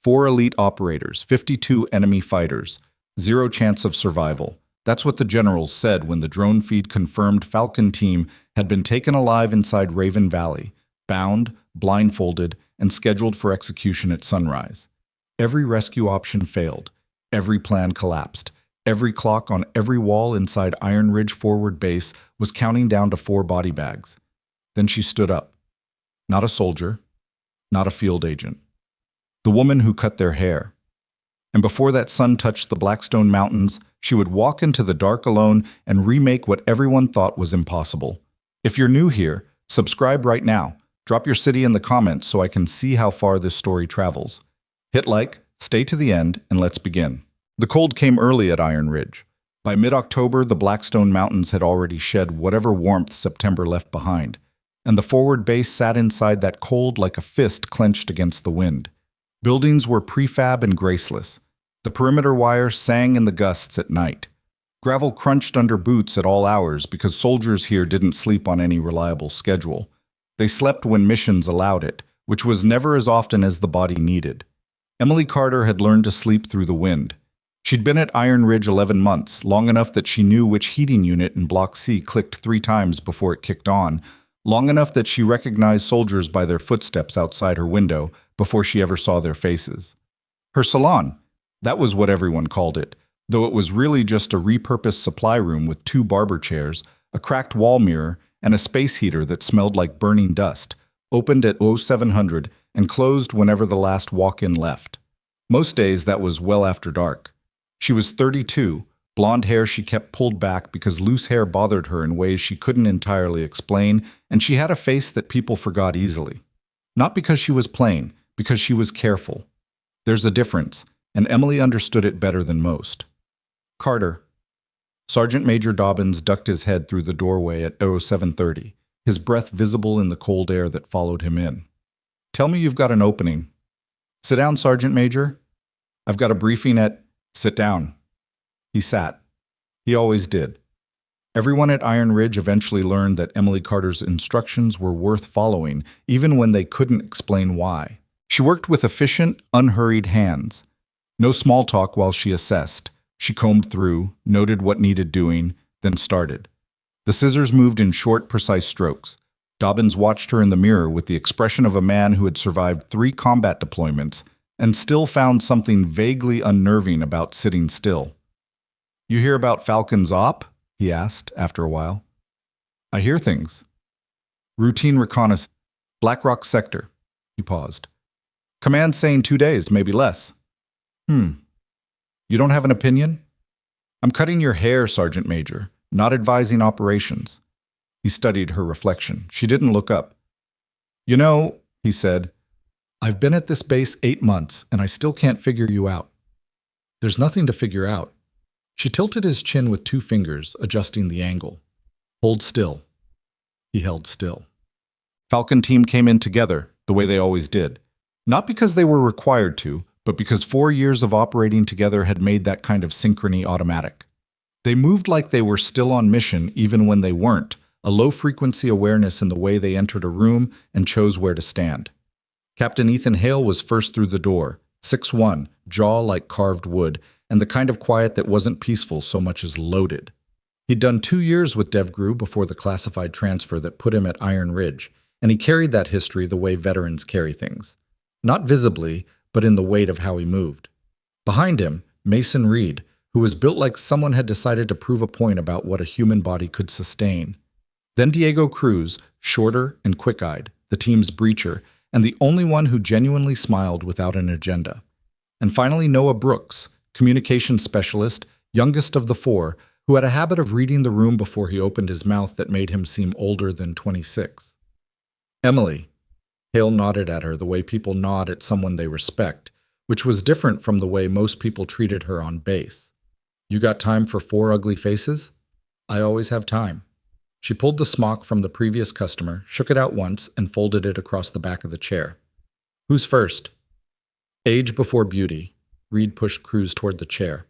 4 elite operators, 52 enemy fighters, 0 chance of survival. That's what the generals said when the drone feed confirmed Falcon team had been taken alive inside Raven Valley, bound, blindfolded, and scheduled for execution at sunrise. Every rescue option failed. Every plan collapsed. Every clock on every wall inside Iron Ridge Forward Base was counting down to 4 body bags. Then she stood up. Not a soldier, not a field agent. The woman who cut their hair. And before that sun touched the Blackstone Mountains, she would walk into the dark alone and remake what everyone thought was impossible. If you're new here, subscribe right now. Drop your city in the comments so I can see how far this story travels. Hit like, stay to the end, and let's begin. The cold came early at Iron Ridge. By mid-October, the Blackstone Mountains had already shed whatever warmth September left behind, and the forward base sat inside that cold like a fist clenched against the wind. Buildings were prefab and graceless. The perimeter wire sang in the gusts at night. Gravel crunched under boots at all hours because soldiers here didn't sleep on any reliable schedule. They slept when missions allowed it, which was never as often as the body needed. Emily Carter had learned to sleep through the wind. She'd been at Iron Ridge 11 months, long enough that she knew which heating unit in Block C clicked 3 times before it kicked on, long enough that she recognized soldiers by their footsteps outside her window before she ever saw their faces. Her salon, that was what everyone called it, though it was really just a repurposed supply room with 2 barber chairs, a cracked wall mirror, and a space heater that smelled like burning dust, opened at 0700 and closed whenever the last walk-in left. Most days that was well after dark. She was 32, blonde hair she kept pulled back because loose hair bothered her in ways she couldn't entirely explain, and she had a face that people forgot easily. Not because she was plain, because she was careful. There's a difference, and Emily understood it better than most. Carter. Sergeant Major Dobbins ducked his head through the doorway at 0730, his breath visible in the cold air that followed him in. Tell me you've got an opening. Sit down, Sergeant Major. I've got a briefing at... Sit down. He sat. He always did. Everyone at Iron Ridge eventually learned that Emily Carter's instructions were worth following, even when they couldn't explain why. She worked with efficient, unhurried hands. No small talk while she assessed. She combed through, noted what needed doing, then started. The scissors moved in short, precise strokes. Dobbins watched her in the mirror with the expression of a man who had survived 3 combat deployments and still found something vaguely unnerving about sitting still. You hear about Falcon's op? He asked after a while. I hear things. Routine reconnaissance. Black Rock sector. He paused. Command saying 2 days, maybe less. You don't have an opinion? I'm cutting your hair, Sergeant Major, not advising operations. He studied her reflection. She didn't look up. You know, he said, I've been at this base 8 months, and I still can't figure you out. There's nothing to figure out. She tilted his chin with 2 fingers, adjusting the angle. Hold still. He held still. Falcon team came in together, the way they always did. Not because they were required to, but because 4 years of operating together had made that kind of synchrony automatic. They moved like they were still on mission even when they weren't, a low-frequency awareness in the way they entered a room and chose where to stand. Captain Ethan Hale was first through the door, 6'1", jaw like carved wood, and the kind of quiet that wasn't peaceful so much as loaded. He'd done 2 years with DevGru before the classified transfer that put him at Iron Ridge, and he carried that history the way veterans carry things. Not visibly, but in the weight of how he moved. Behind him, Mason Reed, who was built like someone had decided to prove a point about what a human body could sustain. Then Diego Cruz, shorter and quick-eyed, the team's breacher, and the only one who genuinely smiled without an agenda. And finally Noah Brooks, communications specialist, youngest of the 4, who had a habit of reading the room before he opened his mouth that made him seem older than 26. Emily. Hale nodded at her the way people nod at someone they respect, which was different from the way most people treated her on base. You got time for 4 ugly faces? I always have time. She pulled the smock from the previous customer, shook it out once, and folded it across the back of the chair. Who's first? Age before beauty. Reed pushed Cruz toward the chair.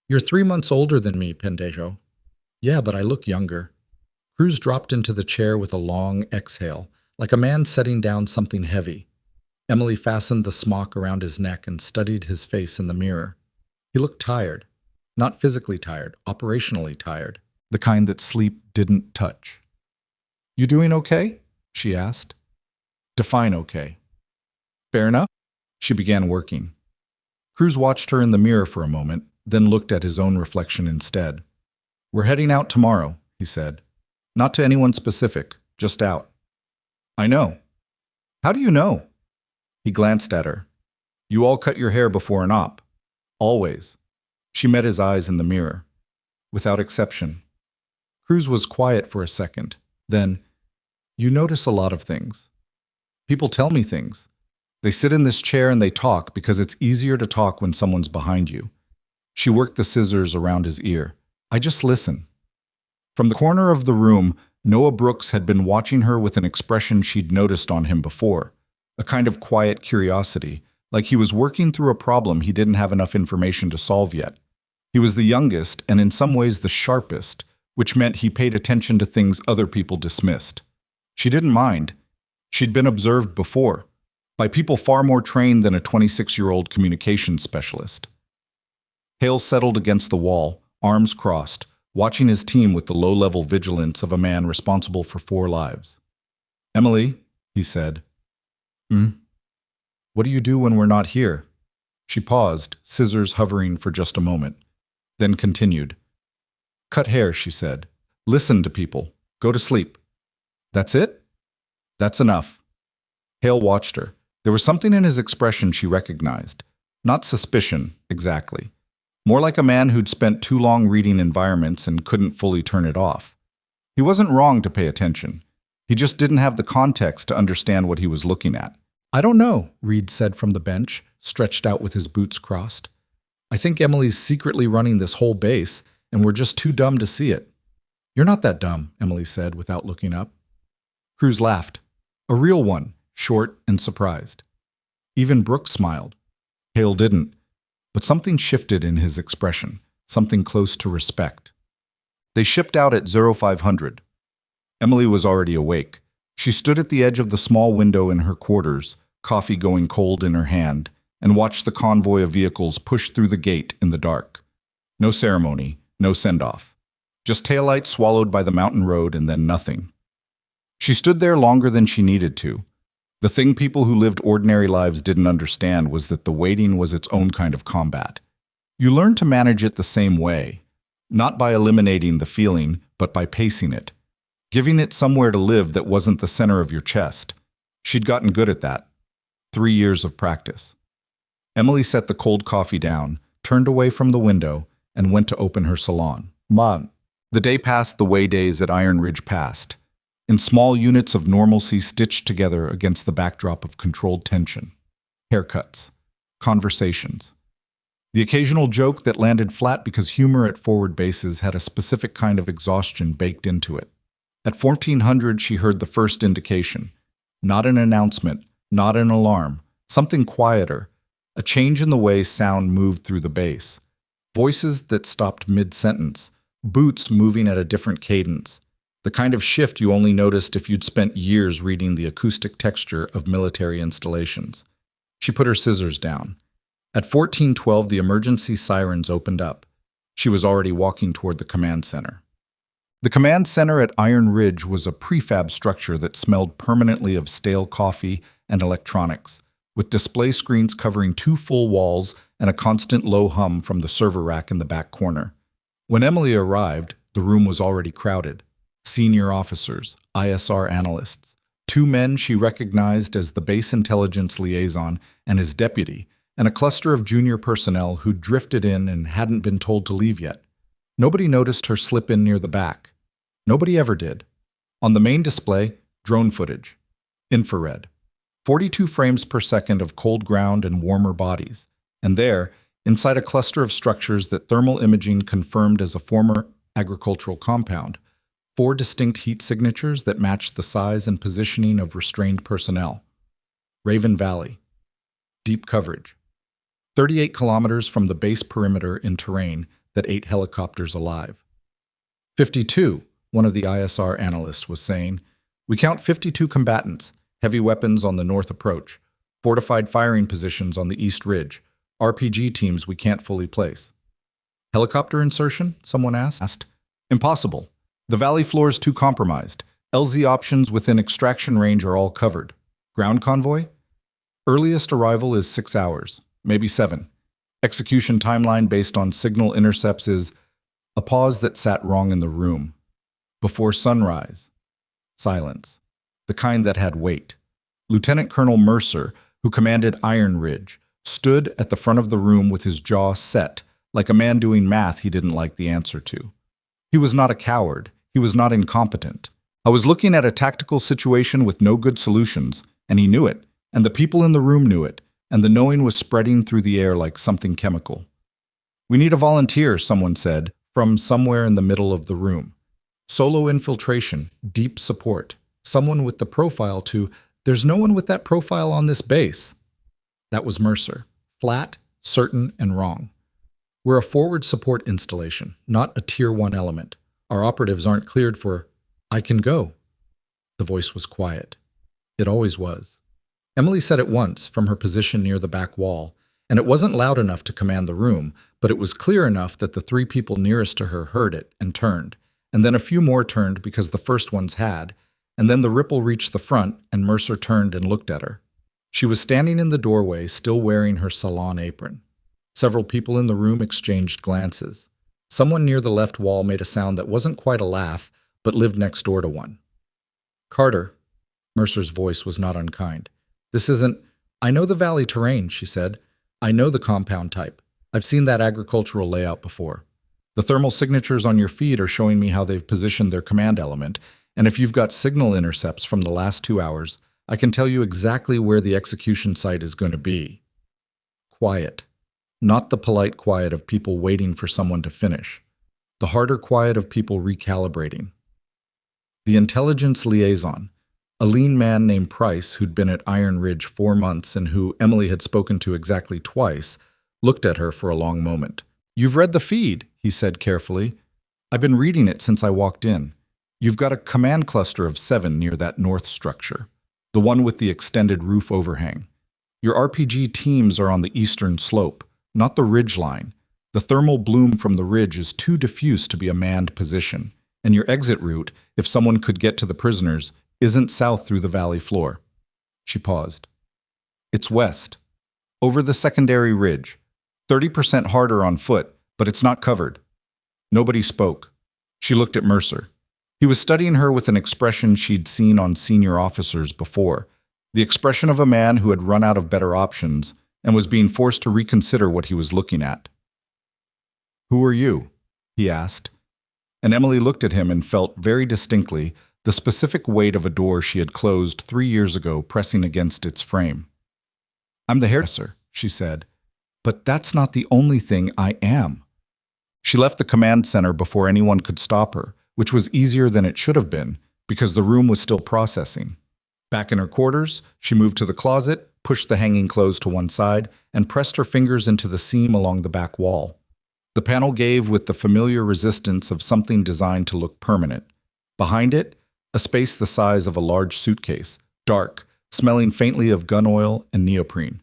You're 3 months older than me, Pendejo. Yeah, but I look younger. Cruz dropped into the chair with a long exhale, like a man setting down something heavy. Emily fastened the smock around his neck and studied his face in the mirror. He looked tired. Not physically tired, operationally tired. The kind that sleep didn't touch. "You doing okay?" she asked. "Define okay." "Fair enough." She began working. Cruz watched her in the mirror for a moment, then looked at his own reflection instead. "We're heading out tomorrow," he said. "Not to anyone specific, just out." "I know." "How do you know?" He glanced at her. "You all cut your hair before an op. Always." She met his eyes in the mirror. "Without exception." Cruz was quiet for a second. Then, "You notice a lot of things. People tell me things. They sit in this chair and they talk because it's easier to talk when someone's behind you." She worked the scissors around his ear. "I just listen." From the corner of the room, Noah Brooks had been watching her with an expression she'd noticed on him before, a kind of quiet curiosity, like he was working through a problem he didn't have enough information to solve yet. He was the youngest and in some ways the sharpest, which meant he paid attention to things other people dismissed. She didn't mind. She'd been observed before, by people far more trained than a 26-year-old communications specialist. Hale settled against the wall, arms crossed, watching his team with the low-level vigilance of a man responsible for 4 lives. "Emily," he said. "What do you do when we're not here?" She paused, scissors hovering for just a moment, then continued. "Cut hair," she said. "Listen to people. Go to sleep." "That's it?" "That's enough." Hale watched her. There was something in his expression she recognized. Not suspicion, exactly. More like a man who'd spent too long reading environments and couldn't fully turn it off. He wasn't wrong to pay attention. He just didn't have the context to understand what he was looking at. "I don't know," Reed said from the bench, stretched out with his boots crossed. "I think Emily's secretly running this whole base, and we're just too dumb to see it." "You're not that dumb," Emily said without looking up. Cruz laughed. A real one, short and surprised. Even Brooks smiled. Hale didn't, but something shifted in his expression, something close to respect. They shipped out at 0500. Emily was already awake. She stood at the edge of the small window in her quarters, coffee going cold in her hand, and watched the convoy of vehicles push through the gate in the dark. No ceremony, no send-off. Just taillights swallowed by the mountain road and then nothing. She stood there longer than she needed to. The thing people who lived ordinary lives didn't understand was that the waiting was its own kind of combat. You learn to manage it the same way, not by eliminating the feeling, but by pacing it, giving it somewhere to live that wasn't the center of your chest. She'd gotten good at that. 3 years of practice. Emily set the cold coffee down, turned away from the window, and went to open her salon. Mom. The day passed the way days at Iron Ridge passed, in small units of normalcy stitched together against the backdrop of controlled tension. Haircuts. Conversations. The occasional joke that landed flat because humor at forward bases had a specific kind of exhaustion baked into it. At 1400 she heard the first indication. Not an announcement, not an alarm, something quieter, a change in the way sound moved through the bass. Voices that stopped mid-sentence, boots moving at a different cadence. The kind of shift you only noticed if you'd spent years reading the acoustic texture of military installations. She put her scissors down. At 1412, the emergency sirens opened up. She was already walking toward the command center. The command center at Iron Ridge was a prefab structure that smelled permanently of stale coffee and electronics, with display screens covering 2 full walls and a constant low hum from the server rack in the back corner. When Emily arrived, the room was already crowded. Senior officers, ISR analysts, 2 men she recognized as the base intelligence liaison and his deputy, and a cluster of junior personnel who'd drifted in and hadn't been told to leave yet. Nobody noticed her slip in near the back. Nobody ever did. On the main display, drone footage. Infrared. 42 frames per second of cold ground and warmer bodies. And there, inside a cluster of structures that thermal imaging confirmed as a former agricultural compound, 4 distinct heat signatures that matched the size and positioning of restrained personnel. Raven Valley. Deep coverage. 38 kilometers from the base perimeter in terrain that ate helicopters alive. 52, one of the ISR analysts was saying. We count 52 combatants, heavy weapons on the north approach. Fortified firing positions on the East Ridge. RPG teams we can't fully place. Helicopter insertion? Someone asked. Impossible. The valley floor is too compromised. LZ options within extraction range are all covered. Ground convoy? Earliest arrival is 6 hours, maybe 7. Execution timeline based on signal intercepts is a pause that sat wrong in the room. Before sunrise. Silence. The kind that had weight. Lieutenant Colonel Mercer, who commanded Iron Ridge, stood at the front of the room with his jaw set, like a man doing math he didn't like the answer to. He was not a coward. He was not incompetent. I was looking at a tactical situation with no good solutions, and he knew it, and the people in the room knew it, and the knowing was spreading through the air like something chemical. We need a volunteer, someone said, from somewhere in the middle of the room. Solo infiltration, deep support, someone with the profile to, there's no one with that profile on this base. That was Mercer, flat, certain, and wrong. We're a forward support installation, not a Tier 1 element. Our operatives aren't cleared for, I can go. The voice was quiet. It always was. Emily said it once from her position near the back wall, and it wasn't loud enough to command the room, but it was clear enough that the 3 people nearest to her heard it and turned, and then a few more turned because the first ones had, and then the ripple reached the front and Mercer turned and looked at her. She was standing in the doorway, still wearing her salon apron. Several people in the room exchanged glances. Someone near the left wall made a sound that wasn't quite a laugh, but lived next door to one. Carter. Mercer's voice was not unkind. This isn't, I know the valley terrain, she said. I know the compound type. I've seen that agricultural layout before. The thermal signatures on your feed are showing me how they've positioned their command element, and if you've got signal intercepts from the last 2 hours, I can tell you exactly where the execution site is going to be. Quiet. Not the polite quiet of people waiting for someone to finish. The harder quiet of people recalibrating. The intelligence liaison, a lean man named Price who'd been at Iron Ridge 4 months and who Emily had spoken to exactly twice, looked at her for a long moment. You've read the feed, he said carefully. I've been reading it since I walked in. You've got a command cluster of 7 near that north structure, the one with the extended roof overhang. Your RPG teams are on the eastern slope, not the ridge line. The thermal bloom from the ridge is too diffuse to be a manned position, and your exit route, if someone could get to the prisoners, isn't south through the valley floor. She paused. It's west, over the secondary ridge, 30% harder on foot, but it's not covered. Nobody spoke. She looked at Mercer. He was studying her with an expression she'd seen on senior officers before, the expression of a man who had run out of better options and was being forced to reconsider what he was looking at. Who are you? He asked. And Emily looked at him and felt very distinctly the specific weight of a door she had closed 3 years ago pressing against its frame. I'm the hairdresser, she said, but that's not the only thing I am. She left the command center before anyone could stop her, which was easier than it should have been because the room was still processing. Back in her quarters, she moved to the closet, pushed the hanging clothes to one side, and pressed her fingers into the seam along the back wall. The panel gave with the familiar resistance of something designed to look permanent. Behind it, a space the size of a large suitcase, dark, smelling faintly of gun oil and neoprene.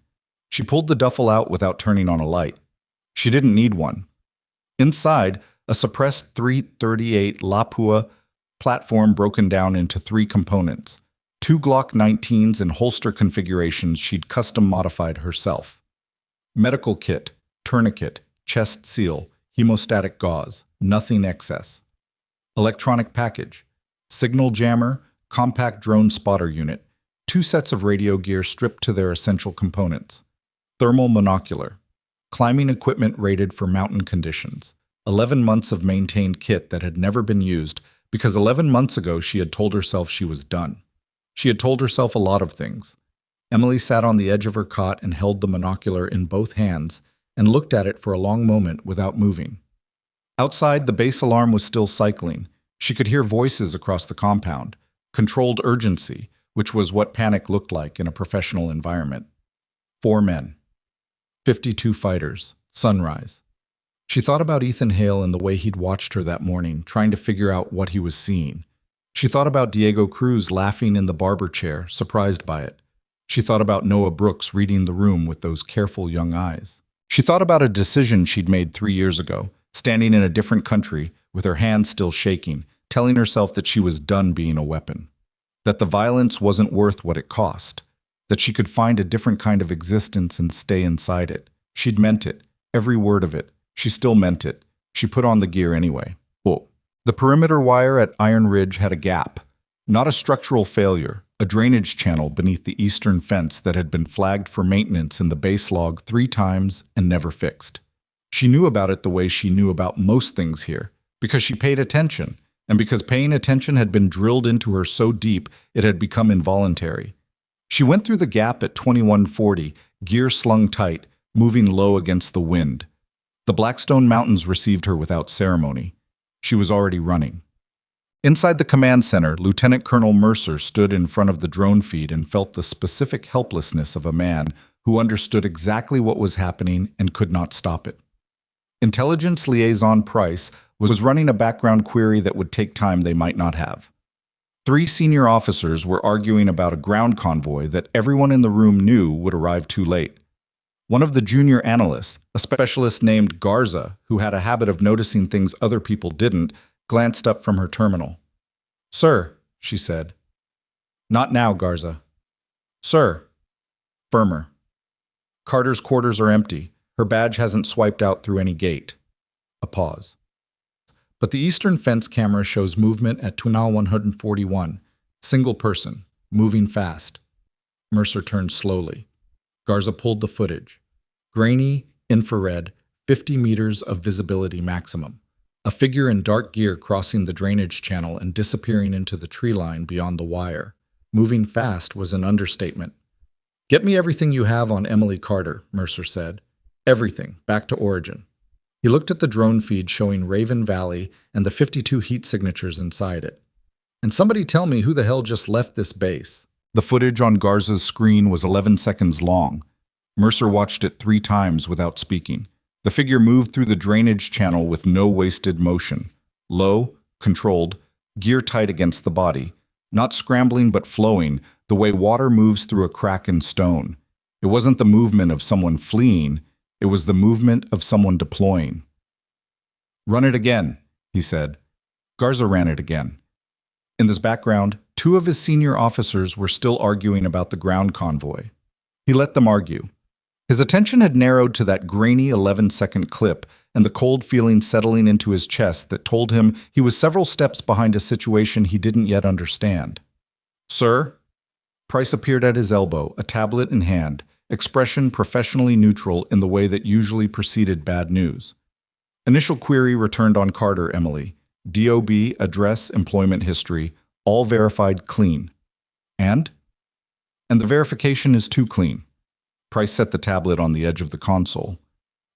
She pulled the duffel out without turning on a light. She didn't need one. Inside, a suppressed .338 Lapua platform broken down into 3 components, 2 Glock 19s in holster configurations she'd custom modified herself. Medical kit, tourniquet, chest seal, hemostatic gauze, nothing excess. Electronic package, signal jammer, compact drone spotter unit, 2 sets of radio gear stripped to their essential components. Thermal monocular, climbing equipment rated for mountain conditions, 11 months of maintained kit that had never been used because 11 months ago she had told herself she was done. She had told herself a lot of things. Emily sat on the edge of her cot and held the monocular in both hands and looked at it for a long moment without moving. Outside, the base alarm was still cycling. She could hear voices across the compound, controlled urgency, which was what panic looked like in a professional environment. 4 men. 52 fighters. Sunrise. She thought about Ethan Hale and the way he'd watched her that morning, trying to figure out what he was seeing. She thought about Diego Cruz laughing in the barber chair, surprised by it. She thought about Noah Brooks reading the room with those careful young eyes. She thought about a decision she'd made 3 years ago, standing in a different country, with her hands still shaking, telling herself that she was done being a weapon. That the violence wasn't worth what it cost. That she could find a different kind of existence and stay inside it. She'd meant it, every word of it. She still meant it. She put on the gear anyway. Oh. The perimeter wire at Iron Ridge had a gap. Not a structural failure, a drainage channel beneath the eastern fence that had been flagged for maintenance in the base log 3 times and never fixed. She knew about it the way she knew about most things here, because she paid attention, and because paying attention had been drilled into her so deep it had become involuntary. She went through the gap at 2140, gear slung tight, moving low against the wind. The Blackstone Mountains received her without ceremony. She was already running. Inside the command center, Lieutenant Colonel Mercer stood in front of the drone feed and felt the specific helplessness of a man who understood exactly what was happening and could not stop it. Intelligence Liaison Price was running a background query that would take time they might not have. 3 senior officers were arguing about a ground convoy that everyone in the room knew would arrive too late. One of the junior analysts, a specialist named Garza, who had a habit of noticing things other people didn't, glanced up from her terminal. "Sir," she said. "Not now, Garza." "Sir." Firmer. "Carter's quarters are empty. Her badge hasn't swiped out through any gate." A pause. "But the eastern fence camera shows movement at 141. Single person, moving fast." Mercer turned slowly. Garza pulled the footage. Grainy, infrared, 50 meters of visibility maximum. A figure in dark gear crossing the drainage channel and disappearing into the tree line beyond the wire. Moving fast was an understatement. "Get me everything you have on Emily Carter," Mercer said. "Everything, back to origin." He looked at the drone feed showing Raven Valley and the 52 heat signatures inside it. "And somebody tell me who the hell just left this base." The footage on Garza's screen was 11 seconds long. Mercer watched it 3 times without speaking. The figure moved through the drainage channel with no wasted motion. Low, controlled, gear tight against the body. Not scrambling but flowing, the way water moves through a crack in stone. It wasn't the movement of someone fleeing, it was the movement of someone deploying. "Run it again," he said. Garza ran it again. In this background, 2 of his senior officers were still arguing about the ground convoy. He let them argue. His attention had narrowed to that grainy 11-second clip and the cold feeling settling into his chest that told him he was several steps behind a situation he didn't yet understand. "Sir?" Price appeared at his elbow, a tablet in hand, expression professionally neutral in the way that usually preceded bad news. Initial query returned on Carter, Emily. DOB, address, employment history, all verified clean. And the verification is too clean. Price set the tablet on the edge of the console.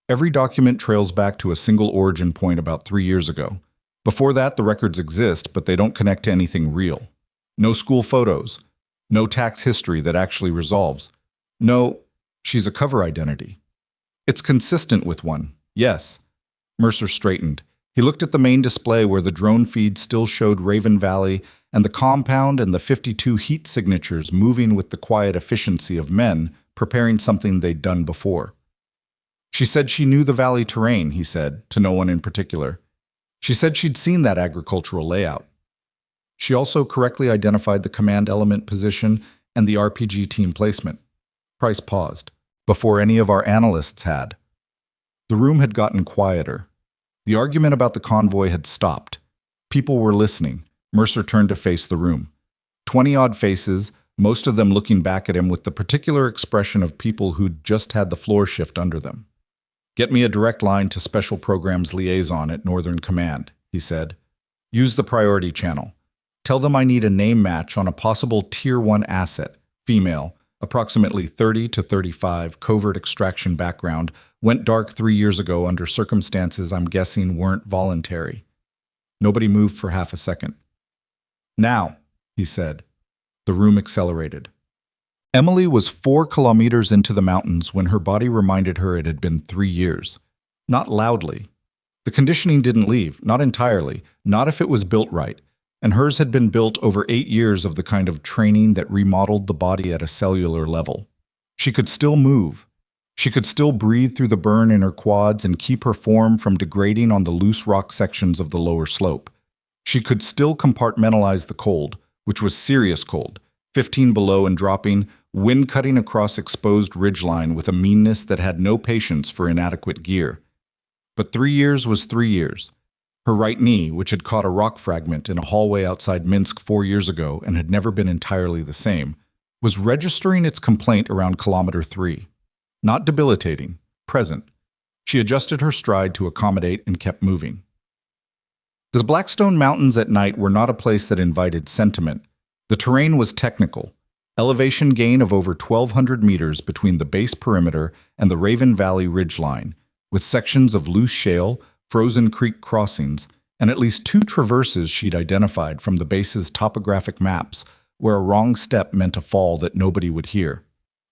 Every document trails back to a single origin point about 3 years ago. Before that, the records exist, but they don't connect to anything real. No school photos. No tax history that actually resolves. No, she's a cover identity. It's consistent with one, yes. Mercer straightened. He looked at the main display where the drone feed still showed Raven Valley and the compound and the 52 heat signatures moving with the quiet efficiency of men preparing something they'd done before. "She said she knew the valley terrain," he said, to no one in particular. "She said she'd seen that agricultural layout. She also correctly identified the command element position and the RPG team placement." Price paused, before any of our analysts had. The room had gotten quieter. The argument about the convoy had stopped. People were listening. Mercer turned to face the room. 20-odd faces, most of them looking back at him with the particular expression of people who'd just had the floor shift under them. "Get me a direct line to Special Programs Liaison at Northern Command," he said. "Use the priority channel. Tell them I need a name match on a possible Tier 1 asset, female, approximately 30 to 35, covert extraction background, went dark 3 years ago under circumstances I'm guessing weren't voluntary." Nobody moved for half a second. "Now," he said. The room accelerated. Emily was 4 kilometers into the mountains when her body reminded her it had been 3 years. Not loudly. The conditioning didn't leave, not entirely, not if it was built right. and hers had been built over 8 years of the kind of training that remodeled the body at a cellular level. She could still move. She could still breathe through the burn in her quads and keep her form from degrading on the loose rock sections of the lower slope. She could still compartmentalize the cold, which was serious cold, 15 below and dropping, wind cutting across exposed ridgeline with a meanness that had no patience for inadequate gear. But 3 years was 3 years. Her right knee, which had caught a rock fragment in a hallway outside Minsk 4 years ago and had never been entirely the same, was registering its complaint around kilometer 3. Not debilitating, present. She adjusted her stride to accommodate and kept moving. The Blackstone Mountains at night were not a place that invited sentiment. The terrain was technical. Elevation gain of over 1,200 meters between the base perimeter and the Raven Valley ridgeline, with sections of loose shale, frozen creek crossings, and at least 2 traverses she'd identified from the base's topographic maps where a wrong step meant a fall that nobody would hear.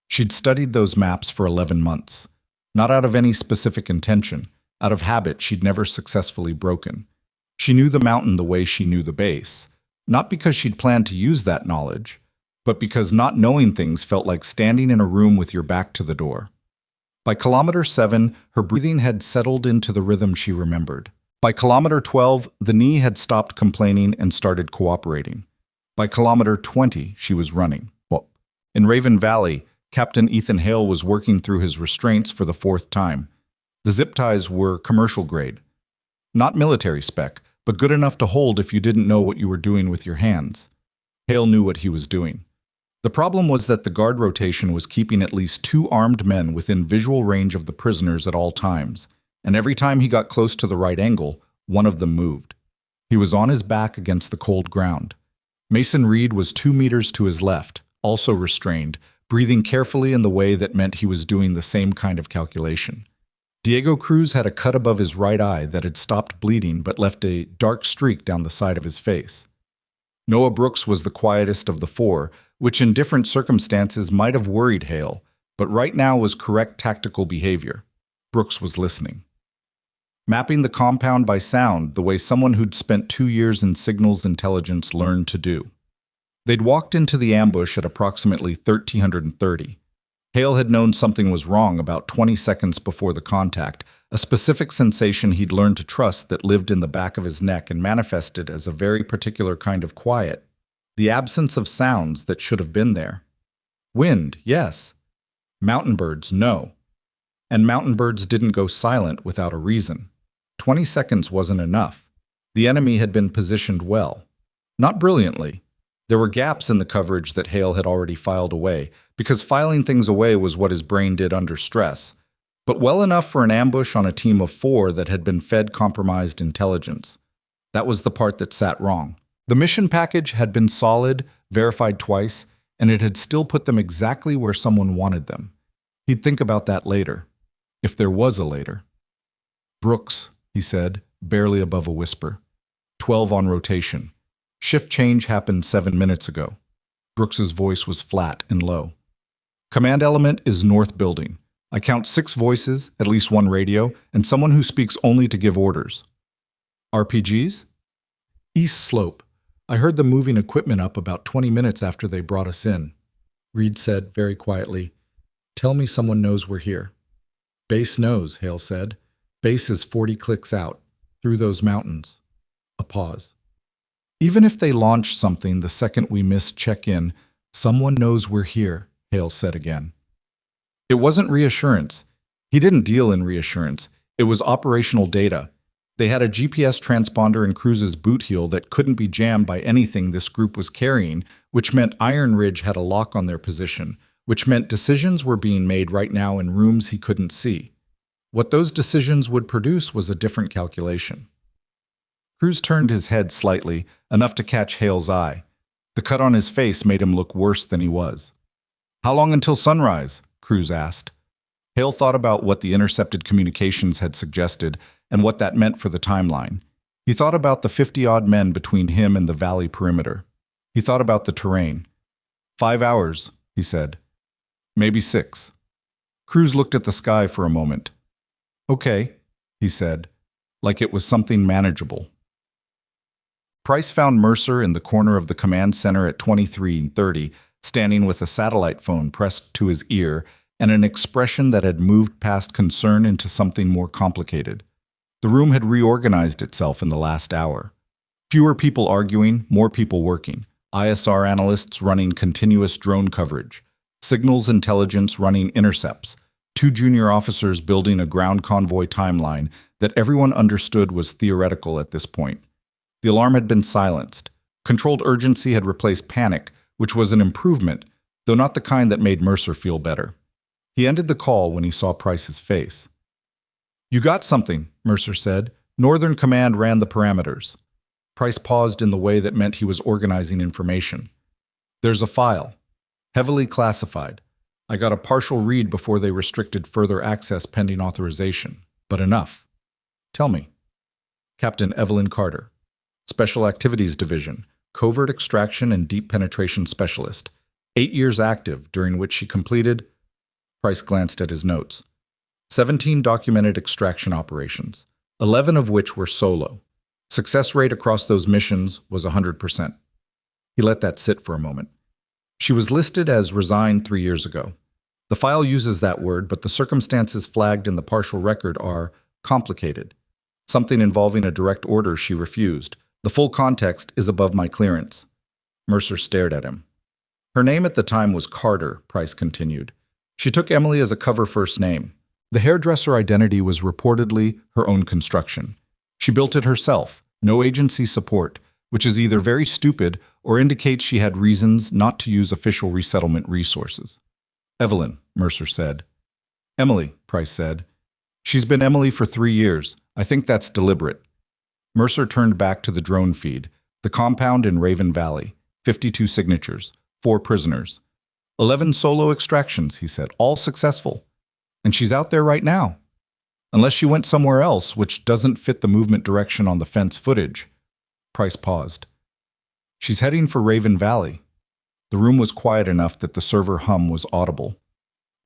She'd studied those maps for 11 months. Not out of any specific intention. Out of habit she'd never successfully broken. She knew the mountain the way she knew the base. Not because she'd planned to use that knowledge, but because not knowing things felt like standing in a room with your back to the door. By kilometer 7, her breathing had settled into the rhythm she remembered. By kilometer 12, the knee had stopped complaining and started cooperating. By kilometer 20, she was running. In Raven Valley, Captain Ethan Hale was working through his restraints for the 4th time. The zip ties were commercial grade. Not military spec, but good enough to hold if you didn't know what you were doing with your hands. Hale knew what he was doing. The problem was that the guard rotation was keeping at least 2 armed men within visual range of the prisoners at all times, and every time he got close to the right angle, one of them moved. He was on his back against the cold ground. Mason Reed was 2 meters to his left, also restrained, breathing carefully in the way that meant he was doing the same kind of calculation. Diego Cruz had a cut above his right eye that had stopped bleeding but left a dark streak down the side of his face. Noah Brooks was the quietest of the 4, which in different circumstances might have worried Hale, but right now was correct tactical behavior. Brooks was listening. Mapping the compound by sound the way someone who'd spent 2 years in signals intelligence learned to do. They'd walked into the ambush at approximately 1330. Hale had known something was wrong about 20 seconds before the contact, a specific sensation he'd learned to trust that lived in the back of his neck and manifested as a very particular kind of quiet, the absence of sounds that should have been there. Wind, yes. Mountain birds, no. And mountain birds didn't go silent without a reason. 20 seconds wasn't enough. The enemy had been positioned well. Not brilliantly. There were gaps in the coverage that Hale had already filed away, because filing things away was what his brain did under stress, but well enough for an ambush on a team of 4 that had been fed compromised intelligence. That was the part that sat wrong. The mission package had been solid, verified twice, and it had still put them exactly where someone wanted them. He'd think about that later, if there was a later. "Brooks," he said, barely above a whisper. 12 on rotation. Shift change happened 7 minutes ago. Brooks's voice was flat and low. "Command element is north building. I count 6 voices, at least 1 radio, and someone who speaks only to give orders." "RPGs?" "East slope. I heard them moving equipment up about 20 minutes after they brought us in." Reed said very quietly, "Tell me someone knows we're here." "Base knows," Hale said. "Base is 40 clicks out, through those mountains." A pause. "Even if they launch something the second we miss check-in, someone knows we're here," Hale said again. It wasn't reassurance. He didn't deal in reassurance. It was operational data. They had a GPS transponder in Cruz's boot heel that couldn't be jammed by anything this group was carrying, which meant Iron Ridge had a lock on their position, which meant decisions were being made right now in rooms he couldn't see. What those decisions would produce was a different calculation. Cruz turned his head slightly, enough to catch Hale's eye. The cut on his face made him look worse than he was. "How long until sunrise?" Cruz asked. Hale thought about what the intercepted communications had suggested and what that meant for the timeline. He thought about the 50-odd men between him and the valley perimeter. He thought about the terrain. 5 hours, he said. Maybe 6. Cruz looked at the sky for a moment. "Okay," he said, like it was something manageable. Price found Mercer in the corner of the command center at 23:30, standing with a satellite phone pressed to his ear and an expression that had moved past concern into something more complicated. The room had reorganized itself in the last hour. Fewer people arguing, more people working. ISR analysts running continuous drone coverage. Signals intelligence running intercepts. Two junior officers building a ground convoy timeline that everyone understood was theoretical at this point. The alarm had been silenced. Controlled urgency had replaced panic, which was an improvement, though not the kind that made Mercer feel better. He ended the call when he saw Price's face. "You got something," Mercer said. "Northern Command ran the parameters." Price paused in the way that meant he was organizing information. "There's a file. Heavily classified. I got a partial read before they restricted further access pending authorization. But enough. Tell me." Captain Evelyn Carter, Special Activities Division, Covert Extraction and Deep Penetration Specialist. 8 years active, during which she completed— Price glanced at his notes. 17 documented extraction operations, 11 of which were solo. Success rate across those missions was 100%. He let that sit for a moment. She was listed as resigned 3 years ago. The file uses that word, but the circumstances flagged in the partial record are complicated. Something involving a direct order she refused. The full context is above my clearance. Mercer stared at him. Her name at the time was Carter, Price continued. She took Emily as a cover first name. The hairdresser identity was reportedly her own construction. She built it herself, no agency support, which is either very stupid or indicates she had reasons not to use official resettlement resources. "Evelyn," Mercer said. "Emily," Price said. "She's been Emily for 3 years. I think that's deliberate." Mercer turned back to the drone feed. The compound in Raven Valley. 52 signatures. 4 prisoners. 11 solo extractions, he said. All successful. And she's out there right now. Unless she went somewhere else, which doesn't fit the movement direction on the fence footage. Price paused. "She's heading for Raven Valley." The room was quiet enough that the server hum was audible.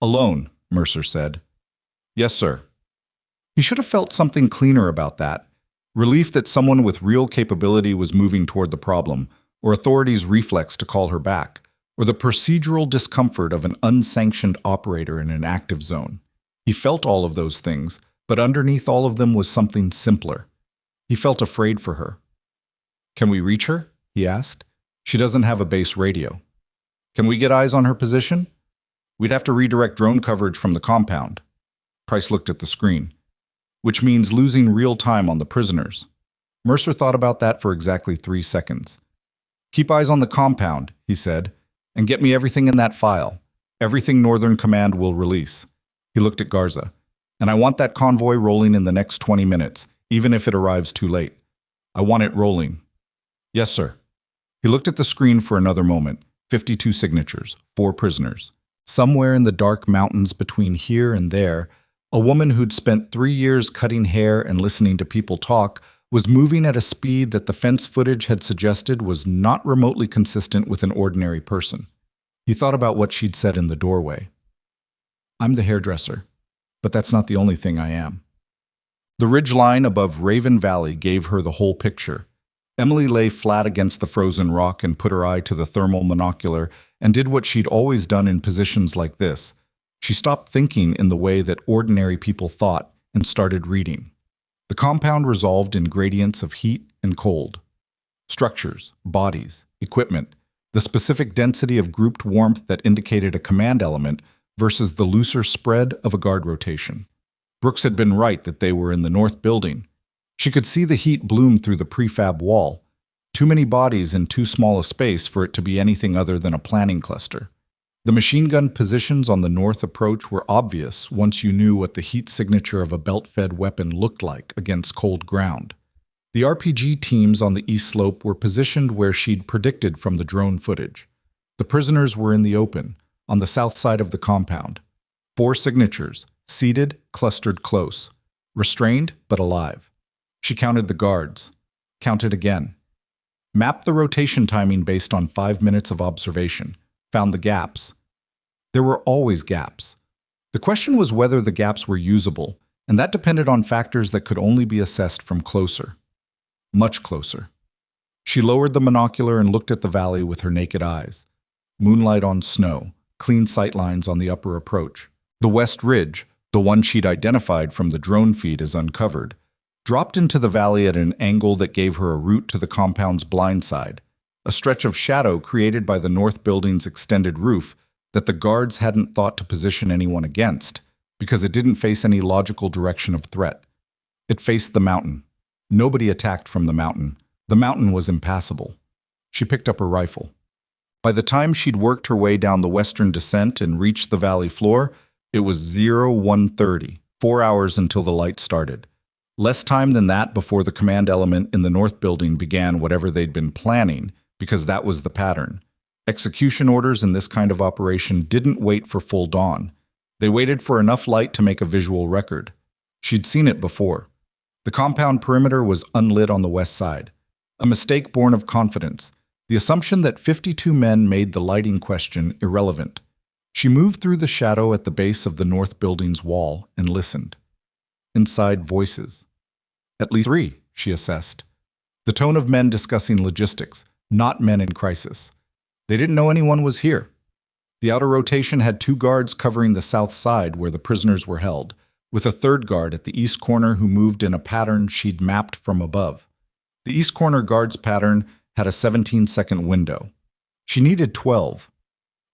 "Alone," Mercer said. "Yes, sir." He should have felt something cleaner about that. Relief that someone with real capability was moving toward the problem, or authorities' reflex to call her back, or the procedural discomfort of an unsanctioned operator in an active zone. He felt all of those things, but underneath all of them was something simpler. He felt afraid for her. "Can we reach her?" he asked. "She doesn't have a base radio." "Can we get eyes on her position?" "We'd have to redirect drone coverage from the compound." Price looked at the screen. "Which means losing real time on the prisoners." Mercer thought about that for exactly 3 seconds. "Keep eyes on the compound," he said, "and get me everything in that file. Everything Northern Command will release." He looked at Garza. "And I want that convoy rolling in the next 20 minutes, even if it arrives too late. I want it rolling." "Yes, sir." He looked at the screen for another moment. 52 signatures, 4 prisoners. Somewhere in the dark mountains between here and there, a woman who'd spent 3 years cutting hair and listening to people talk was moving at a speed that the fence footage had suggested was not remotely consistent with an ordinary person. He thought about what she'd said in the doorway. "I'm the hairdresser, but that's not the only thing I am." The ridgeline above Raven Valley gave her the whole picture. Emily lay flat against the frozen rock and put her eye to the thermal monocular and did what she'd always done in positions like this. She stopped thinking in the way that ordinary people thought and started reading. The compound resolved in gradients of heat and cold. Structures, bodies, equipment, the specific density of grouped warmth that indicated a command element versus the looser spread of a guard rotation. Brooks had been right that they were in the north building. She could see the heat bloom through the prefab wall. Too many bodies in too small a space for it to be anything other than a planning cluster. The machine gun positions on the north approach were obvious once you knew what the heat signature of a belt-fed weapon looked like against cold ground. The RPG teams on the east slope were positioned where she'd predicted from the drone footage. The prisoners were in the open, on the south side of the compound. 4 signatures, seated, clustered close. Restrained, but alive. She counted the guards. Counted again. Mapped the rotation timing based on 5 minutes of observation. Found the gaps. There were always gaps. The question was whether the gaps were usable, and that depended on factors that could only be assessed from closer. Much closer. She lowered the monocular and looked at the valley with her naked eyes. Moonlight on snow, clean sightlines on the upper approach. The west ridge, the one she'd identified from the drone feed as uncovered, dropped into the valley at an angle that gave her a route to the compound's blind side, a stretch of shadow created by the north building's extended roof that the guards hadn't thought to position anyone against, because it didn't face any logical direction of threat. It faced the mountain. Nobody attacked from the mountain. The mountain was impassable. She picked up her rifle. By the time she'd worked her way down the western descent and reached the valley floor, it was 01:30, 4 hours until the light started. Less time than that before the command element in the north building began whatever they'd been planning, because that was the pattern. Execution orders in this kind of operation didn't wait for full dawn. They waited for enough light to make a visual record. She'd seen it before. The compound perimeter was unlit on the west side. A mistake born of confidence, the assumption that 52 men made the lighting question irrelevant. She moved through the shadow at the base of the north building's wall and listened. Inside, voices. At least 3, she assessed. The tone of men discussing logistics, not men in crisis. They didn't know anyone was here. The outer rotation had 2 guards covering the south side where the prisoners were held, with a 3rd guard at the east corner who moved in a pattern she'd mapped from above. The east corner guard's pattern had a 17-second window. She needed 12.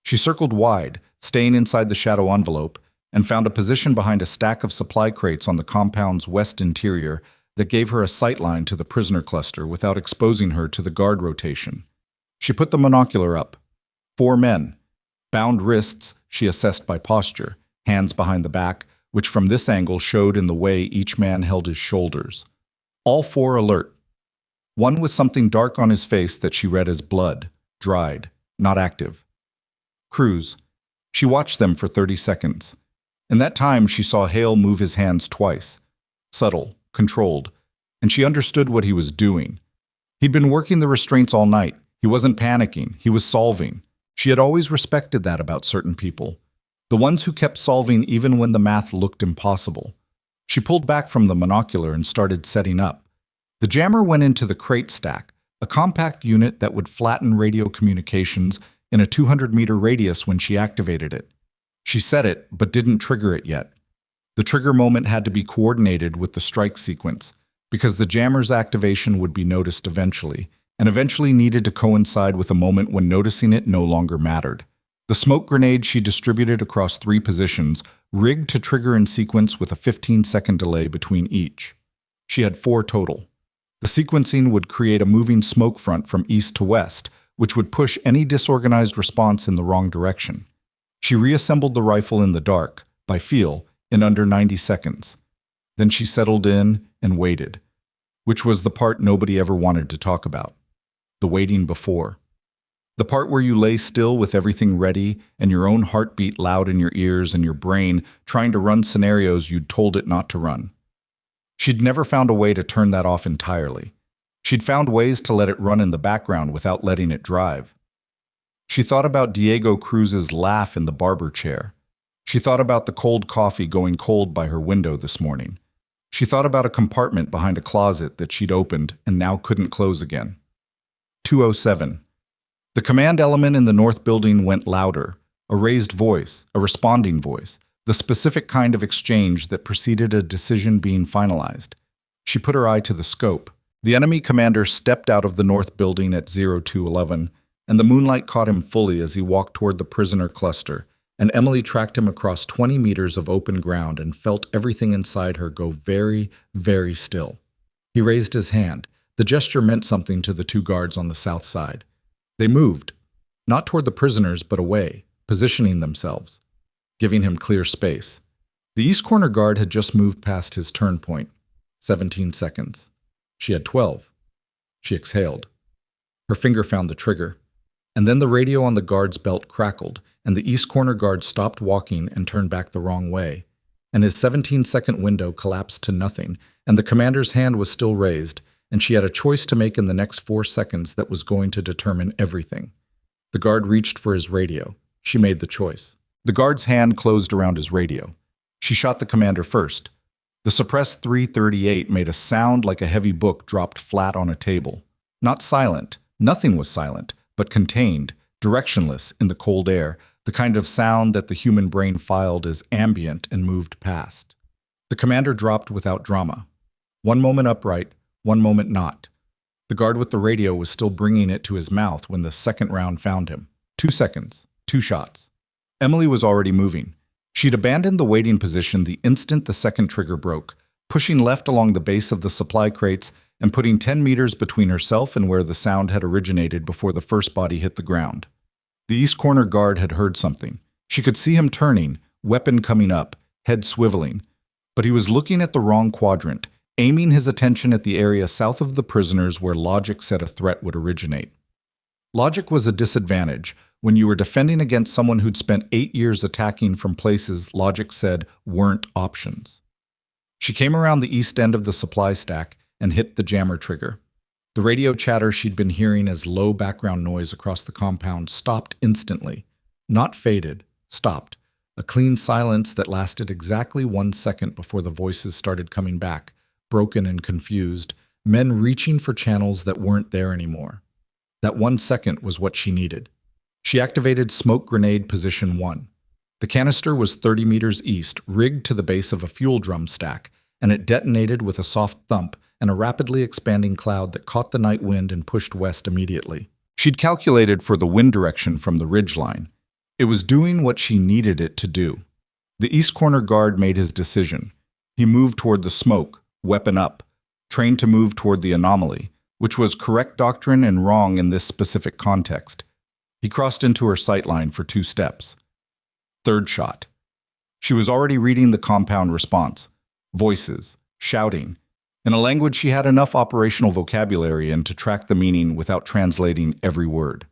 She circled wide, staying inside the shadow envelope, and found a position behind a stack of supply crates on the compound's west interior that gave her a sightline to the prisoner cluster without exposing her to the guard rotation. She put the monocular up. 4 men. Bound wrists, she assessed by posture, hands behind the back, which from this angle showed in the way each man held his shoulders. All 4 alert. One with something dark on his face that she read as blood, dried, not active. Cruz. She watched them for 30 seconds. In that time, she saw Hale move his hands twice. Subtle, controlled, and she understood what he was doing. He'd been working the restraints all night. He wasn't panicking, he was solving. She had always respected that about certain people. The ones who kept solving even when the math looked impossible. She pulled back from the monocular and started setting up. The jammer went into the crate stack, a compact unit that would flatten radio communications in a 200-meter radius when she activated it. She set it, but didn't trigger it yet. The trigger moment had to be coordinated with the strike sequence, because the jammer's activation would be noticed eventually, and eventually needed to coincide with a moment when noticing it no longer mattered. The smoke grenade she distributed across 3 positions, rigged to trigger in sequence with a 15-second delay between each. She had 4 total. The sequencing would create a moving smoke front from east to west, which would push any disorganized response in the wrong direction. She reassembled the rifle in the dark, by feel, in under 90 seconds. Then she settled in and waited, which was the part nobody ever wanted to talk about. The waiting before. The part where you lay still with everything ready and your own heartbeat loud in your ears and your brain trying to run scenarios you'd told it not to run. She'd never found a way to turn that off entirely. She'd found ways to let it run in the background without letting it drive. She thought about Diego Cruz's laugh in the barber chair. She thought about the cold coffee going cold by her window this morning. She thought about a compartment behind a closet that she'd opened and now couldn't close again. 2:07. The command element in the north building went louder, a raised voice, a responding voice, the specific kind of exchange that preceded a decision being finalized. She put her eye to the scope. The enemy commander stepped out of the north building at 02:11, and the moonlight caught him fully as he walked toward the prisoner cluster, and Emily tracked him across 20 meters of open ground and felt everything inside her go very, very still. He raised his hand. The gesture meant something to the 2 guards on the south side. They moved, not toward the prisoners but away, positioning themselves, giving him clear space. The east corner guard had just moved past his turn point, 17 seconds. She had 12. She exhaled. Her finger found the trigger, and then the radio on the guard's belt crackled, and the east corner guard stopped walking and turned back the wrong way, and his 17-second window collapsed to nothing, and the commander's hand was still raised, and she had a choice to make in the next 4 seconds that was going to determine everything. The guard reached for his radio. She made the choice. The guard's hand closed around his radio. She shot the commander first. The suppressed .338 made a sound like a heavy book dropped flat on a table. Not silent, nothing was silent, but contained, directionless in the cold air, the kind of sound that the human brain filed as ambient and moved past. The commander dropped without drama. One moment upright, one moment not. The guard with the radio was still bringing it to his mouth when the second round found him. 2 seconds, 2 shots. Emily was already moving. She'd abandoned the waiting position the instant the second trigger broke, pushing left along the base of the supply crates and putting 10 meters between herself and where the sound had originated before the first body hit the ground. The east corner guard had heard something. She could see him turning, weapon coming up, head swiveling. But he was looking at the wrong quadrant, aiming his attention at the area south of the prisoners where logic said a threat would originate. Logic was a disadvantage when you were defending against someone who'd spent 8 years attacking from places logic said weren't options. She came around the east end of the supply stack and hit the jammer trigger. The radio chatter she'd been hearing as low background noise across the compound stopped instantly. Not faded, stopped. A clean silence that lasted exactly 1 second before the voices started coming back, broken and confused, men reaching for channels that weren't there anymore. That 1 second was what she needed. She activated smoke grenade position 1. The canister was 30 meters east, rigged to the base of a fuel drum stack, and it detonated with a soft thump and a rapidly expanding cloud that caught the night wind and pushed west immediately. She'd calculated for the wind direction from the ridgeline. It was doing what she needed it to do. The east corner guard made his decision. He moved toward the smoke, weapon up, trained to move toward the anomaly, which was correct doctrine and wrong in this specific context. He crossed into her sightline for 2 steps. Third shot. She was already reading the compound response. Voices, shouting, in a language she had enough operational vocabulary in to track the meaning without translating every word.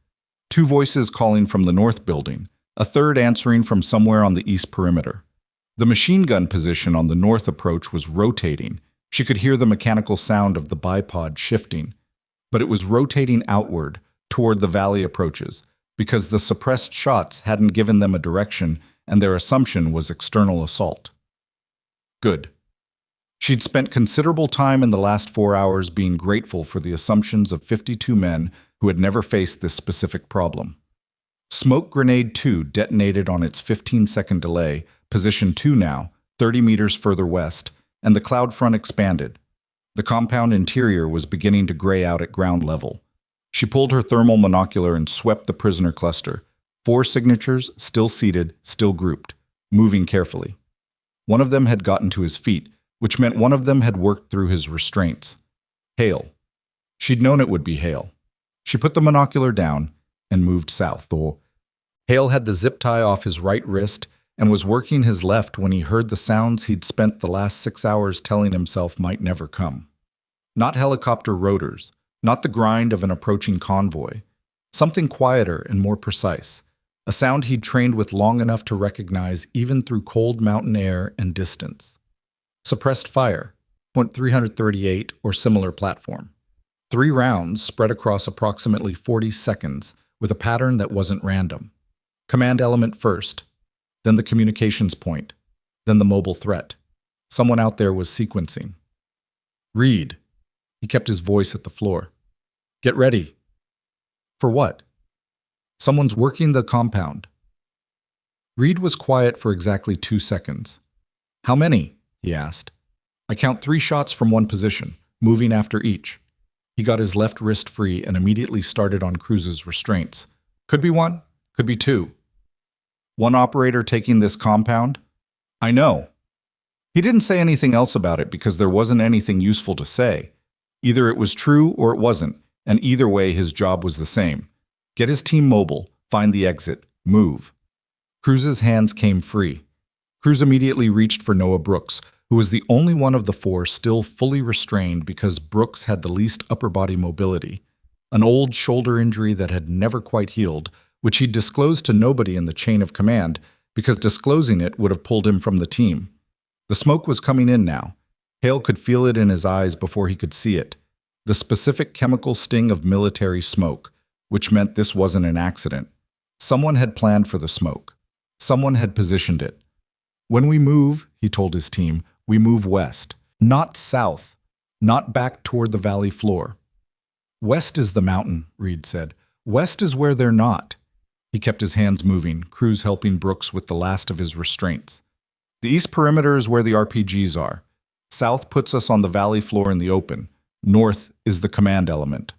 2 voices calling from the north building, a third answering from somewhere on the east perimeter. The machine gun position on the north approach was rotating. She could hear the mechanical sound of the bipod shifting. But it was rotating outward, toward the valley approaches, because the suppressed shots hadn't given them a direction and their assumption was external assault. Good. She'd spent considerable time in the last 4 hours being grateful for the assumptions of 52 men who had never faced this specific problem. Smoke grenade 2 detonated on its 15-second delay, position 2 now, 30 meters further west, and the cloud front expanded. The compound interior was beginning to gray out at ground level. She pulled her thermal monocular and swept the prisoner cluster. 4 signatures, still seated, still grouped, moving carefully. One of them had gotten to his feet, which meant one of them had worked through his restraints. Hale. She'd known it would be Hale. She put the monocular down and moved south. Hale had the zip tie off his right wrist and was working his left when he heard the sounds he'd spent the last 6 hours telling himself might never come. Not helicopter rotors, not the grind of an approaching convoy. Something quieter and more precise, a sound he'd trained with long enough to recognize even through cold mountain air and distance. Suppressed fire, .338 or similar platform. 3 rounds spread across approximately 40 seconds with a pattern that wasn't random. Command element first, then the communications point, then the mobile threat. Someone out there was sequencing. Read. He kept his voice at the floor. Get ready. For what? Someone's working the compound. Reed was quiet for exactly 2 seconds. How many? He asked. I count 3 shots from one position, moving after each. He got his left wrist free and immediately started on Cruz's restraints. Could be 1, could be 2. One operator taking this compound? I know. He didn't say anything else about it because there wasn't anything useful to say. Either it was true or it wasn't, and either way his job was the same. Get his team mobile, find the exit, move. Cruz's hands came free. Cruz immediately reached for Noah Brooks, who was the only one of the 4 still fully restrained because Brooks had the least upper body mobility, an old shoulder injury that had never quite healed, which he'd disclosed to nobody in the chain of command because disclosing it would have pulled him from the team. The smoke was coming in now. Hale could feel it in his eyes before he could see it. The specific chemical sting of military smoke, which meant this wasn't an accident. Someone had planned for the smoke. Someone had positioned it. When we move, he told his team, we move west, not south, not back toward the valley floor. West is the mountain, Reed said. West is where they're not. He kept his hands moving, Cruz helping Brooks with the last of his restraints. The east perimeter is where the RPGs are. South puts us on the valley floor in the open. North is the command element.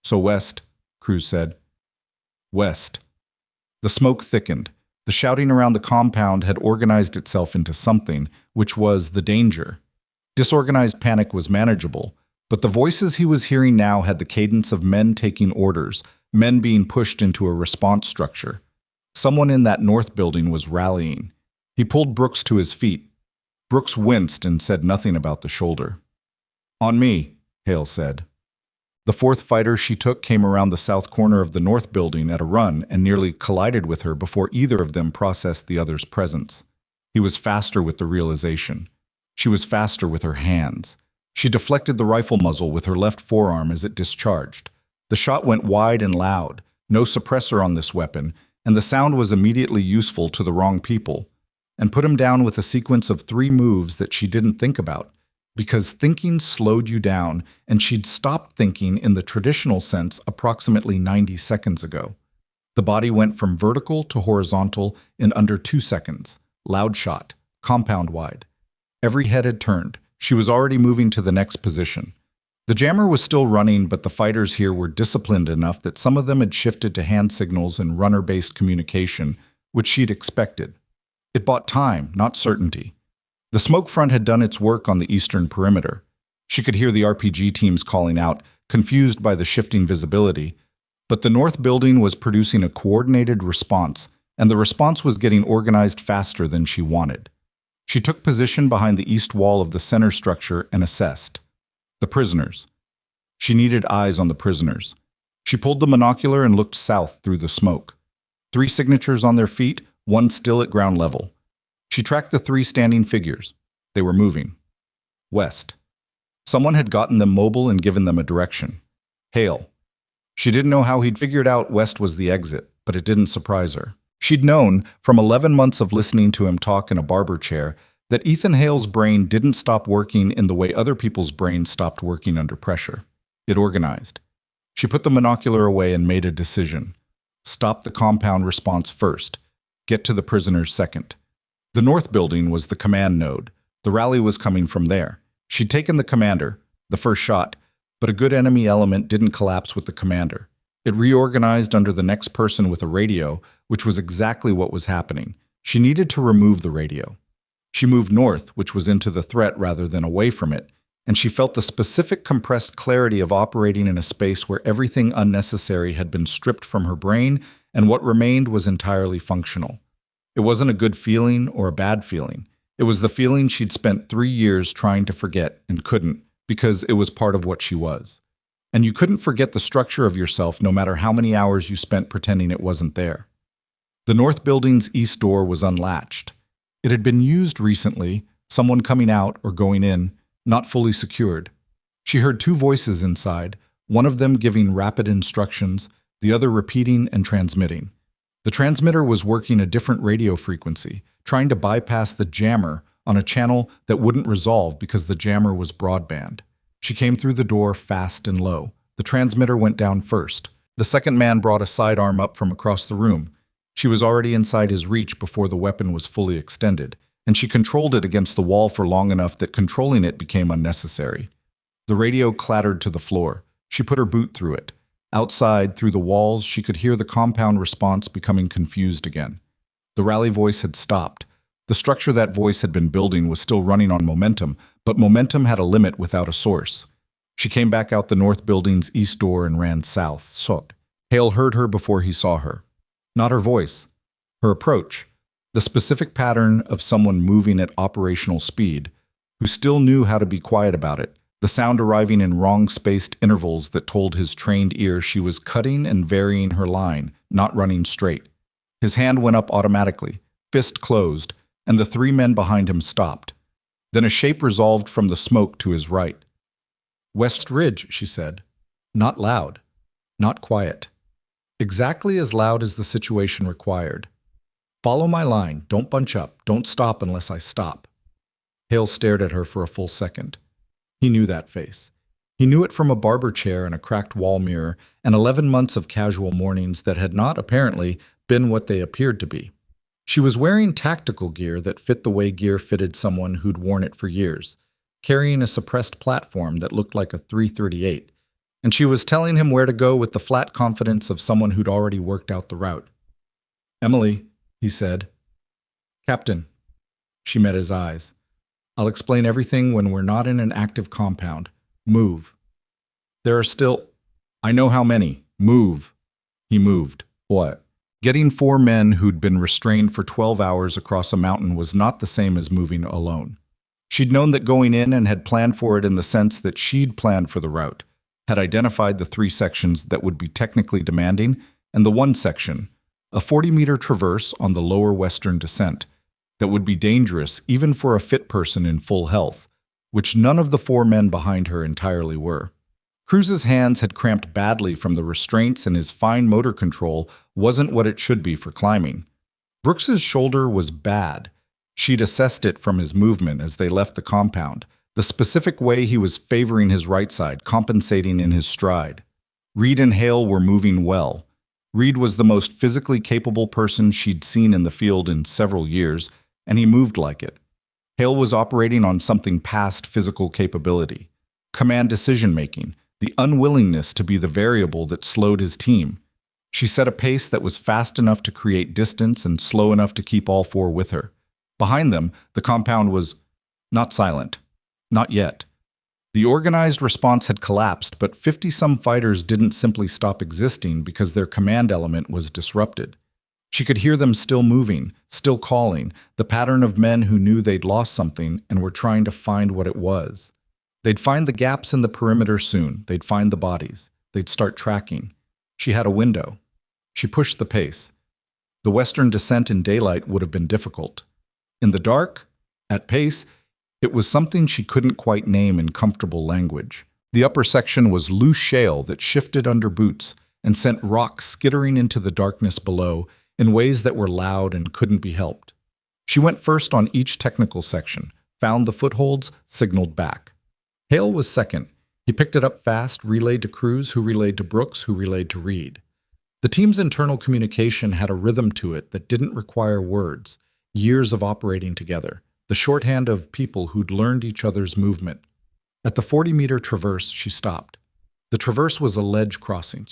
So west, Cruz said. West. The smoke thickened. The shouting around the compound had organized itself into something, which was the danger. Disorganized panic was manageable, but the voices he was hearing now had the cadence of men taking orders, men being pushed into a response structure. Someone in that north building was rallying. He pulled Brooks to his feet. Brooks winced and said nothing about the shoulder. On me, Hale said. The fourth fighter she took came around the south corner of the north building at a run and nearly collided with her before either of them processed the other's presence. He was faster with the realization. She was faster with her hands. She deflected the rifle muzzle with her left forearm as it discharged. The shot went wide and loud, no suppressor on this weapon, and the sound was immediately useful to the wrong people, and put him down with a sequence of 3 moves that she didn't think about, because thinking slowed you down, and she'd stopped thinking in the traditional sense approximately 90 seconds ago. The body went from vertical to horizontal in under 2 seconds. Loud shot, compound wide. Every head had turned. She was already moving to the next position. The jammer was still running, but the fighters here were disciplined enough that some of them had shifted to hand signals and runner-based communication, which she'd expected. It bought time, not certainty. The smoke front had done its work on the eastern perimeter. She could hear the RPG teams calling out, confused by the shifting visibility, but the north building was producing a coordinated response, and the response was getting organized faster than she wanted. She took position behind the east wall of the center structure and assessed. The prisoners. She needed eyes on the prisoners. She pulled the monocular and looked south through the smoke. 3 signatures on their feet, 1 still at ground level. She tracked the 3 standing figures. They were moving. West. Someone had gotten them mobile and given them a direction. Hale. She didn't know how he'd figured out west was the exit, but it didn't surprise her. She'd known, from 11 months of listening to him talk in a barber chair, that Ethan Hale's brain didn't stop working in the way other people's brains stopped working under pressure. It organized. She put the monocular away and made a decision. Stop the compound response first. Get to the prisoners second. The north building was the command node. The rally was coming from there. She'd taken the commander, the first shot, but a good enemy element didn't collapse with the commander. It reorganized under the next person with a radio, which was exactly what was happening. She needed to remove the radio. She moved north, which was into the threat rather than away from it, and she felt the specific compressed clarity of operating in a space where everything unnecessary had been stripped from her brain and what remained was entirely functional. It wasn't a good feeling or a bad feeling. It was the feeling she'd spent 3 years trying to forget and couldn't because it was part of what she was. And you couldn't forget the structure of yourself no matter how many hours you spent pretending it wasn't there. The north building's east door was unlatched. It had been used recently, someone coming out or going in, not fully secured. She heard 2 voices inside, one of them giving rapid instructions, the other repeating and transmitting. The transmitter was working a different radio frequency, trying to bypass the jammer on a channel that wouldn't resolve because the jammer was broadband. She came through the door fast and low. The transmitter went down first. The second man brought a sidearm up from across the room. She was already inside his reach before the weapon was fully extended, and she controlled it against the wall for long enough that controlling it became unnecessary. The radio clattered to the floor. She put her boot through it. Outside, through the walls, she could hear the compound response becoming confused again. The rally voice had stopped. The structure that voice had been building was still running on momentum, but momentum had a limit without a source. She came back out the north building's east door and ran south. Hale heard her before he saw her. Not her voice. Her approach. The specific pattern of someone moving at operational speed, who still knew how to be quiet about it, the sound arriving in wrong-spaced intervals that told his trained ear she was cutting and varying her line, not running straight. His hand went up automatically, fist closed, and the 3 men behind him stopped. Then a shape resolved from the smoke to his right. West Ridge, she said. Not loud. Not quiet. Exactly as loud as the situation required. Follow my line. Don't bunch up. Don't stop unless I stop. Hale stared at her for a full second. He knew that face. He knew it from a barber chair and a cracked wall mirror, and 11 months of casual mornings that had not, apparently, been what they appeared to be. She was wearing tactical gear that fit the way gear fitted someone who'd worn it for years, carrying a suppressed platform that looked like a 338, and she was telling him where to go with the flat confidence of someone who'd already worked out the route. "Emily," he said. "Captain." She met his eyes. "I'll explain everything when we're not in an active compound. Move." "There are still—" "I know how many. Move." He moved. What? Getting 4 men who'd been restrained for 12 hours across a mountain was not the same as moving alone. She'd known that going in and had planned for it in the sense that she'd planned for the route, had identified the 3 sections that would be technically demanding, and the 1 section, a 40-meter traverse on the lower western descent, that would be dangerous even for a fit person in full health, which none of the 4 men behind her entirely were. Cruz's hands had cramped badly from the restraints, and his fine motor control wasn't what it should be for climbing. Brooks's shoulder was bad. She'd assessed it from his movement as they left the compound, the specific way he was favoring his right side, compensating in his stride. Reed and Hale were moving well. Reed was the most physically capable person she'd seen in the field in several years, and he moved like it. Hale was operating on something past physical capability. Command decision-making, the unwillingness to be the variable that slowed his team. She set a pace that was fast enough to create distance and slow enough to keep all 4 with her. Behind them, the compound was not silent. Not yet. The organized response had collapsed, but 50-some fighters didn't simply stop existing because their command element was disrupted. She could hear them still moving, still calling, the pattern of men who knew they'd lost something and were trying to find what it was. They'd find the gaps in the perimeter soon. They'd find the bodies. They'd start tracking. She had a window. She pushed the pace. The western descent in daylight would have been difficult. In the dark, at pace, it was something she couldn't quite name in comfortable language. The upper section was loose shale that shifted under boots and sent rocks skittering into the darkness below in ways that were loud and couldn't be helped. She went first on each technical section, found the footholds, signaled back. Hale was second. He picked it up fast, relayed to Cruz, who relayed to Brooks, who relayed to Reed. The team's internal communication had a rhythm to it that didn't require words, years of operating together, the shorthand of people who'd learned each other's movement. At the 40-meter traverse, she stopped. The traverse was a ledge crossing.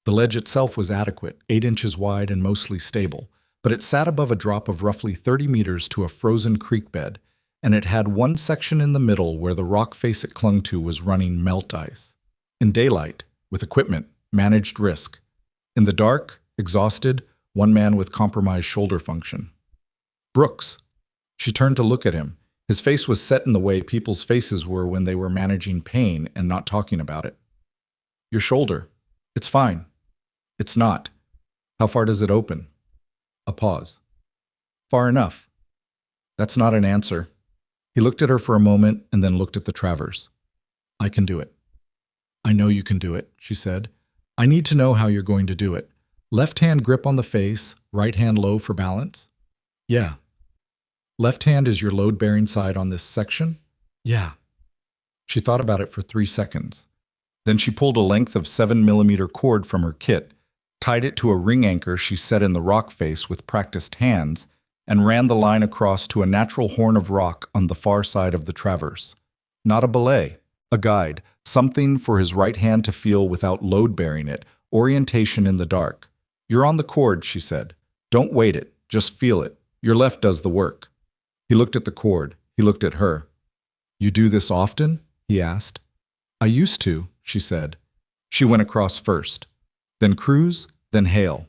The ledge itself was adequate, 8 inches wide and mostly stable, but it sat above a drop of roughly 30 meters to a frozen creek bed, and it had 1 section in the middle where the rock face it clung to was running melt ice. In daylight, with equipment, managed risk. In the dark, exhausted, 1 man with compromised shoulder function. Brooks. She turned to look at him. His face was set in the way people's faces were when they were managing pain and not talking about it. "Your shoulder. It's fine." "It's not." "How far does it open?" A pause. "Far enough." "That's not an answer." He looked at her for a moment and then looked at the traverse. "I can do it." "I know you can do it," she said. "I need to know how you're going to do it. Left hand grip on the face, right hand low for balance?" "Yeah." "Left hand is your load-bearing side on this section?" "Yeah." She thought about it for 3 seconds. Then she pulled a length of 7-millimeter cord from her kit, tied it to a ring anchor she set in the rock face with practiced hands, and ran the line across to a natural horn of rock on the far side of the traverse. Not a belay, a guide, something for his right hand to feel without load-bearing it, orientation in the dark. "You're on the cord," she said. "Don't weight it, just feel it. Your left does the work." He looked at the cord. He looked at her. "You do this often?" he asked. "I used to," she said. She went across first. Then Cruz, then Hale.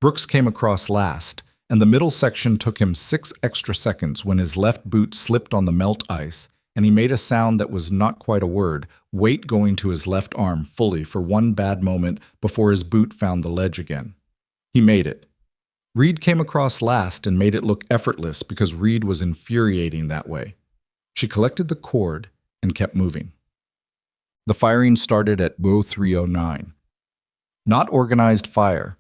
Brooks came across last, and the middle section took him 6 extra seconds when his left boot slipped on the melt ice, and he made a sound that was not quite a word, weight going to his left arm fully for 1 bad moment before his boot found the ledge again. He made it. Reed came across last and made it look effortless because Reed was infuriating that way. She collected the cord and kept moving. The firing started at 0309. Not organized fire,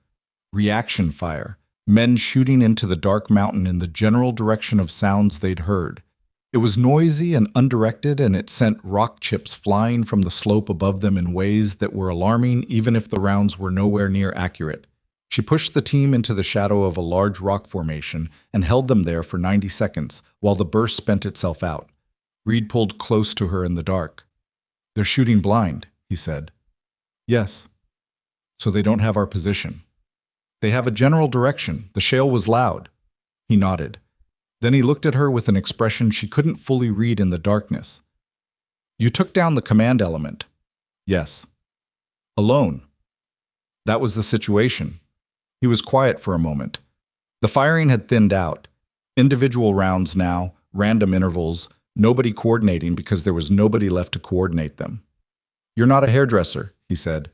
reaction fire, men shooting into the dark mountain in the general direction of sounds they'd heard. It was noisy and undirected, and it sent rock chips flying from the slope above them in ways that were alarming even if the rounds were nowhere near accurate. She pushed the team into the shadow of a large rock formation and held them there for 90 seconds while the burst spent itself out. Reed pulled close to her in the dark. "They're shooting blind," he said. "Yes. So they don't have our position. They have a general direction. The shale was loud." He nodded. Then he looked at her with an expression she couldn't fully read in the darkness. "You took down the command element." "Yes." "Alone." That was the situation. He was quiet for a moment. The firing had thinned out. Individual rounds now, random intervals, nobody coordinating because there was nobody left to coordinate them. "You're not a hairdresser," he said.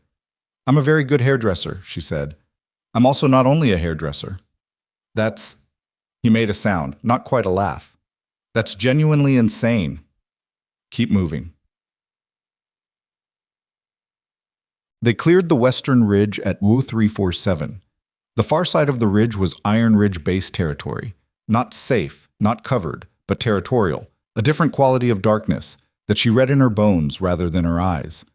"I'm a very good hairdresser," she said. "I'm also not only a hairdresser." "That's—" He made a sound, not quite a laugh. "That's genuinely insane." "Keep moving." They cleared the western ridge at Wu 347. The far side of the ridge was Iron Ridge base territory. Not safe, not covered, but territorial. A different quality of darkness that she read in her bones rather than her eyes.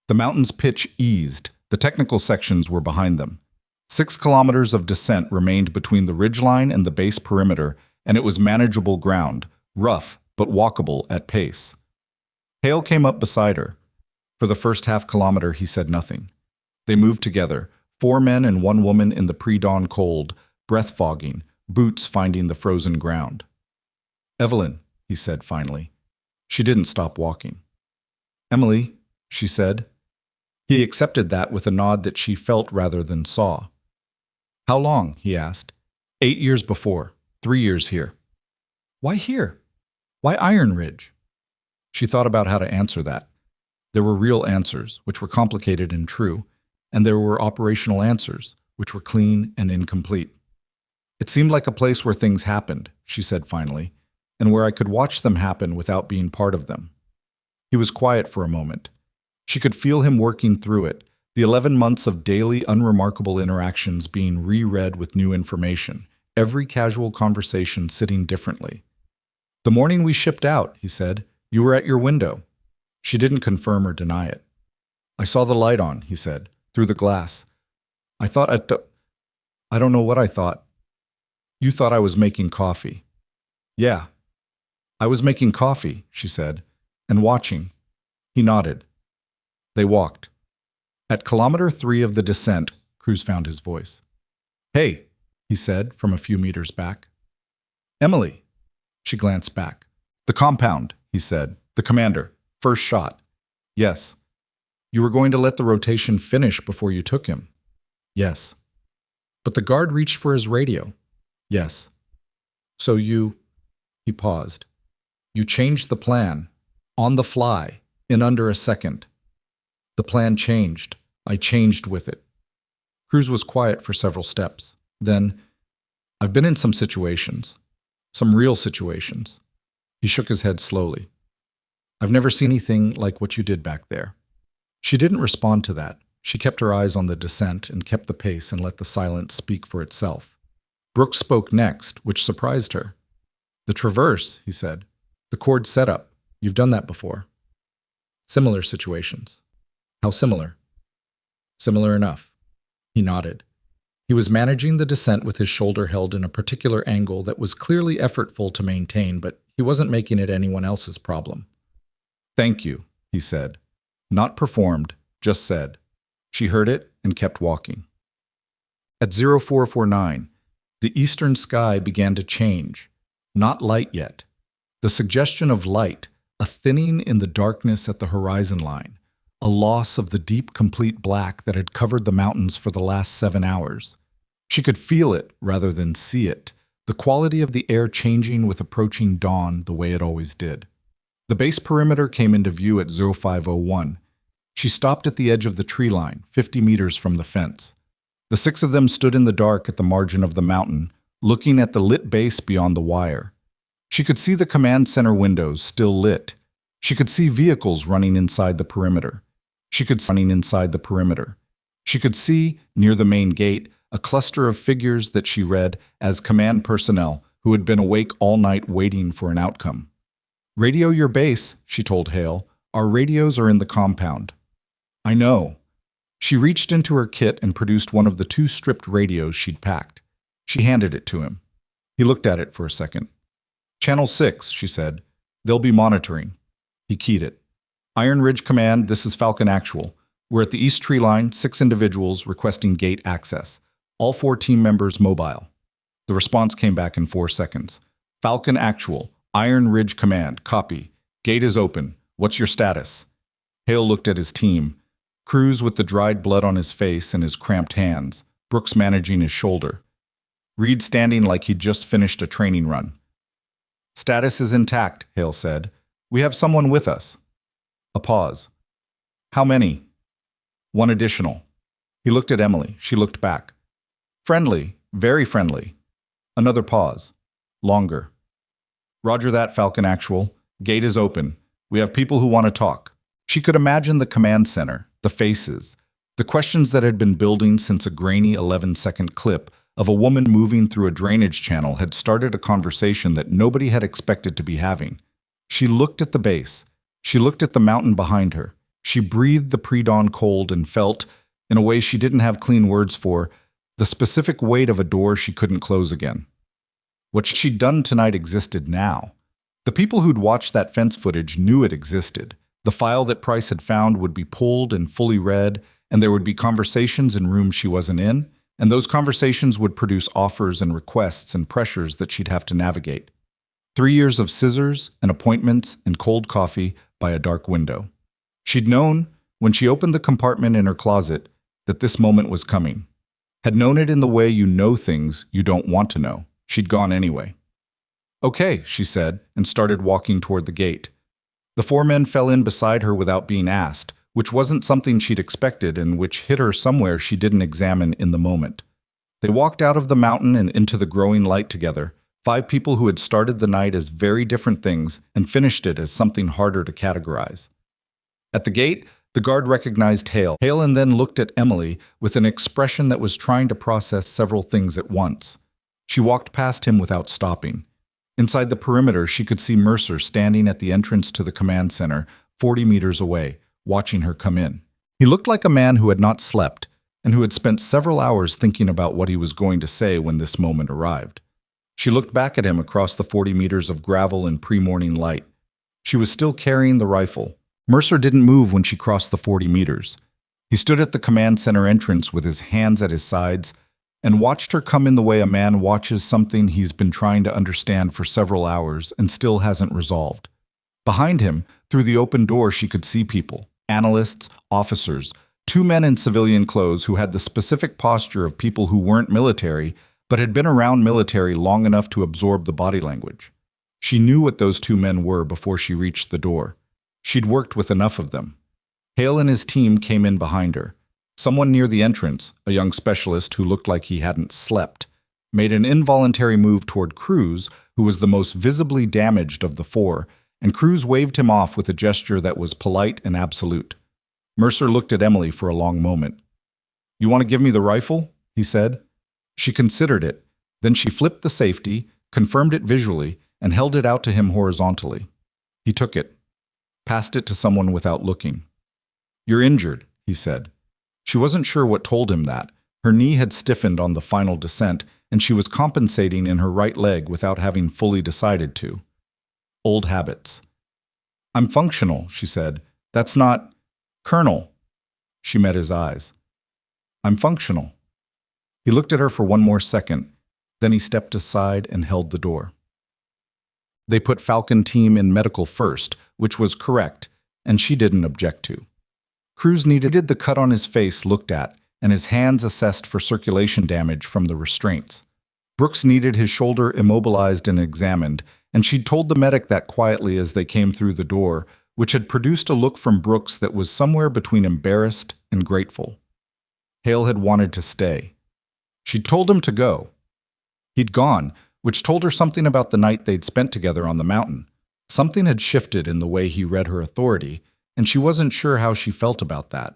The mountain's pitch eased. The technical sections were behind them. 6 kilometers of descent remained between the ridgeline and the base perimeter, and it was manageable ground, rough but walkable at pace. Hale came up beside her. For the first half-kilometer, he said nothing. They moved together, 4 men and 1 woman in the pre-dawn cold, breath-fogging, boots finding the frozen ground. "Evelyn," he said finally. She didn't stop walking. "Emily," she said. He accepted that with a nod that she felt rather than saw. "How long?" he asked. 8 years before, 3 years here." "Why here? Why Iron Ridge?" She thought about how to answer that. There were real answers, which were complicated and true, and there were operational answers, which were clean and incomplete. "It seemed like a place where things happened," she said finally, "and where I could watch them happen without being part of them." He was quiet for a moment. She could feel him working through it, the 11 months of daily, unremarkable interactions being reread with new information, every casual conversation sitting differently. "The morning we shipped out," he said, "you were at your window." She didn't confirm or deny it. "I saw the light on," he said, "through the glass. I thought I don't know what I thought." "You thought I was making coffee." "Yeah. I was making coffee," she said, "and watching." He nodded. They walked. At kilometer 3 of the descent, Cruz found his voice. "Hey," he said from a few meters back. "Emily." She glanced back. "The compound," he said. "The commander. First shot." "Yes." "You were going to let the rotation finish before you took him." "Yes." "But the guard reached for his radio." "Yes." "So you—" He paused. "You changed the plan. On the fly. In under a second." "The plan changed. I changed with it." Cruz was quiet for several steps. Then, "I've been in some situations. Some real situations." He shook his head slowly. "I've never seen anything like what you did back there." She didn't respond to that. She kept her eyes on the descent and kept the pace and let the silence speak for itself. Brooks spoke next, which surprised her. "The traverse," he said. "The cord setup. You've done that before." "Similar situations." "How similar?" "Similar enough." He nodded. He was managing the descent with his shoulder held in a particular angle that was clearly effortful to maintain, but he wasn't making it anyone else's problem. "Thank you," he said. Not performed, just said. She heard it and kept walking. At 0449, the eastern sky began to change. Not light yet. The suggestion of light, a thinning in the darkness at the horizon line, a loss of the deep, complete black that had covered the mountains for the last 7 hours. She could feel it rather than see it, the quality of the air changing with approaching dawn the way it always did. The base perimeter came into view at 0501. She stopped at the edge of the tree line, 50 meters from the fence. The 6 of them stood in the dark at the margin of the mountain, looking at the lit base beyond the wire. She could see the command center windows still lit. She could see vehicles running inside the perimeter. She could see, near the main gate, a cluster of figures that she read as command personnel who had been awake all night waiting for an outcome. Radio your base, she told Hale. Our radios are in the compound. I know. She reached into her kit and produced one of the 2 stripped radios she'd packed. She handed it to him. He looked at it for a second. Channel 6, she said. They'll be monitoring. He keyed it. Iron Ridge Command, this is Falcon Actual. We're at the East Tree Line, 6 individuals requesting gate access. All 4 team members mobile. The response came back in 4 seconds. Falcon Actual, Iron Ridge Command, copy. Gate is open. What's your status? Hale looked at his team. Cruz with the dried blood on his face and his cramped hands. Brooks managing his shoulder. Reed standing like he'd just finished a training run. Status is intact, Hale said. We have someone with us. A pause. How many? 1 additional. He looked at Emily. She looked back. Friendly, very friendly. Another pause. Longer. Roger that, Falcon Actual. Gate is open. We have people who want to talk. She could imagine the command center, the faces, the questions that had been building since a grainy 11-second clip of a woman moving through a drainage channel had started a conversation that nobody had expected to be having. She looked at the base. She looked at the mountain behind her. She breathed the pre-dawn cold and felt, in a way she didn't have clean words for, the specific weight of a door she couldn't close again. What she'd done tonight existed now. The people who'd watched that fence footage knew it existed. The file that Price had found would be pulled and fully read, and there would be conversations in rooms she wasn't in, and those conversations would produce offers and requests and pressures that she'd have to navigate. 3 years of scissors and appointments and cold coffee by a dark window. She'd known, when she opened the compartment in her closet, that this moment was coming. Had known it in the way you know things you don't want to know. She'd gone anyway. Okay, she said, and started walking toward the gate. The 4 men fell in beside her without being asked, which wasn't something she'd expected and which hit her somewhere she didn't examine in the moment. They walked out of the mountain and into the growing light together, 5 people who had started the night as very different things and finished it as something harder to categorize. At the gate, the guard recognized Hale. Hale and then looked at Emily with an expression that was trying to process several things at once. She walked past him without stopping. Inside the perimeter, she could see Mercer standing at the entrance to the command center, 40 meters away, watching her come in. He looked like a man who had not slept and who had spent several hours thinking about what he was going to say when this moment arrived. She looked back at him across the 40 meters of gravel in pre-morning light. She was still carrying the rifle. Mercer didn't move when she crossed the 40 meters. He stood at the command center entrance with his hands at his sides and watched her come in the way a man watches something he's been trying to understand for several hours and still hasn't resolved. Behind him, through the open door, she could see people, analysts, officers, 2 men in civilian clothes who had the specific posture of people who weren't military but had been around military long enough to absorb the body language. She knew what those 2 men were before she reached the door. She'd worked with enough of them. Hale and his team came in behind her. Someone near the entrance, a young specialist who looked like he hadn't slept, made an involuntary move toward Cruz, who was the most visibly damaged of the 4, and Cruz waved him off with a gesture that was polite and absolute. Mercer looked at Emily for a long moment. "You want to give me the rifle?" he said. She considered it. Then she flipped the safety, confirmed it visually, and held it out to him horizontally. He took it, passed it to someone without looking. "You're injured," he said. She wasn't sure what told him that. Her knee had stiffened on the final descent, and she was compensating in her right leg without having fully decided to. Old habits. "I'm functional," she said. "That's not... Colonel." She met his eyes. "I'm functional." He looked at her for one more second. Then he stepped aside and held the door. They put Falcon team in medical first, which was correct, and she didn't object to. Cruz needed the cut on his face looked at, and his hands assessed for circulation damage from the restraints. Brooks needed his shoulder immobilized and examined, and she'd told the medic that quietly as they came through the door, which had produced a look from Brooks that was somewhere between embarrassed and grateful. Hale had wanted to stay. She'd told him to go. He'd gone, which told her something about the night they'd spent together on the mountain. Something had shifted in the way he read her authority, and she wasn't sure how she felt about that.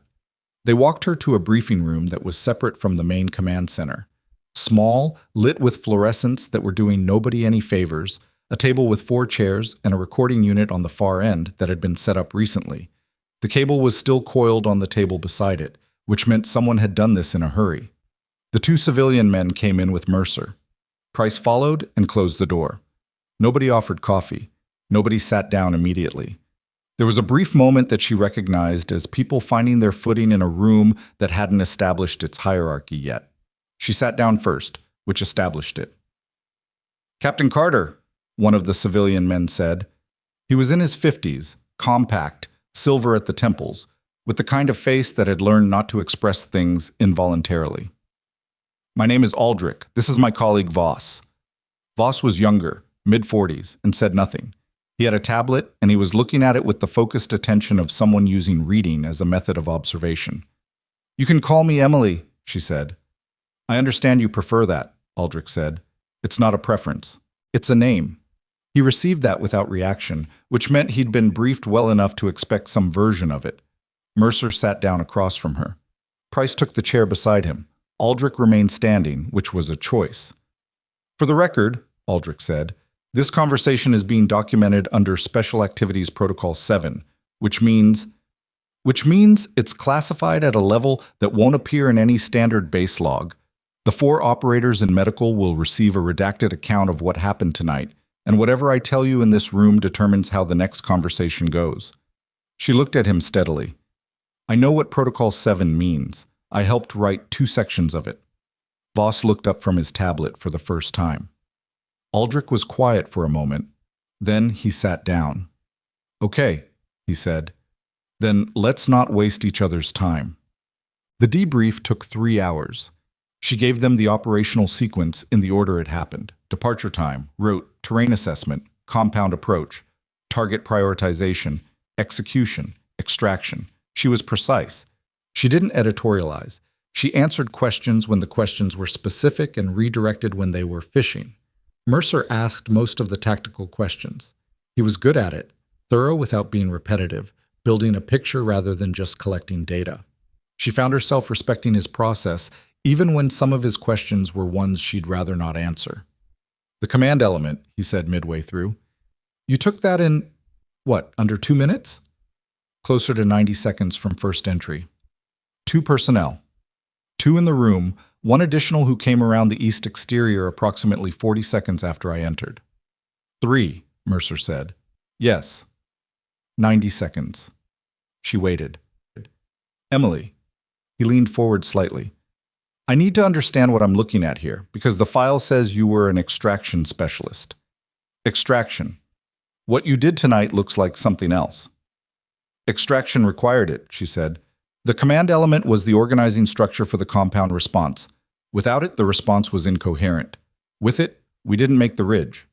They walked her to a briefing room that was separate from the main command center. Small, lit with fluorescents that were doing nobody any favors, a table with 4 chairs and a recording unit on the far end that had been set up recently. The cable was still coiled on the table beside it, which meant someone had done this in a hurry. The 2 civilian men came in with Mercer. Price followed and closed the door. Nobody offered coffee. Nobody sat down immediately. There was a brief moment that she recognized as people finding their footing in a room that hadn't established its hierarchy yet. She sat down first, which established it. "Captain Carter," one of the civilian men said. He was in his 50s, compact, silver at the temples, with the kind of face that had learned not to express things involuntarily. "My name is Aldrich. This is my colleague Voss." Voss was younger, mid-40s, and said nothing. He had a tablet, and he was looking at it with the focused attention of someone using reading as a method of observation. "You can call me Emily," she said. "I understand you prefer that," Aldrich said. "It's not a preference. It's a name." He received that without reaction, which meant he'd been briefed well enough to expect some version of it. Mercer sat down across from her. Price took the chair beside him. Aldrich remained standing, which was a choice. "For the record," Aldrich said, "this conversation is being documented under Special Activities Protocol 7, which means it's classified at a level that won't appear in any standard base log. The 4 operators in medical will receive a redacted account of what happened tonight, and whatever I tell you in this room determines how the next conversation goes." She looked at him steadily. "I know what Protocol 7 means. I helped write 2 sections of it." Voss looked up from his tablet for the first time. Aldrich was quiet for a moment. Then he sat down. "Okay," he said. "Then let's not waste each other's time." The debrief took 3 hours. She gave them the operational sequence in the order it happened: departure time, route, terrain assessment, compound approach, target prioritization, execution, extraction. She was precise. She didn't editorialize. She answered questions when the questions were specific and redirected when they were fishing. Mercer asked most of the tactical questions. He was good at it, thorough without being repetitive, building a picture rather than just collecting data. She found herself respecting his process, even when some of his questions were ones she'd rather not answer. "The command element," he said midway through. "You took that in, under 2 minutes?" "Closer to 90 seconds from first entry." 2 personnel. 2 in the room, 1 additional who came around the east exterior approximately 40 seconds after I entered. 3, Mercer said. "Yes." 90 seconds. She waited. "Emily." He leaned forward slightly. "I need to understand what I'm looking at here, because the file says you were an extraction specialist." "Extraction. What you did tonight looks like something else." "Extraction required it," she said. "The command element was the organizing structure for the compound response. Without it, the response was incoherent. With it, we didn't make the ridge."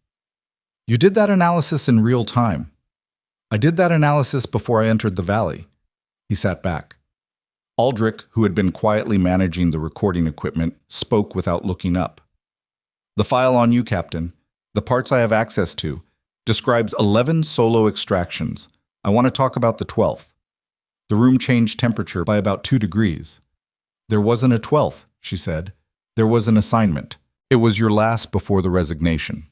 "You did that analysis in real time." "I did that analysis before I entered the valley." He sat back. Aldrich, who had been quietly managing the recording equipment, spoke without looking up. "The file on you, Captain, the parts I have access to, describes 11 solo extractions. I want to talk about the 12th. The room changed temperature by about 2 degrees. "There wasn't a 12th, she said. "There was an assignment. It was your last before the resignation."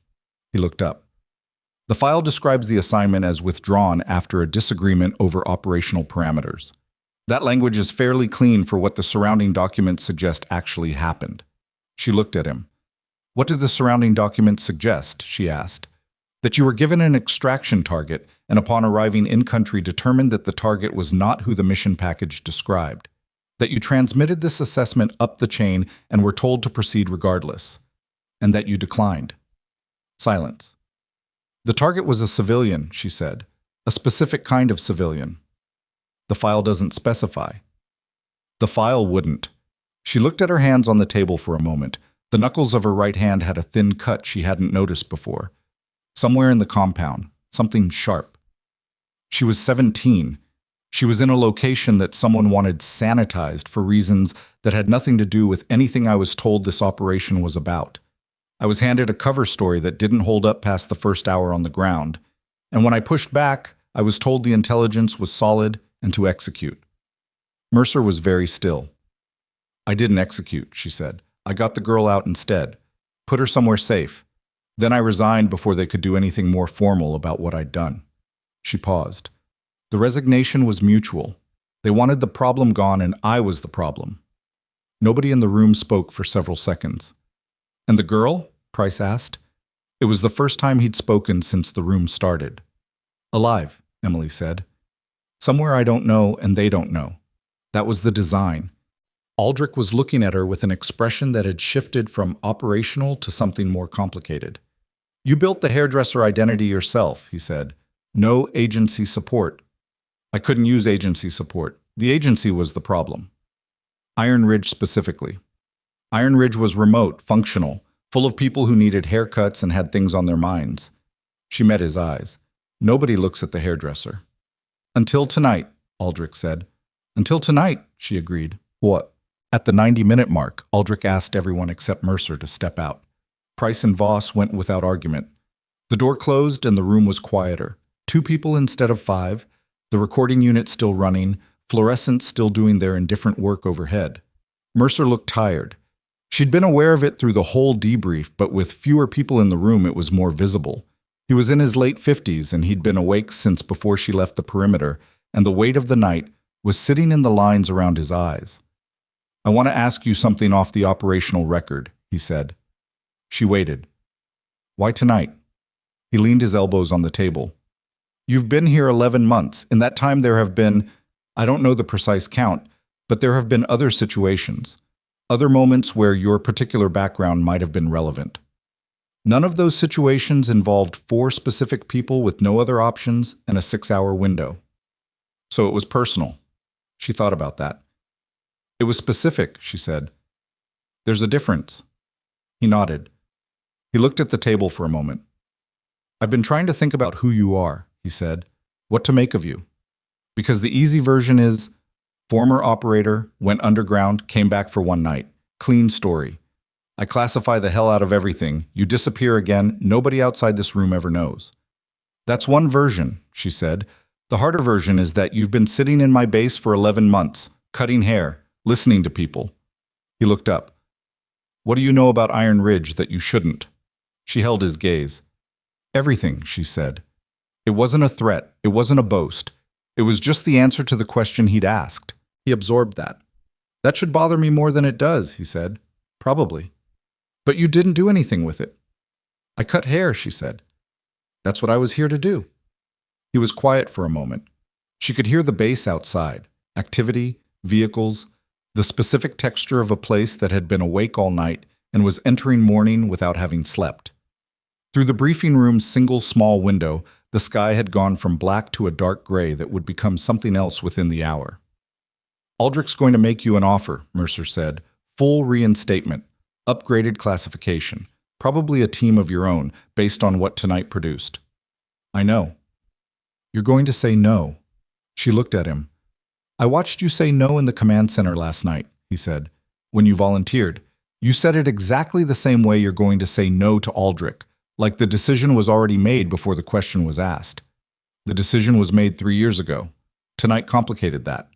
He looked up. "The file describes the assignment as withdrawn after a disagreement over operational parameters. That language is fairly clean for what the surrounding documents suggest actually happened." She looked at him. "What did the surrounding documents suggest?" she asked. "That you were given an extraction target, and upon arriving in-country determined that the target was not who the mission package described. That you transmitted this assessment up the chain and were told to proceed regardless. And that you declined." Silence. "The target was a civilian," she said. "A specific kind of civilian." "The file doesn't specify." "The file wouldn't." She looked at her hands on the table for a moment. The knuckles of her right hand had a thin cut she hadn't noticed before. Somewhere in the compound, something sharp. She was 17. She was in a location that someone wanted sanitized for reasons that had nothing to do with anything I was told this operation was about. I was handed a cover story that didn't hold up past the first hour on the ground. And when I pushed back, I was told the intelligence was solid and to execute. Mercer was very still. "I didn't execute," she said. "I got the girl out instead. Put her somewhere safe. Then I resigned before they could do anything more formal about what I'd done. She paused. The resignation was mutual. They wanted the problem gone, and I was the problem. Nobody in the room spoke for several seconds. And the girl? Price asked. It was the first time he'd spoken since the room started. Alive, Emily said. Somewhere I don't know and they don't know. That was the design. Aldrich was looking at her with an expression that had shifted from operational to something more complicated. You built the hairdresser identity yourself, he said. No agency support. I couldn't use agency support. The agency was the problem. Iron Ridge specifically. Iron Ridge was remote, functional, full of people who needed haircuts and had things on their minds. She met his eyes. Nobody looks at the hairdresser. Until tonight, Aldrich said. Until tonight, she agreed. What? At the 90-minute mark, Aldrich asked everyone except Mercer to step out. Price and Voss went without argument. The door closed and the room was quieter. 2 people instead of 5, the recording unit still running, fluorescents still doing their indifferent work overhead. Mercer looked tired. She'd been aware of it through the whole debrief, but with fewer people in the room it was more visible. He was in his late 50s and he'd been awake since before she left the perimeter, and the weight of the night was sitting in the lines around his eyes. I want to ask you something off the operational record, he said. She waited. Why tonight? He leaned his elbows on the table. You've been here 11 months. In that time there have been, I don't know the precise count, but there have been other situations, other moments where your particular background might have been relevant. None of those situations involved 4 specific people with no other options and a 6-hour window. So it was personal. She thought about that. It was specific, she said. There's a difference. He nodded. He looked at the table for a moment. I've been trying to think about who you are, he said. What to make of you. Because the easy version is, former operator, went underground, came back for one night. Clean story. I classify the hell out of everything. You disappear again. Nobody outside this room ever knows. That's one version, she said. The harder version is that you've been sitting in my base for 11 months, cutting hair, listening to people. He looked up. What do you know about Iron Ridge that you shouldn't? She held his gaze. Everything, she said. It wasn't a threat. It wasn't a boast. It was just the answer to the question he'd asked. He absorbed that. That should bother me more than it does, he said. Probably. But you didn't do anything with it. I cut hair, she said. That's what I was here to do. He was quiet for a moment. She could hear the bass outside, activity, vehicles, the specific texture of a place that had been awake all night and was entering morning without having slept. Through the briefing room's single small window, the sky had gone from black to a dark gray that would become something else within the hour. Aldrich's going to make you an offer, Mercer said. Full reinstatement, upgraded classification, probably a team of your own, based on what tonight produced. I know. You're going to say no. She looked at him. I watched you say no in the command center last night, he said. When you volunteered, you said it exactly the same way you're going to say no to Aldrich, like the decision was already made before the question was asked. The decision was made 3 years ago. Tonight complicated that.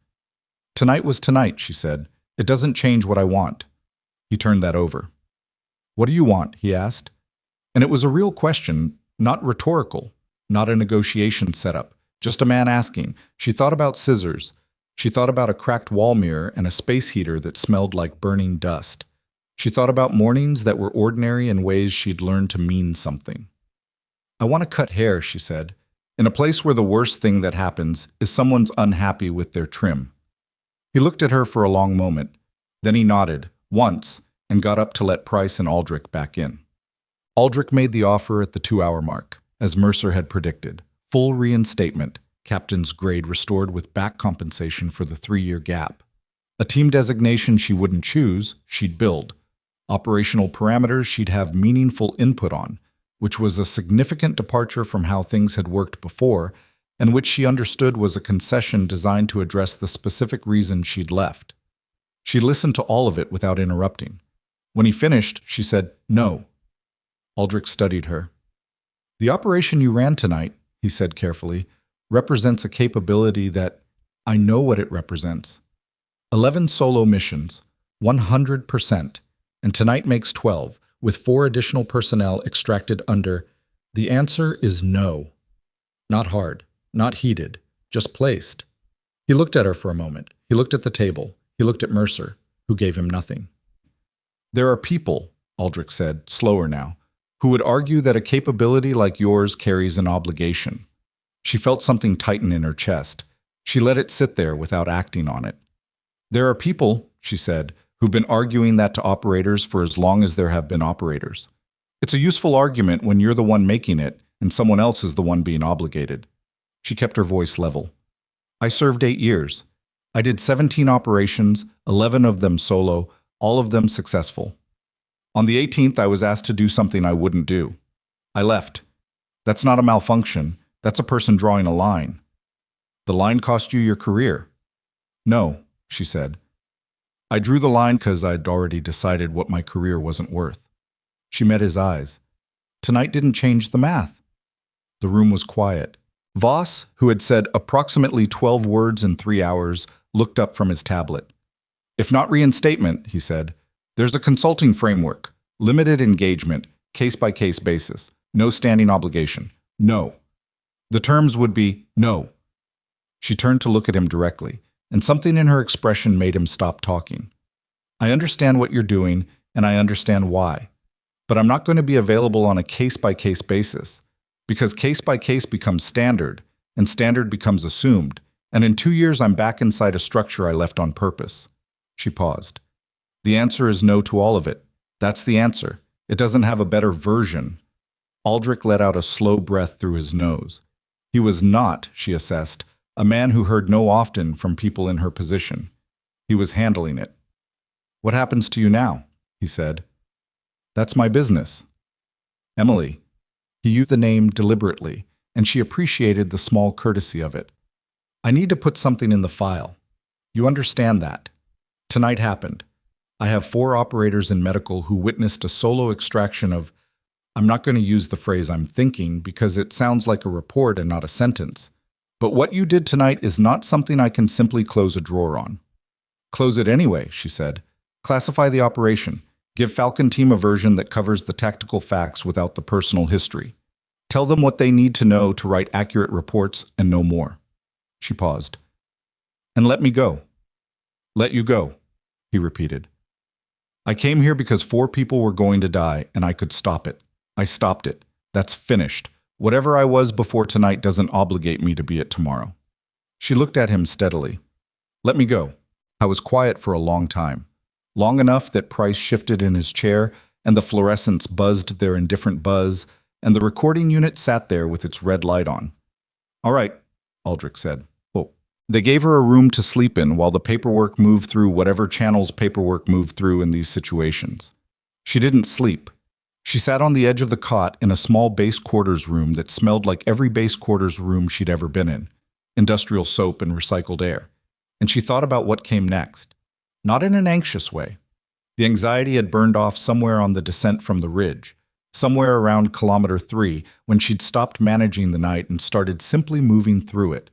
Tonight was tonight, she said. It doesn't change what I want. He turned that over. What do you want? He asked. And it was a real question, not rhetorical, not a negotiation setup, just a man asking. She thought about scissors. She thought about a cracked wall mirror and a space heater that smelled like burning dust. She thought about mornings that were ordinary in ways she'd learned to mean something. I want to cut hair, she said, in a place where the worst thing that happens is someone's unhappy with their trim. He looked at her for a long moment. Then he nodded, once, and got up to let Price and Aldrich back in. Aldrich made the offer at the 2-hour mark, as Mercer had predicted. Full reinstatement, captain's grade restored with back compensation for the 3-year gap. A team designation she wouldn't choose, she'd build. Operational parameters she'd have meaningful input on, which was a significant departure from how things had worked before, and which she understood was a concession designed to address the specific reason she'd left. She listened to all of it without interrupting. When he finished, she said, "No." Aldrich studied her. "The operation you ran tonight," he said carefully, "represents a capability that I know what it represents. 11 solo missions, 100%, and tonight makes 12, with 4 additional personnel extracted under. The answer is no. Not hard, not heated, just placed. He looked at her for a moment. He looked at the table. He looked at Mercer, who gave him nothing. There are people, Aldrich said, slower now, who would argue that a capability like yours carries an obligation. She felt something tighten in her chest. She let it sit there without acting on it. There are people, she said, who've been arguing that to operators for as long as there have been operators. It's a useful argument when you're the one making it and someone else is the one being obligated. She kept her voice level. I served 8 years. I did 17 operations, 11 of them solo, all of them successful. On the 18th, I was asked to do something I wouldn't do. I left. That's not a malfunction. That's a person drawing a line. The line cost you your career. No, she said. I drew the line because I'd already decided what my career wasn't worth. She met his eyes. Tonight didn't change the math. The room was quiet. Voss, who had said approximately 12 words in 3 hours, looked up from his tablet. If not reinstatement, he said, there's a consulting framework, limited engagement, case-by-case basis, no standing obligation, no. The terms would be no. She turned to look at him directly, and something in her expression made him stop talking. I understand what you're doing, and I understand why. But I'm not going to be available on a case-by-case basis, because case-by-case becomes standard, and standard becomes assumed, and in 2 years I'm back inside a structure I left on purpose. She paused. The answer is no to all of it. That's the answer. It doesn't have a better version. Aldrich let out a slow breath through his nose. He was not, she assessed, a man who heard no often from people in her position. He was handling it. What happens to you now? He said. That's my business. Emily. He used the name deliberately, and she appreciated the small courtesy of it. I need to put something in the file. You understand that. Tonight happened. I have 4 operators in medical who witnessed a solo extraction of, I'm not going to use the phrase I'm thinking because it sounds like a report and not a sentence. But what you did tonight is not something I can simply close a drawer on. Close it anyway, she said. Classify the operation. Give Falcon Team a version that covers the tactical facts without the personal history. Tell them what they need to know to write accurate reports and no more. She paused. And let me go. Let you go, he repeated. I came here because 4 people were going to die and I could stop it. I stopped it. That's finished. Whatever I was before tonight doesn't obligate me to be it tomorrow. She looked at him steadily. Let me go. I was quiet for a long time. Long enough that Price shifted in his chair and the fluorescents buzzed their indifferent buzz and the recording unit sat there with its red light on. All right, Aldrich said. Oh. They gave her a room to sleep in while the paperwork moved through whatever channels paperwork moved through in these situations. She didn't sleep. She sat on the edge of the cot in a small base quarters room that smelled like every base quarters room she'd ever been in, industrial soap and recycled air, and she thought about what came next. Not in an anxious way. The anxiety had burned off somewhere on the descent from the ridge, somewhere around kilometer 3, when she'd stopped managing the night and started simply moving through it.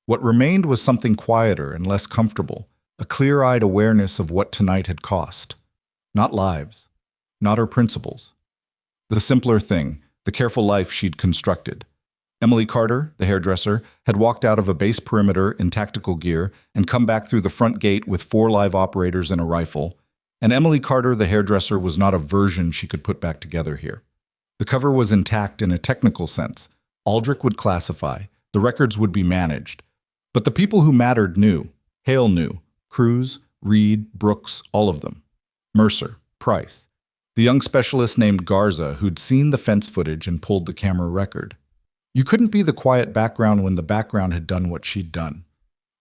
What remained was something quieter and less comfortable, a clear-eyed awareness of what tonight had cost. Not lives, not her principles. The simpler thing, the careful life she'd constructed. Emily Carter, the hairdresser, had walked out of a base perimeter in tactical gear and come back through the front gate with 4 live operators and a rifle, and Emily Carter, the hairdresser, was not a version she could put back together here. The cover was intact in a technical sense. Aldrich would classify, the records would be managed. But the people who mattered knew. Hale knew. Cruz, Reed, Brooks, all of them. Mercer, Price. The young specialist named Garza who'd seen the fence footage and pulled the camera record. You couldn't be the quiet background when the background had done what she'd done.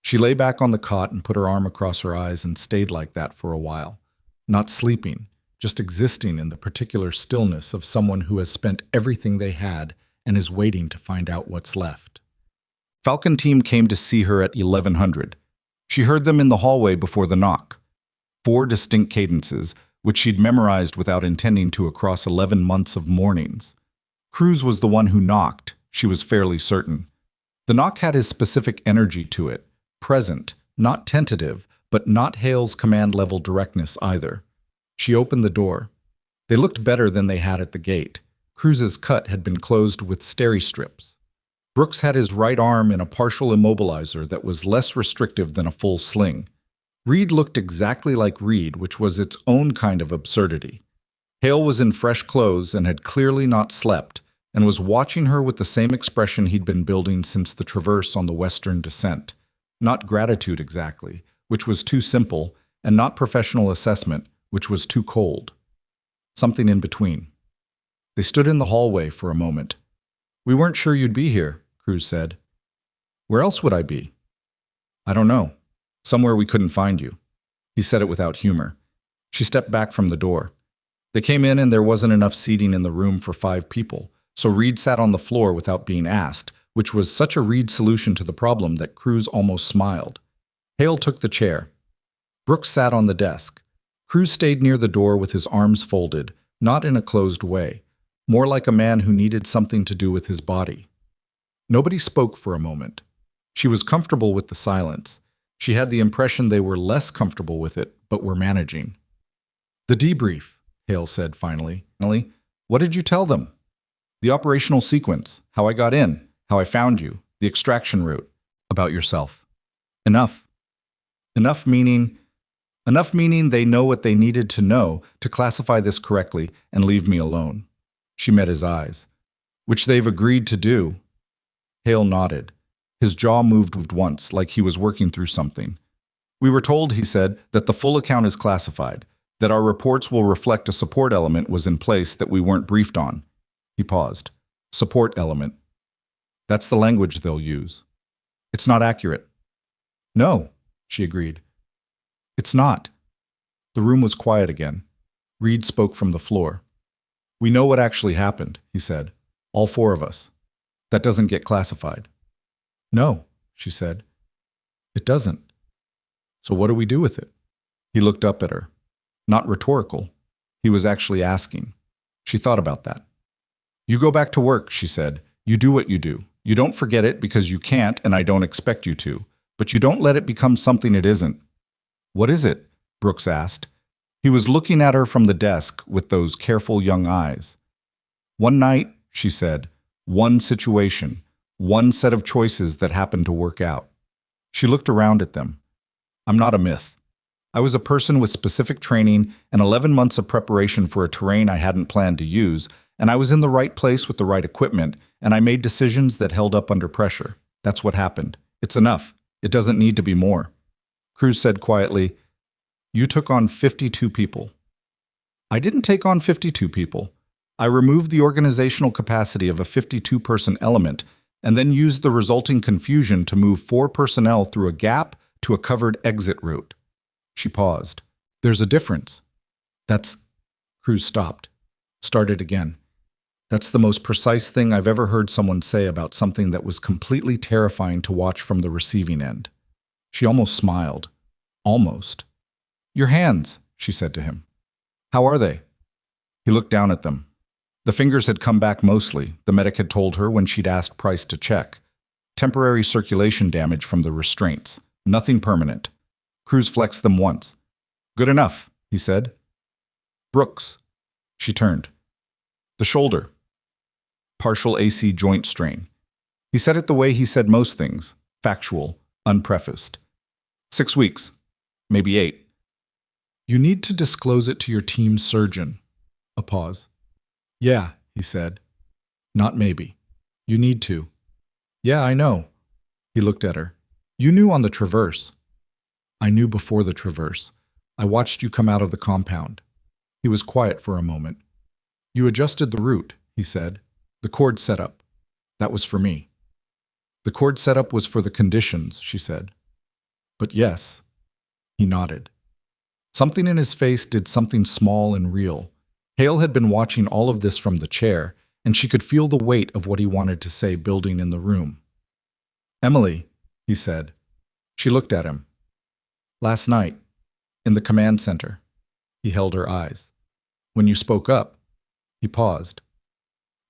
She lay back on the cot and put her arm across her eyes and stayed like that for a while. Not sleeping, just existing in the particular stillness of someone who has spent everything they had and is waiting to find out what's left. Falcon Team came to see her at 1100. She heard them in the hallway before the knock. 4 distinct cadences, which she'd memorized without intending to across 11 months of mornings. Cruz was the one who knocked, she was fairly certain. The knock had his specific energy to it, present, not tentative, but not Hale's command-level directness either. She opened the door. They looked better than they had at the gate. Cruz's cut had been closed with steri strips. Brooks had his right arm in a partial immobilizer that was less restrictive than a full sling. Reed looked exactly like Reed, which was its own kind of absurdity. Hale was in fresh clothes and had clearly not slept, and was watching her with the same expression he'd been building since the traverse on the western descent. Not gratitude exactly, which was too simple, and not professional assessment, which was too cold. Something in between. They stood in the hallway for a moment. "We weren't sure you'd be here," Cruz said. "Where else would I be?" "I don't know. Somewhere we couldn't find you." He said it without humor. She stepped back from the door. They came in and there wasn't enough seating in the room for 5 people, so Reed sat on the floor without being asked, which was such a Reed solution to the problem that Cruz almost smiled. Hale took the chair. Brooks sat on the desk. Cruz stayed near the door with his arms folded, not in a closed way, more like a man who needed something to do with his body. Nobody spoke for a moment. She was comfortable with the silence. She had the impression they were less comfortable with it, but were managing. "The debrief," Hale said finally. "What did you tell them?" "The operational sequence, how I got in, how I found you, the extraction route, about yourself." "Enough." Enough meaning they know what they needed to know to classify this correctly and leave me alone. She met his eyes. "Which they've agreed to do." Hale nodded. His jaw moved once, like he was working through something. "We were told," he said, "that the full account is classified, that our reports will reflect a support element was in place that we weren't briefed on." He paused. "Support element. That's the language they'll use." "It's not accurate." "No," she agreed. "It's not." The room was quiet again. Reed spoke from the floor. "We know what actually happened," he said. "All 4 of us. That doesn't get classified." "No," she said. "It doesn't." "So what do we do with it?" He looked up at her. Not rhetorical. He was actually asking. She thought about that. "You go back to work," she said. "You do what you do. You don't forget it because you can't and I don't expect you to. But you don't let it become something it isn't." "What is it?" Brooks asked. He was looking at her from the desk with those careful young eyes. "One night," she said, "one situation, one set of choices that happened to work out." She looked around at them. "I'm not a myth. I was a person with specific training and 11 months of preparation for a terrain I hadn't planned to use, and I was in the right place with the right equipment, and I made decisions that held up under pressure. That's what happened. It's enough. It doesn't need to be more." Cruz said quietly, "You took on 52 people." "I didn't take on 52 people. I removed the organizational capacity of a 52-person element and then used the resulting confusion to move 4 personnel through a gap to a covered exit route." She paused. "There's a difference." "That's..." Cruz stopped. Started again. "That's the most precise thing I've ever heard someone say about something that was completely terrifying to watch from the receiving end." She almost smiled. Almost. "Your hands," she said to him. "How are they?" He looked down at them. The fingers had come back mostly, the medic had told her when she'd asked Price to check. Temporary circulation damage from the restraints. Nothing permanent. Cruz flexed them once. "Good enough," he said. "Brooks." She turned. "The shoulder. Partial AC joint strain." He said it the way he said most things. Factual, unprefaced. 6 weeks. Maybe 8. "You need to disclose it to your team's surgeon." A pause. "Yeah," he said. "Not maybe. You need to." "Yeah, I know." He looked at her. "You knew on the traverse." "I knew before the traverse. I watched you come out of the compound." He was quiet for a moment. "You adjusted the route," he said. "The cord setup. That was for me." "The cord setup was for the conditions," she said. "But yes." He nodded. Something in his face did something small and real. Hale had been watching all of this from the chair, and she could feel the weight of what he wanted to say building in the room. "Emily," he said. She looked at him. "Last night, in the command center." He held her eyes. "When you spoke up." He paused.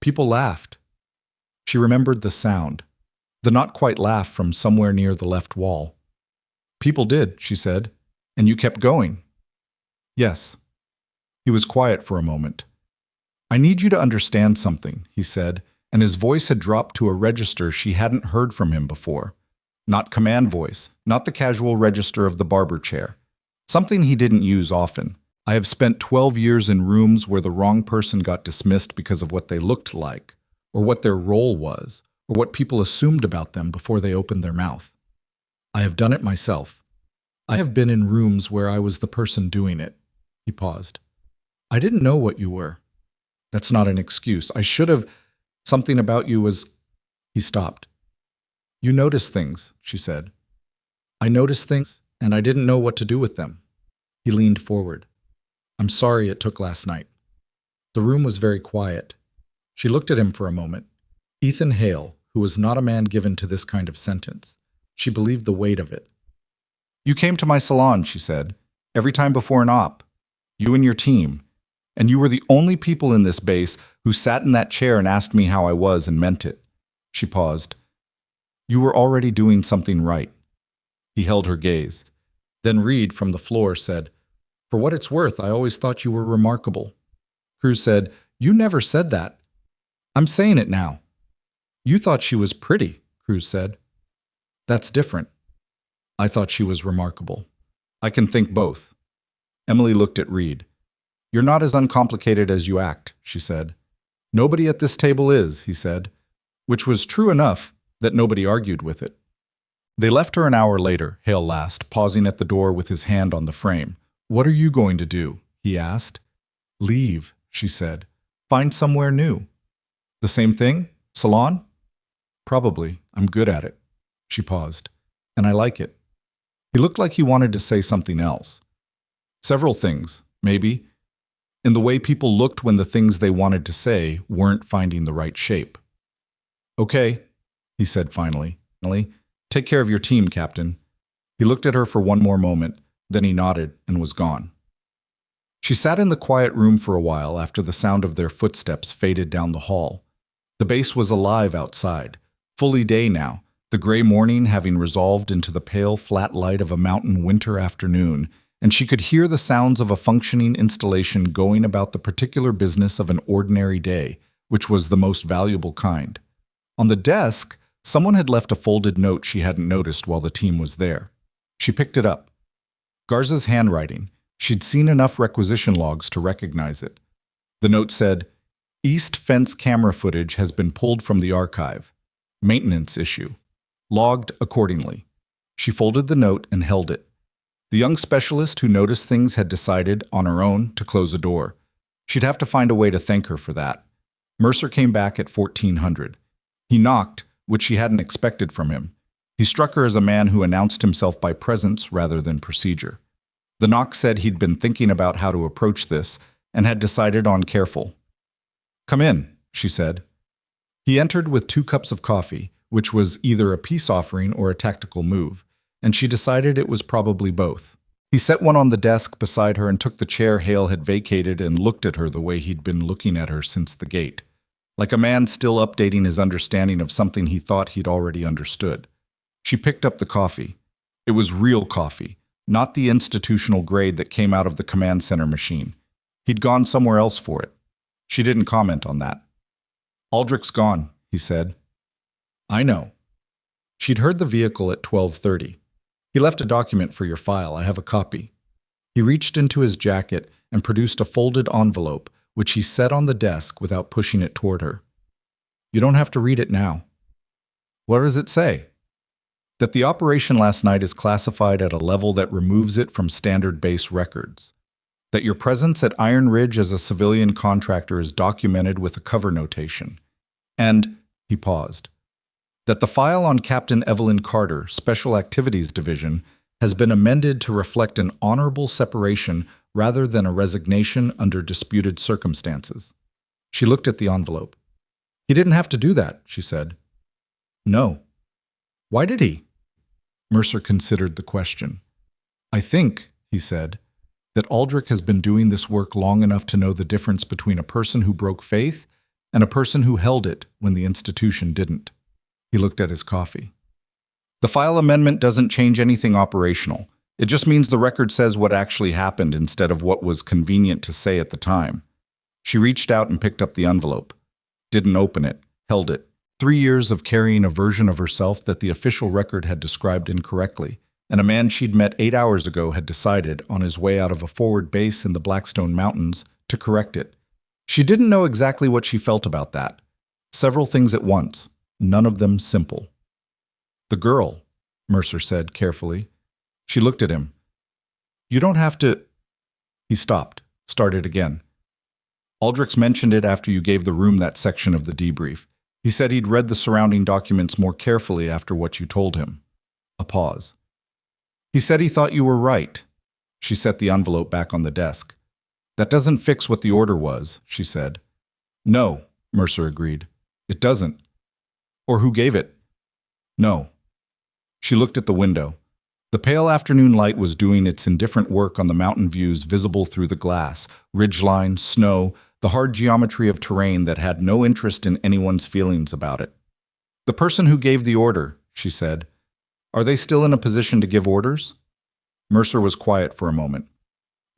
"People laughed." She remembered the sound, the not-quite laugh from somewhere near the left wall. "People did," she said. "And you kept going." "Yes." He was quiet for a moment. I need you to understand something, he said, and his voice had dropped to a register she hadn't heard from him before. Not command voice, not the casual register of the barber chair. Something he didn't use often. I have spent 12 years in rooms where the wrong person got dismissed because of what they looked like, or what their role was, or what people assumed about them before they opened their mouth. I have done it myself. I have been in rooms where I was the person doing it. He paused. I didn't know what you were. That's not an excuse. I should have. Something about you was. He stopped. You notice things, she said. I noticed things, and I didn't know what to do with them. He leaned forward. I'm sorry it took last night. The room was very quiet. She looked at him for a moment. Ethan Hale, who was not a man given to this kind of sentence. She believed the weight of it. You came to my salon, she said, every time before an op. You and your team. And you were the only people in this base who sat in that chair and asked me how I was and meant it. She paused. You were already doing something right. He held her gaze. Then Reed, from the floor, said, For what it's worth, I always thought you were remarkable. Cruz said, You never said that. I'm saying it now. You thought she was pretty, Cruz said. That's different. I thought she was remarkable. I can think both. Emily looked at Reed. You're not as uncomplicated as you act, she said. Nobody at this table is, he said, which was true enough that nobody argued with it. They left her an hour later, Hale last, pausing at the door with his hand on the frame. What are you going to do? He asked. Leave, she said. Find somewhere new. The same thing? Salon? Probably. I'm good at it. She paused. And I like it. He looked like he wanted to say something else. Several things, maybe. In the way people looked when the things they wanted to say weren't finding the right shape. Okay, he said finally. Take care of your team, Captain. He looked at her for one more moment, then he nodded and was gone. She sat in the quiet room for a while after the sound of their footsteps faded down the hall. The base was alive outside, fully day now, the gray morning having resolved into the pale, flat light of a mountain winter afternoon, and she could hear the sounds of a functioning installation going about the particular business of an ordinary day, which was the most valuable kind. On the desk, someone had left a folded note she hadn't noticed while the team was there. She picked it up. Garza's handwriting. She'd seen enough requisition logs to recognize it. The note said, East fence camera footage has been pulled from the archive. Maintenance issue. Logged accordingly. She folded the note and held it. The young specialist who noticed things had decided, on her own, to close a door. She'd have to find a way to thank her for that. Mercer came back at 1400. He knocked, which she hadn't expected from him. He struck her as a man who announced himself by presence rather than procedure. The knock said he'd been thinking about how to approach this and had decided on careful. Come in, she said. He entered with 2 cups of coffee, which was either a peace offering or a tactical move, and she decided it was probably both. He set one on the desk beside her and took the chair Hale had vacated and looked at her the way he'd been looking at her since the gate, like a man still updating his understanding of something he thought he'd already understood. She picked up the coffee. It was real coffee, not the institutional grade that came out of the command center machine. He'd gone somewhere else for it. She didn't comment on that. Aldrich's gone, he said. I know. She'd heard the vehicle at 12:30. He left a document for your file. I have a copy. He reached into his jacket and produced a folded envelope, which he set on the desk without pushing it toward her. You don't have to read it now. What does it say? That the operation last night is classified at a level that removes it from standard base records. That your presence at Iron Ridge as a civilian contractor is documented with a cover notation. And, he paused, that the file on Captain Evelyn Carter, Special Activities Division, has been amended to reflect an honorable separation rather than a resignation under disputed circumstances. She looked at the envelope. He didn't have to do that, she said. No. Why did he? Mercer considered the question. I think, he said, that Aldrich has been doing this work long enough to know the difference between a person who broke faith and a person who held it when the institution didn't. He looked at his coffee. The file amendment doesn't change anything operational. It just means the record says what actually happened instead of what was convenient to say at the time. She reached out and picked up the envelope. Didn't open it, held it. 3 years of carrying a version of herself that the official record had described incorrectly, and a man she'd met 8 hours ago had decided, on his way out of a forward base in the Blackstone Mountains, to correct it. She didn't know exactly what she felt about that. Several things at once, none of them simple. "The girl," Mercer said carefully. She looked at him. "You don't have to—" He stopped, started again. "Aldrich's mentioned it after you gave the room that section of the debrief. He said he'd read the surrounding documents more carefully after what you told him." A pause. "He said he thought you were right." She set the envelope back on the desk. "That doesn't fix what the order was," she said. "No," Mercer agreed. "It doesn't." "Or who gave it?" "No." She looked at the window. The pale afternoon light was doing its indifferent work on the mountain views visible through the glass, ridgeline, snow, the hard geometry of terrain that had no interest in anyone's feelings about it. "The person who gave the order," she said. "Are they still in a position to give orders?" Mercer was quiet for a moment.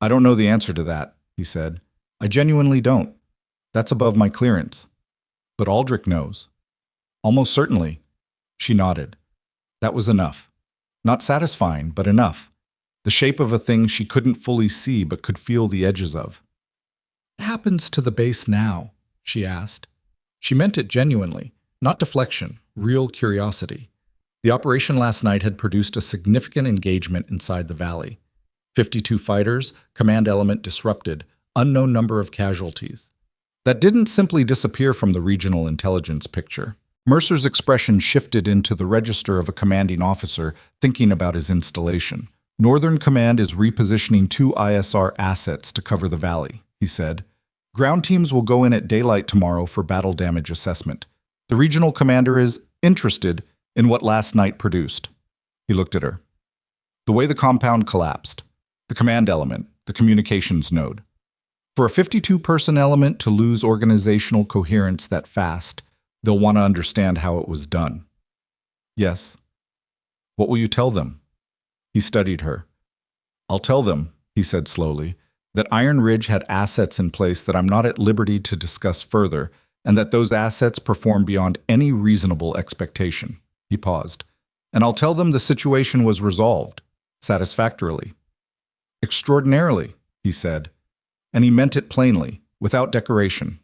"I don't know the answer to that," he said. "I genuinely don't. That's above my clearance. But Aldrich knows." "Almost certainly." She nodded. That was enough. Not satisfying, but enough. The shape of a thing she couldn't fully see but could feel the edges of. "What happens to the base now?" she asked. She meant it genuinely, not deflection, real curiosity. The operation last night had produced a significant engagement inside the valley. 52 fighters, command element disrupted, unknown number of casualties. That didn't simply disappear from the regional intelligence picture. Mercer's expression shifted into the register of a commanding officer thinking about his installation. "Northern Command is repositioning 2 ISR assets to cover the valley," he said. "Ground teams will go in at daylight tomorrow for battle damage assessment. The regional commander is interested in what last night produced." He looked at her. "The way the compound collapsed. The command element, the communications node. For a 52-person element to lose organizational coherence that fast, they'll want to understand how it was done." "Yes." "What will you tell them?" He studied her. "I'll tell them," he said slowly, "that Iron Ridge had assets in place that I'm not at liberty to discuss further, and that those assets perform beyond any reasonable expectation." He paused. "And I'll tell them the situation was resolved, satisfactorily." "Extraordinarily," he said, and he meant it plainly, without decoration.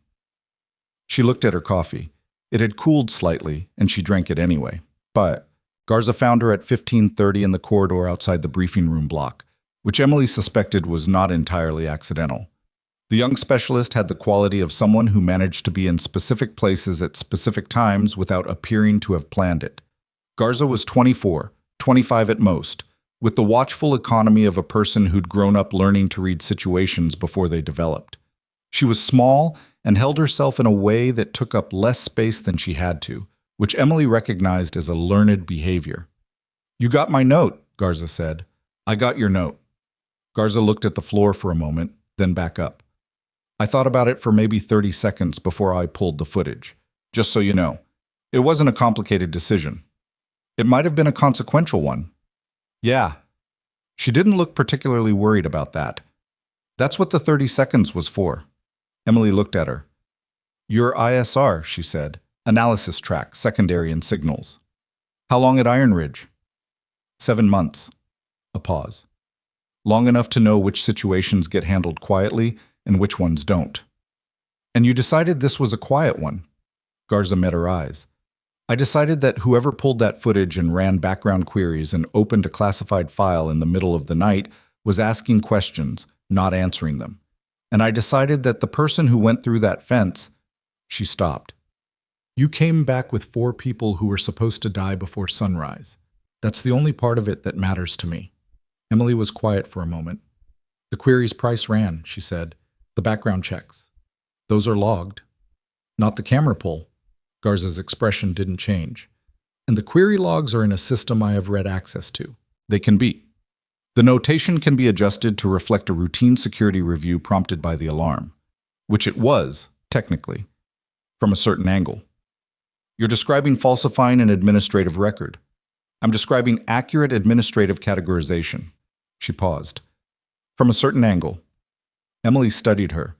She looked at her coffee. It had cooled slightly, and she drank it anyway. But Garza found her at 15:30 in the corridor outside the briefing room block, which Emily suspected was not entirely accidental. The young specialist had the quality of someone who managed to be in specific places at specific times without appearing to have planned it. Garza was 24, 25 at most, with the watchful economy of a person who'd grown up learning to read situations before they developed. She was small and held herself in a way that took up less space than she had to, which Emily recognized as a learned behavior. "You got my note," Garza said. "I got your note." Garza looked at the floor for a moment, then back up. "I thought about it for maybe 30 seconds before I pulled the footage. Just so you know, it wasn't a complicated decision. It might have been a consequential one." "Yeah." She didn't look particularly worried about that. "That's what the 30 seconds was for." Emily looked at her. "Your ISR," she said. "Analysis track, secondary and signals." "How long at Iron Ridge?" 7 months. A pause. "Long enough to know which situations get handled quietly and which ones don't." "And you decided this was a quiet one?" Garza met her eyes. "I decided that whoever pulled that footage and ran background queries and opened a classified file in the middle of the night was asking questions, not answering them. And I decided that the person who went through that fence—" She stopped. "You came back with 4 people who were supposed to die before sunrise. That's the only part of it that matters to me." Emily was quiet for a moment. "The queries Price ran," she said. "The background checks. Those are logged. Not the camera pull." Garza's expression didn't change. "And the query logs are in a system I have read access to. They can be. The notation can be adjusted to reflect a routine security review prompted by the alarm, which it was, technically, from a certain angle. You're describing falsifying an administrative record. I'm describing accurate administrative categorization." She paused. "From a certain angle." Emily studied her.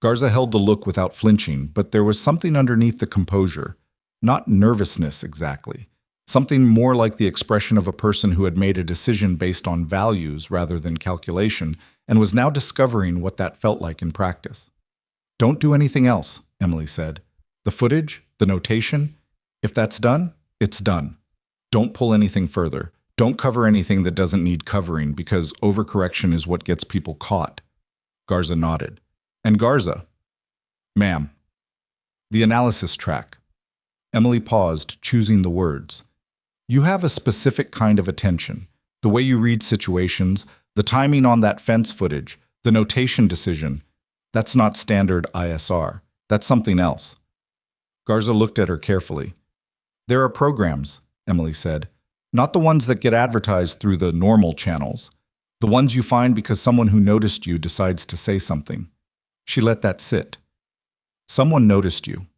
Garza held the look without flinching, but there was something underneath the composure. Not nervousness exactly. Something more like the expression of a person who had made a decision based on values rather than calculation and was now discovering what that felt like in practice. "Don't do anything else," Emily said. "The footage, the notation, if that's done, it's done. Don't pull anything further. Don't cover anything that doesn't need covering because overcorrection is what gets people caught." Garza nodded. "And Garza?" "Ma'am." "The analysis track." Emily paused, choosing the words. "You have a specific kind of attention. The way you read situations, the timing on that fence footage, the notation decision. That's not standard ISR. That's something else." Garza looked at her carefully. "There are programs," Emily said. "Not the ones that get advertised through the normal channels. The ones you find because someone who noticed you decides to say something." She let that sit. "Someone noticed you."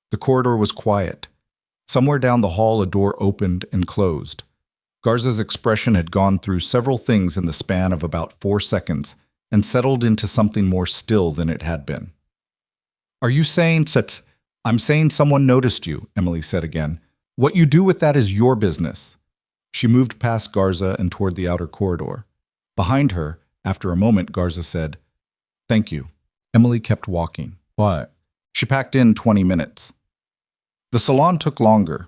The corridor was quiet. Somewhere down the hall a door opened and closed. Garza's expression had gone through several things in the span of about 4 seconds and settled into something more still than it had been. "Are you saying such? I'm saying someone noticed you," Emily said again. "What you do with that is your business." She moved past Garza and toward the outer corridor. Behind her, after a moment, Garza said, "Thank you." Emily kept walking. "What?" She packed in 20 minutes. The salon took longer.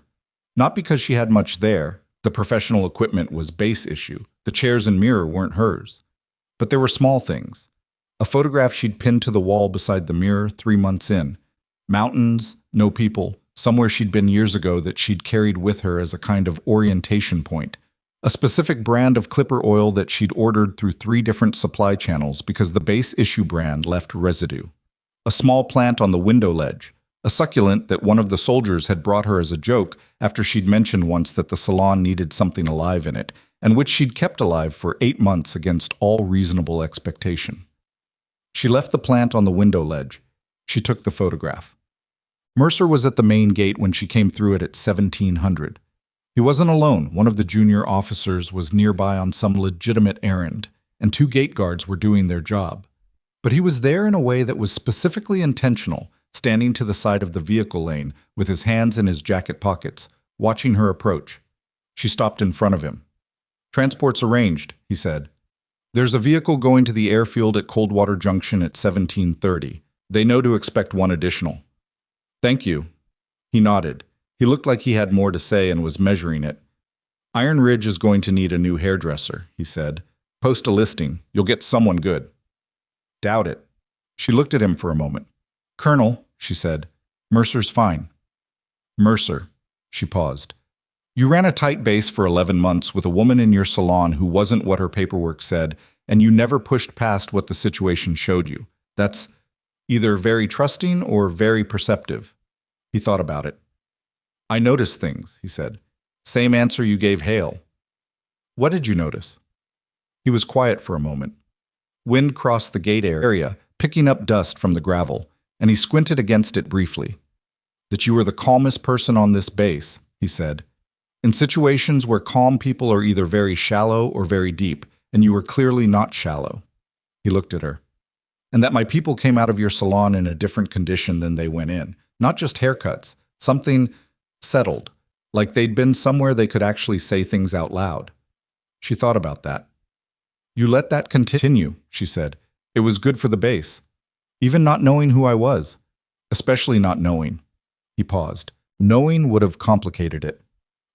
Not because she had much there. The professional equipment was base issue. The chairs and mirror weren't hers. But there were small things. A photograph she'd pinned to the wall beside the mirror 3 months in. Mountains, no people, somewhere she'd been years ago that she'd carried with her as a kind of orientation point. A specific brand of clipper oil that she'd ordered through 3 different supply channels because the base issue brand left residue. A small plant on the window ledge. A succulent that one of the soldiers had brought her as a joke after she'd mentioned once that the salon needed something alive in it, and which she'd kept alive for 8 months against all reasonable expectation. She left the plant on the window ledge. She took the photograph. Mercer was at the main gate when she came through it at 1700. He wasn't alone. One of the junior officers was nearby on some legitimate errand, and 2 gate guards were doing their job. But he was there in a way that was specifically intentional, standing to the side of the vehicle lane with his hands in his jacket pockets, watching her approach. She stopped in front of him. "Transport's arranged," he said. "There's a vehicle going to the airfield at Coldwater Junction at 17:30. They know to expect 1 additional." "Thank you." He nodded. He looked like he had more to say and was measuring it. "Iron Ridge is going to need a new hairdresser," he said. "Post a listing. You'll get someone good." "Doubt it." She looked at him for a moment. "Colonel," she said, "Mercer's fine." "Mercer." She paused. "You ran a tight base for 11 months with a woman in your salon who wasn't what her paperwork said, and you never pushed past what the situation showed you. That's either very trusting or very perceptive." He thought about it. "I noticed things," he said. "Same answer you gave Hale." "What did you notice?" He was quiet for a moment. Wind crossed the gate area, picking up dust from the gravel, and he squinted against it briefly. "That you were the calmest person on this base," he said. "In situations where calm people are either very shallow or very deep, and you were clearly not shallow." He looked at her. "And that my people came out of your salon in a different condition than they went in. Not just haircuts, something settled, like they'd been somewhere they could actually say things out loud." She thought about that. "You let that continue," she said. "It was good for the base. Even not knowing who I was. Especially not knowing." He paused. "Knowing would have complicated it."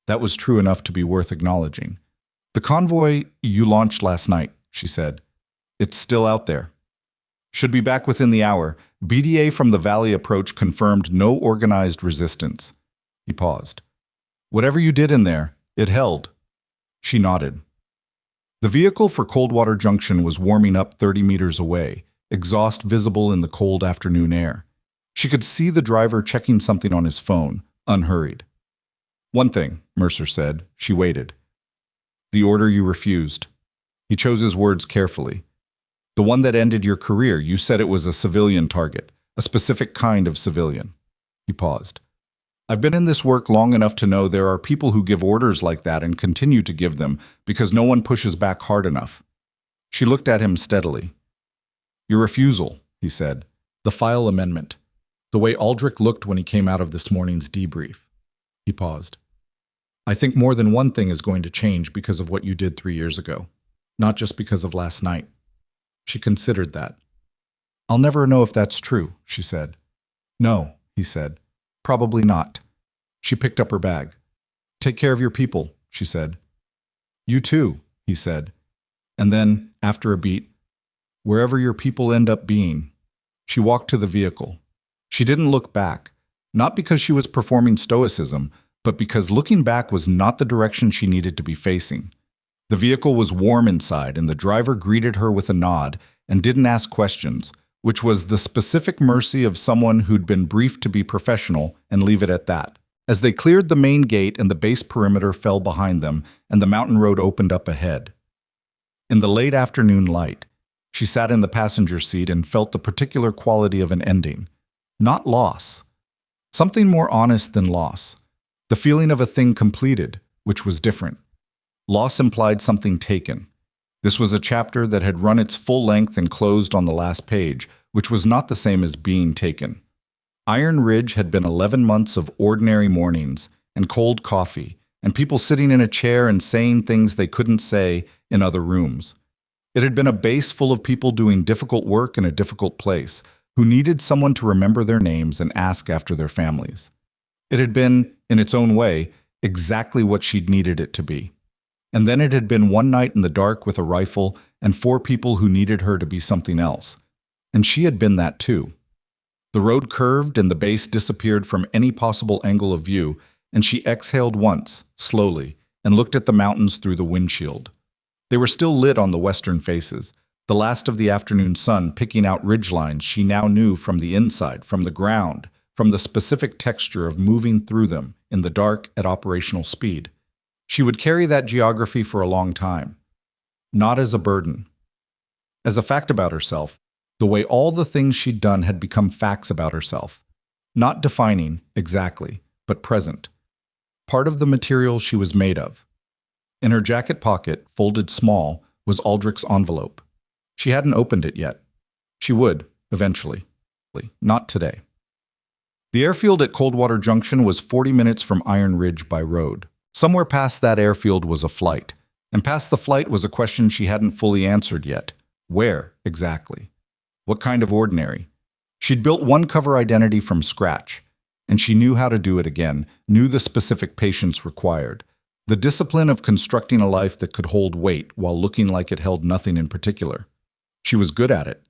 That was true enough to be worth acknowledging. "The convoy you launched last night," she said. "It's still out there. Should be back within the hour. BDA from the Valley approach confirmed no organized resistance." He paused. "Whatever you did in there, it held." She nodded. The vehicle for Coldwater Junction was warming up 30 meters away, exhaust visible in the cold afternoon air. She could see the driver checking something on his phone, unhurried. "One thing," Mercer said. She waited. "The order you refused." He chose his words carefully. "The one that ended your career, you said it was a civilian target, a specific kind of civilian." He paused. "I've been in this work long enough to know there are people who give orders like that and continue to give them because no one pushes back hard enough." She looked at him steadily. "Your refusal," he said. The file amendment. The way Aldrich looked when he came out of this morning's debrief. He paused. I think more than one thing is going to change because of what you did 3 years ago, not just because of last night. She considered that. I'll never know if that's true, she said. No, he said. Probably not. She picked up her bag. Take care of your people, she said. You too, he said. And then, after a beat, wherever your people end up being. She walked to the vehicle. She didn't look back, not because she was performing stoicism, but because looking back was not the direction she needed to be facing. The vehicle was warm inside, and the driver greeted her with a nod and didn't ask questions, which was the specific mercy of someone who'd been briefed to be professional and leave it at that. As they cleared the main gate and the base perimeter fell behind them and the mountain road opened up ahead. In the late afternoon light, she sat in the passenger seat and felt the particular quality of an ending. Not loss. Something more honest than loss. The feeling of a thing completed, which was different. Loss implied something taken. This was a chapter that had run its full length and closed on the last page, which was not the same as being taken. Iron Ridge had been 11 months of ordinary mornings and cold coffee and people sitting in a chair and saying things they couldn't say in other rooms. It had been a base full of people doing difficult work in a difficult place who needed someone to remember their names and ask after their families. It had been, in its own way, exactly what she'd needed it to be. And then it had been one night in the dark with a rifle and 4 people who needed her to be something else. And she had been that too. The road curved and the base disappeared from any possible angle of view, and she exhaled once, slowly, and looked at the mountains through the windshield. They were still lit on the western faces, the last of the afternoon sun picking out ridgelines she now knew from the inside, from the ground, from the specific texture of moving through them in the dark at operational speed. She would carry that geography for a long time, not as a burden. As a fact about herself, the way all the things she'd done had become facts about herself, not defining, exactly, but present. Part of the material she was made of. In her jacket pocket, folded small, was Aldrich's envelope. She hadn't opened it yet. She would, eventually. Not today. The airfield at Coldwater Junction was 40 minutes from Iron Ridge by road. Somewhere past that airfield was a flight, and past the flight was a question she hadn't fully answered yet. Where, exactly? What kind of ordinary? She'd built one cover identity from scratch, and she knew how to do it again, knew the specific patience required. The discipline of constructing a life that could hold weight while looking like it held nothing in particular. She was good at it.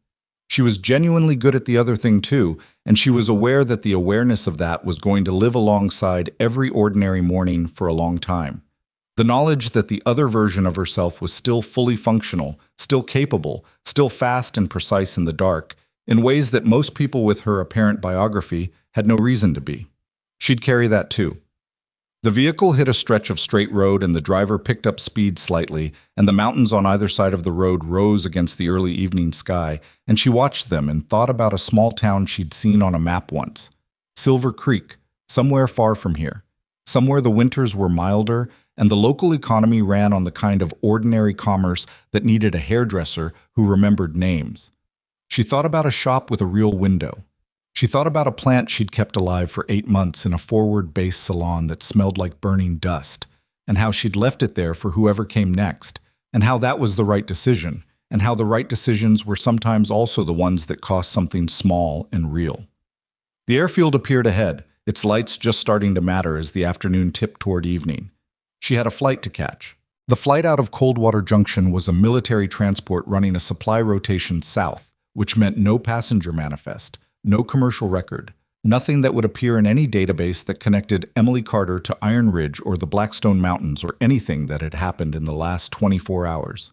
She was genuinely good at the other thing too, and she was aware that the awareness of that was going to live alongside every ordinary morning for a long time. The knowledge that the other version of herself was still fully functional, still capable, still fast and precise in the dark, in ways that most people with her apparent biography had no reason to be. She'd carry that too. The vehicle hit a stretch of straight road and the driver picked up speed slightly, and the mountains on either side of the road rose against the early evening sky, and she watched them and thought about a small town she'd seen on a map once. Silver Creek, somewhere far from here. Somewhere the winters were milder, and the local economy ran on the kind of ordinary commerce that needed a hairdresser who remembered names. She thought about a shop with a real window. She thought about a plant she'd kept alive for 8 months in a forward-based salon that smelled like burning dust, and how she'd left it there for whoever came next, and how that was the right decision, and how the right decisions were sometimes also the ones that cost something small and real. The airfield appeared ahead, its lights just starting to matter as the afternoon tipped toward evening. She had a flight to catch. The flight out of Coldwater Junction was a military transport running a supply rotation south, which meant no passenger manifest, no commercial record, nothing that would appear in any database that connected Emily Carter to Iron Ridge or the Blackstone Mountains or anything that had happened in the last 24 hours.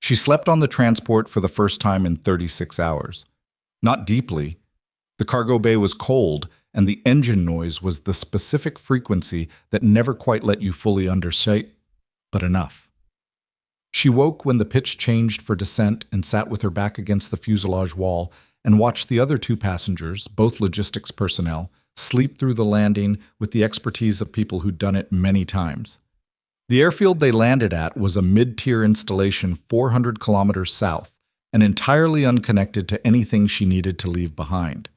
She slept on the transport for the first time in 36 hours. Not deeply. The cargo bay was cold, and the engine noise was the specific frequency that never quite let you fully understate, but enough. She woke when the pitch changed for descent and sat with her back against the fuselage wall and watched the other 2 passengers, both logistics personnel, sleep through the landing with the expertise of people who'd done it many times. The airfield they landed at was a mid-tier installation 400 kilometers south, and entirely unconnected to anything she needed to leave behind.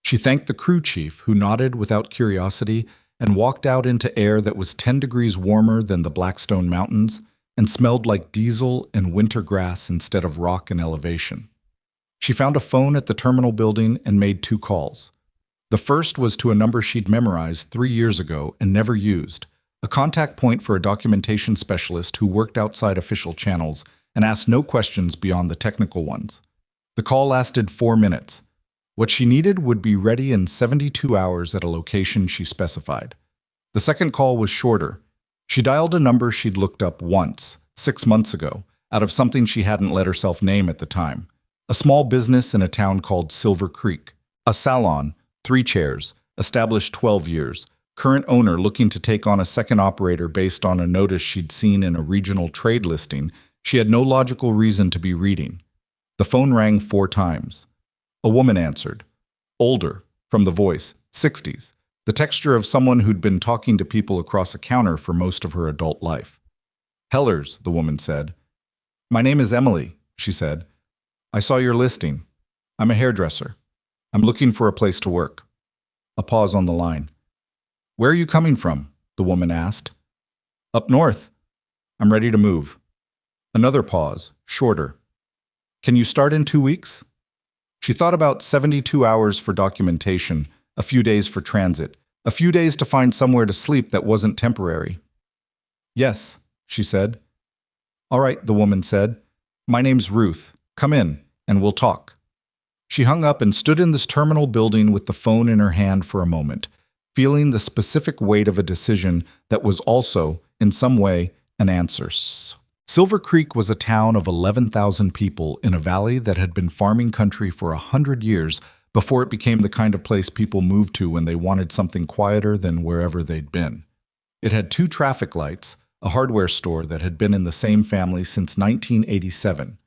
She thanked the crew chief, who nodded without curiosity, and walked out into air that was 10 degrees warmer than the Blackstone Mountains and smelled like diesel and winter grass instead of rock and elevation. She found a phone at the terminal building and made 2 calls. The first was to a number she'd memorized 3 years ago and never used, a contact point for a documentation specialist who worked outside official channels and asked no questions beyond the technical ones. The call lasted 4 minutes. What she needed would be ready in 72 hours at a location she specified. The second call was shorter. She dialed a number she'd looked up once, 6 months ago, out of something she hadn't let herself name at the time. A small business in a town called Silver Creek. A salon, 3 chairs, established 12 years. Current owner looking to take on a second operator based on a notice she'd seen in a regional trade listing she had no logical reason to be reading. The phone rang 4 times. A woman answered. Older, from the voice, 60s, the texture of someone who'd been talking to people across a counter for most of her adult life. Hellers, the woman said. My name is Emily, she said. I saw your listing. I'm a hairdresser. I'm looking for a place to work. A pause on the line. Where are you coming from? The woman asked. Up north. I'm ready to move. Another pause, shorter. Can you start in 2 weeks? She thought about 72 hours for documentation, a few days for transit, a few days to find somewhere to sleep that wasn't temporary. Yes, she said. All right, the woman said. My name's Ruth. Come in, and we'll talk. She hung up and stood in this terminal building with the phone in her hand for a moment, feeling the specific weight of a decision that was also, in some way, an answer. Silver Creek was a town of 11,000 people in a valley that had been farming country for 100 years before it became the kind of place people moved to when they wanted something quieter than wherever they'd been. It had 2 traffic lights, a hardware store that had been in the same family since 1987,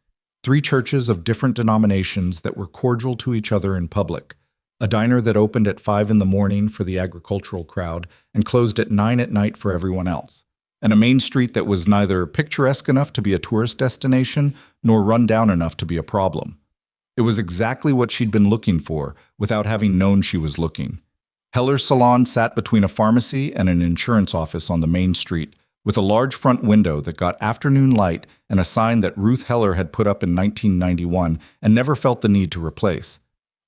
3 churches of different denominations that were cordial to each other in public, a diner that opened at 5 in the morning for the agricultural crowd and closed at 9 at night for everyone else, and a main street that was neither picturesque enough to be a tourist destination nor run down enough to be a problem. It was exactly what she'd been looking for without having known she was looking. Heller's salon sat between a pharmacy and an insurance office on the main street, with a large front window that got afternoon light and a sign that Ruth Heller had put up in 1991 and never felt the need to replace.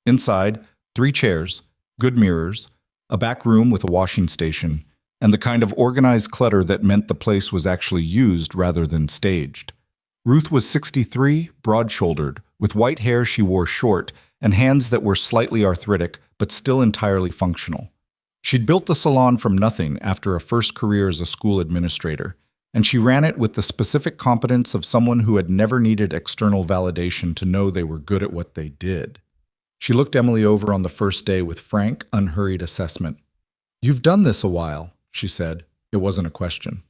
Inside, 3 chairs, good mirrors, a back room with a washing station, and the kind of organized clutter that meant the place was actually used rather than staged. Ruth was 63, broad-shouldered, with white hair she wore short and hands that were slightly arthritic but still entirely functional. She'd built the salon from nothing after a first career as a school administrator, and she ran it with the specific competence of someone who had never needed external validation to know they were good at what they did. She looked Emily over on the first day with frank, unhurried assessment. You've done this a while, she said. It wasn't a question.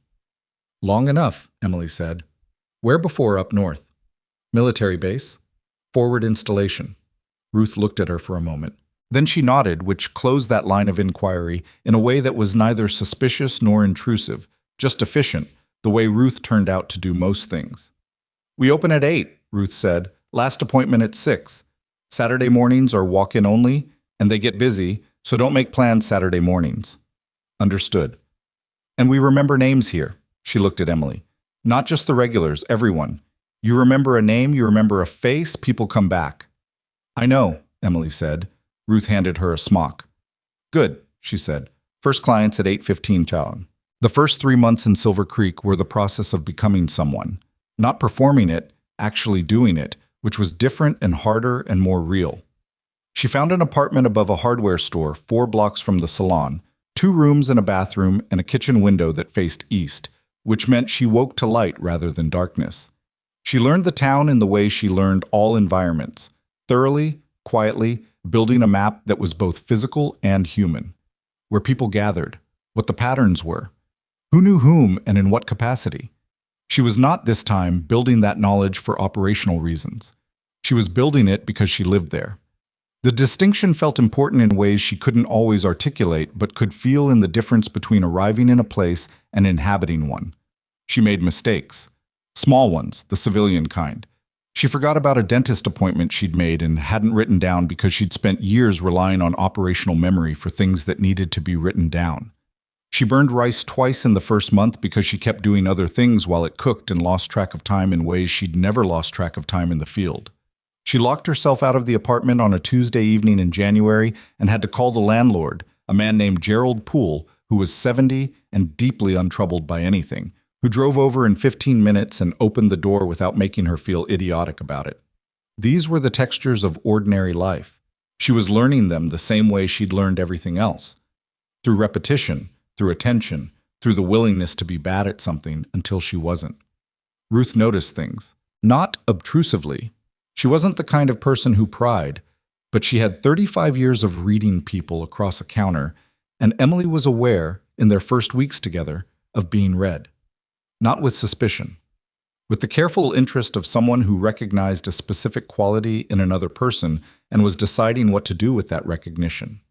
Long enough, Emily said. Where before up north? Military base? Forward installation. Ruth looked at her for a moment. Then she nodded, which closed that line of inquiry in a way that was neither suspicious nor intrusive, just efficient, the way Ruth turned out to do most things. We open at 8, Ruth said. Last appointment at 6. Saturday mornings are walk-in only, and they get busy, so don't make plans Saturday mornings. Understood. And we remember names here, she looked at Emily. Not just the regulars, everyone. You remember a name, you remember a face, people come back. I know, Emily said. Ruth handed her a smock. Good, she said. First clients at 8:15 town. The first 3 months in Silver Creek were the process of becoming someone. Not performing it, actually doing it, which was different and harder and more real. She found an apartment above a hardware store 4 blocks from the salon, 2 rooms and a bathroom and a kitchen window that faced east, which meant she woke to light rather than darkness. She learned the town in the way she learned all environments, thoroughly, quietly, building a map that was both physical and human. Where people gathered, what the patterns were, who knew whom and in what capacity. She was not this time building that knowledge for operational reasons. She was building it because she lived there. The distinction felt important in ways she couldn't always articulate but could feel in the difference between arriving in a place and inhabiting one. She made mistakes. Small ones, the civilian kind. She forgot about a dentist appointment she'd made and hadn't written down because she'd spent years relying on operational memory for things that needed to be written down. She burned rice twice in the first month because she kept doing other things while it cooked and lost track of time in ways she'd never lost track of time in the field. She locked herself out of the apartment on a Tuesday evening in January and had to call the landlord, a man named Gerald Poole, who was 70 and deeply untroubled by anything, who drove over in 15 minutes and opened the door without making her feel idiotic about it. These were the textures of ordinary life. She was learning them the same way she'd learned everything else. Through repetition, through attention, through the willingness to be bad at something until she wasn't. Ruth noticed things, not obtrusively. She wasn't the kind of person who pried, but she had 35 years of reading people across a counter, and Emily was aware, in their first weeks together, of being read. Not with suspicion. With the careful interest of someone who recognized a specific quality in another person and was deciding what to do with that recognition.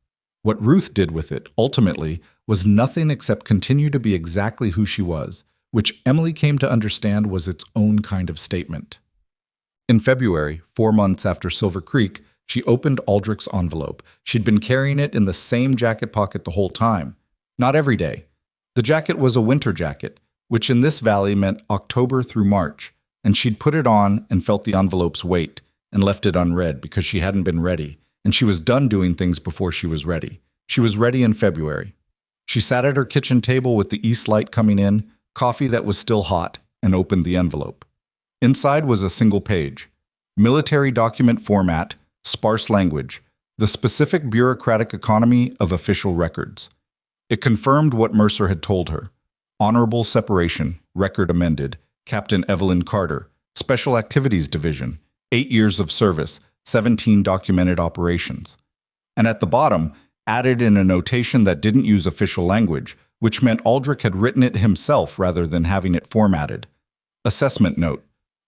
What Ruth did with it, ultimately, was nothing except continue to be exactly who she was, which Emily came to understand was its own kind of statement. In February, 4 months after Silver Creek, she opened Aldrich's envelope. She'd been carrying it in the same jacket pocket the whole time. Not every day. The jacket was a winter jacket, which in this valley meant October through March, and she'd put it on and felt the envelope's weight and left it unread because she hadn't been ready, and she was done doing things before she was ready. She was ready in February. She sat at her kitchen table with the east light coming in, coffee that was still hot, and opened the envelope. Inside was a single page. Military document format, sparse language, the specific bureaucratic economy of official records. It confirmed what Mercer had told her. Honorable separation, record amended, Captain Evelyn Carter, Special Activities Division, 8 years of service, 17 documented operations. And at the bottom, added in a notation that didn't use official language, which meant Aldrich had written it himself rather than having it formatted. Assessment note.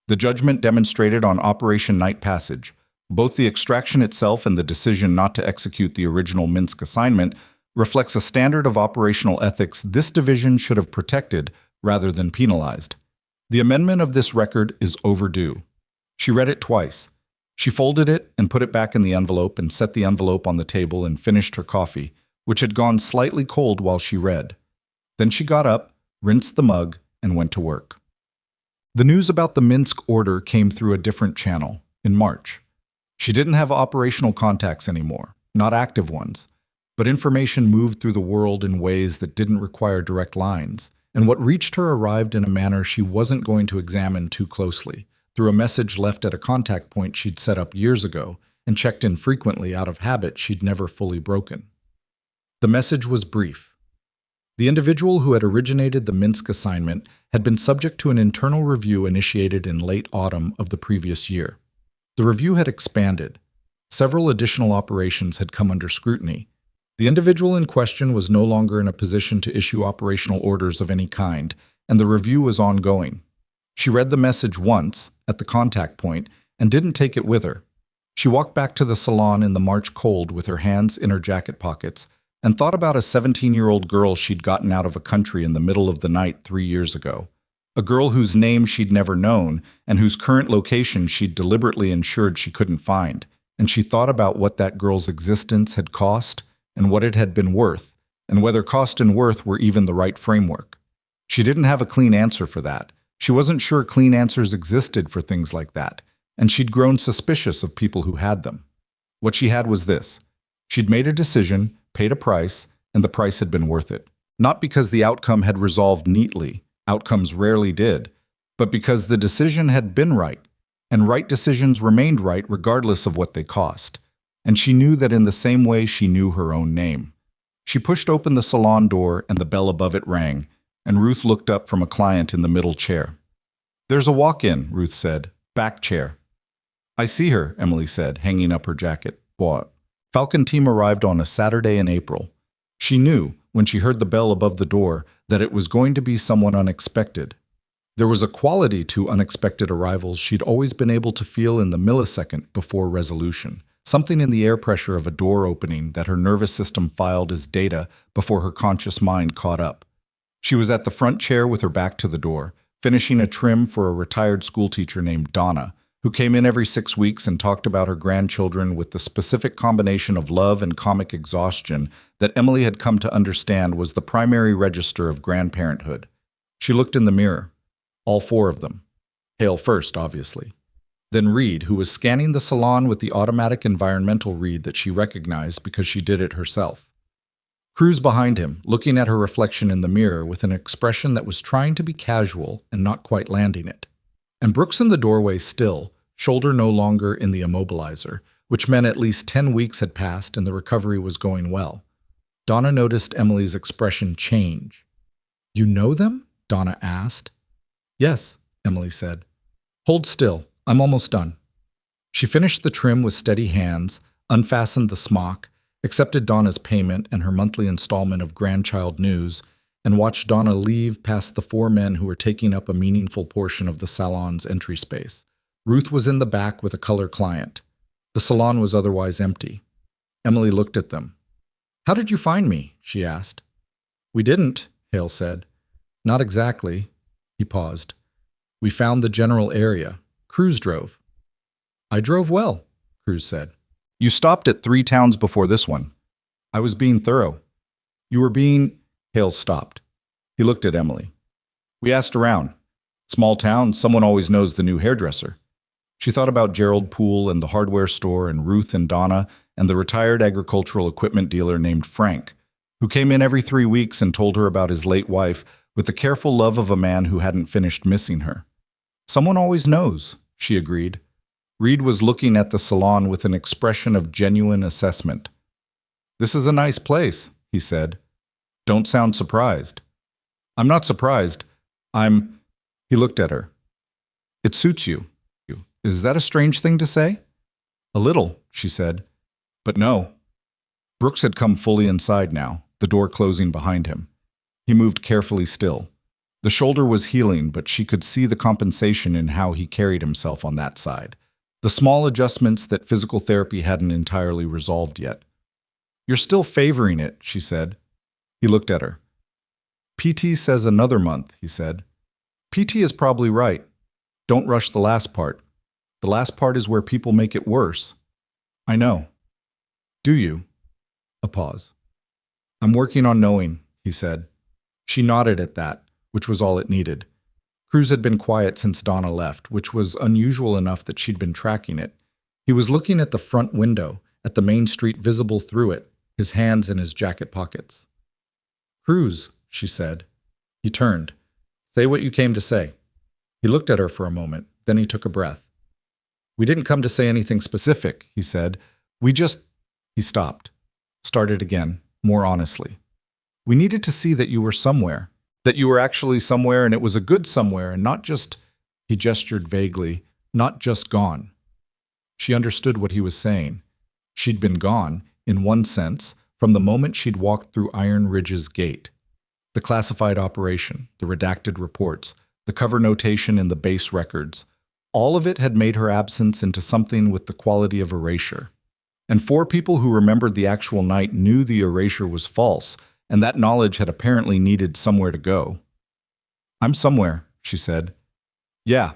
The judgment demonstrated on Operation Night Passage. Both the extraction itself and the decision not to execute the original Minsk assignment reflects a standard of operational ethics this division should have protected rather than penalized. The amendment of this record is overdue. She read it twice. She folded it and put it back in the envelope and set the envelope on the table and finished her coffee, which had gone slightly cold while she read. Then she got up, rinsed the mug, and went to work. The news about the Minsk order came through a different channel, in March. She didn't have operational contacts anymore, not active ones, but information moved through the world in ways that didn't require direct lines, and what reached her arrived in a manner she wasn't going to examine too closely, through a message left at a contact point she'd set up years ago and checked in frequently out of habit she'd never fully broken. The message was brief. The individual who had originated the Minsk assignment had been subject to an internal review initiated in late autumn of the previous year. The review had expanded. Several additional operations had come under scrutiny. The individual in question was no longer in a position to issue operational orders of any kind, and the review was ongoing. She read the message once, at the contact point, and didn't take it with her. She walked back to the salon in the March cold with her hands in her jacket pockets, and thought about a 17-year-old girl she'd gotten out of a country in the middle of the night 3 years ago. A girl whose name she'd never known, and whose current location she'd deliberately ensured she couldn't find. And she thought about what that girl's existence had cost, and what it had been worth, and whether cost and worth were even the right framework. She didn't have a clean answer for that. She wasn't sure clean answers existed for things like that, and she'd grown suspicious of people who had them. What she had was this. She'd made a decision, paid a price, and the price had been worth it. Not because the outcome had resolved neatly, outcomes rarely did, but because the decision had been right, and right decisions remained right regardless of what they cost. And she knew that in the same way she knew her own name. She pushed open the salon door and the bell above it rang, and Ruth looked up from a client in the middle chair. "There's a walk-in," Ruth said. "Back chair." "I see her," Emily said, hanging up her jacket. "What?" Falcon team arrived on a Saturday in April. She knew, when she heard the bell above the door, that it was going to be someone unexpected. There was a quality to unexpected arrivals she'd always been able to feel in the millisecond before resolution, something in the air pressure of a door opening that her nervous system filed as data before her conscious mind caught up. She was at the front chair with her back to the door, finishing a trim for a retired schoolteacher named Donna, who came in every 6 weeks and talked about her grandchildren with the specific combination of love and comic exhaustion that Emily had come to understand was the primary register of grandparenthood. She looked in the mirror. All four of them. Hale first, obviously. Then Reed, who was scanning the salon with the automatic environmental read that she recognized because she did it herself. Cruz behind him, looking at her reflection in the mirror with an expression that was trying to be casual and not quite landing it. And Brooks in the doorway still, shoulder no longer in the immobilizer, which meant at least 10 weeks had passed and the recovery was going well. Donna noticed Emily's expression change. "You know them?" Donna asked. "Yes," Emily said. "Hold still. I'm almost done." She finished the trim with steady hands, unfastened the smock, accepted Donna's payment and her monthly installment of grandchild news, and watched Donna leave past the four men who were taking up a meaningful portion of the salon's entry space. Ruth was in the back with a color client. The salon was otherwise empty. Emily looked at them. "How did you find me?" she asked. "We didn't," Hale said. "Not exactly." He paused. "We found the general area. Cruz drove." "I drove well," Cruz said. "You stopped at 3 towns before this one." "I was being thorough." "You were being—" Hale stopped. He looked at Emily. "We asked around. Small town, someone always knows the new hairdresser." She thought about Gerald Poole and the hardware store and Ruth and Donna and the retired agricultural equipment dealer named Frank, who came in every 3 weeks and told her about his late wife with the careful love of a man who hadn't finished missing her. "Someone always knows," she agreed. Reed was looking at the salon with an expression of genuine assessment. "This is a nice place," he said. "Don't sound surprised." "I'm not surprised. He looked at her. "It suits you. Is that a strange thing to say?" "A little," she said. "But no." Brooks had come fully inside now, the door closing behind him. He moved carefully still. The shoulder was healing, but she could see the compensation in how he carried himself on that side. The small adjustments that physical therapy hadn't entirely resolved yet. "You're still favoring it," she said. He looked at her. "PT says another month," he said. "PT is probably right. Don't rush the last part. The last part is where people make it worse." "I know." "Do you?" A pause. "I'm working on knowing," he said. She nodded at that, which was all it needed. Cruz had been quiet since Donna left, which was unusual enough that she'd been tracking it. He was looking at the front window, at the main street visible through it, his hands in his jacket pockets. "Cruz," she said. He turned. "Say what you came to say." He looked at her for a moment, then he took a breath. "We didn't come to say anything specific," he said. "We just—" He stopped. Started again, more honestly. "We needed to see that you were somewhere. That you were actually somewhere and it was a good somewhere and not just—" He gestured vaguely, "not just gone." She understood what he was saying. She'd been gone, in one sense, from the moment she'd walked through Iron Ridge's gate. The classified operation, the redacted reports, the cover notation in the base records, all of it had made her absence into something with the quality of erasure. And 4 people who remembered the actual night knew the erasure was false, and that knowledge had apparently needed somewhere to go. "I'm somewhere," she said. "Yeah."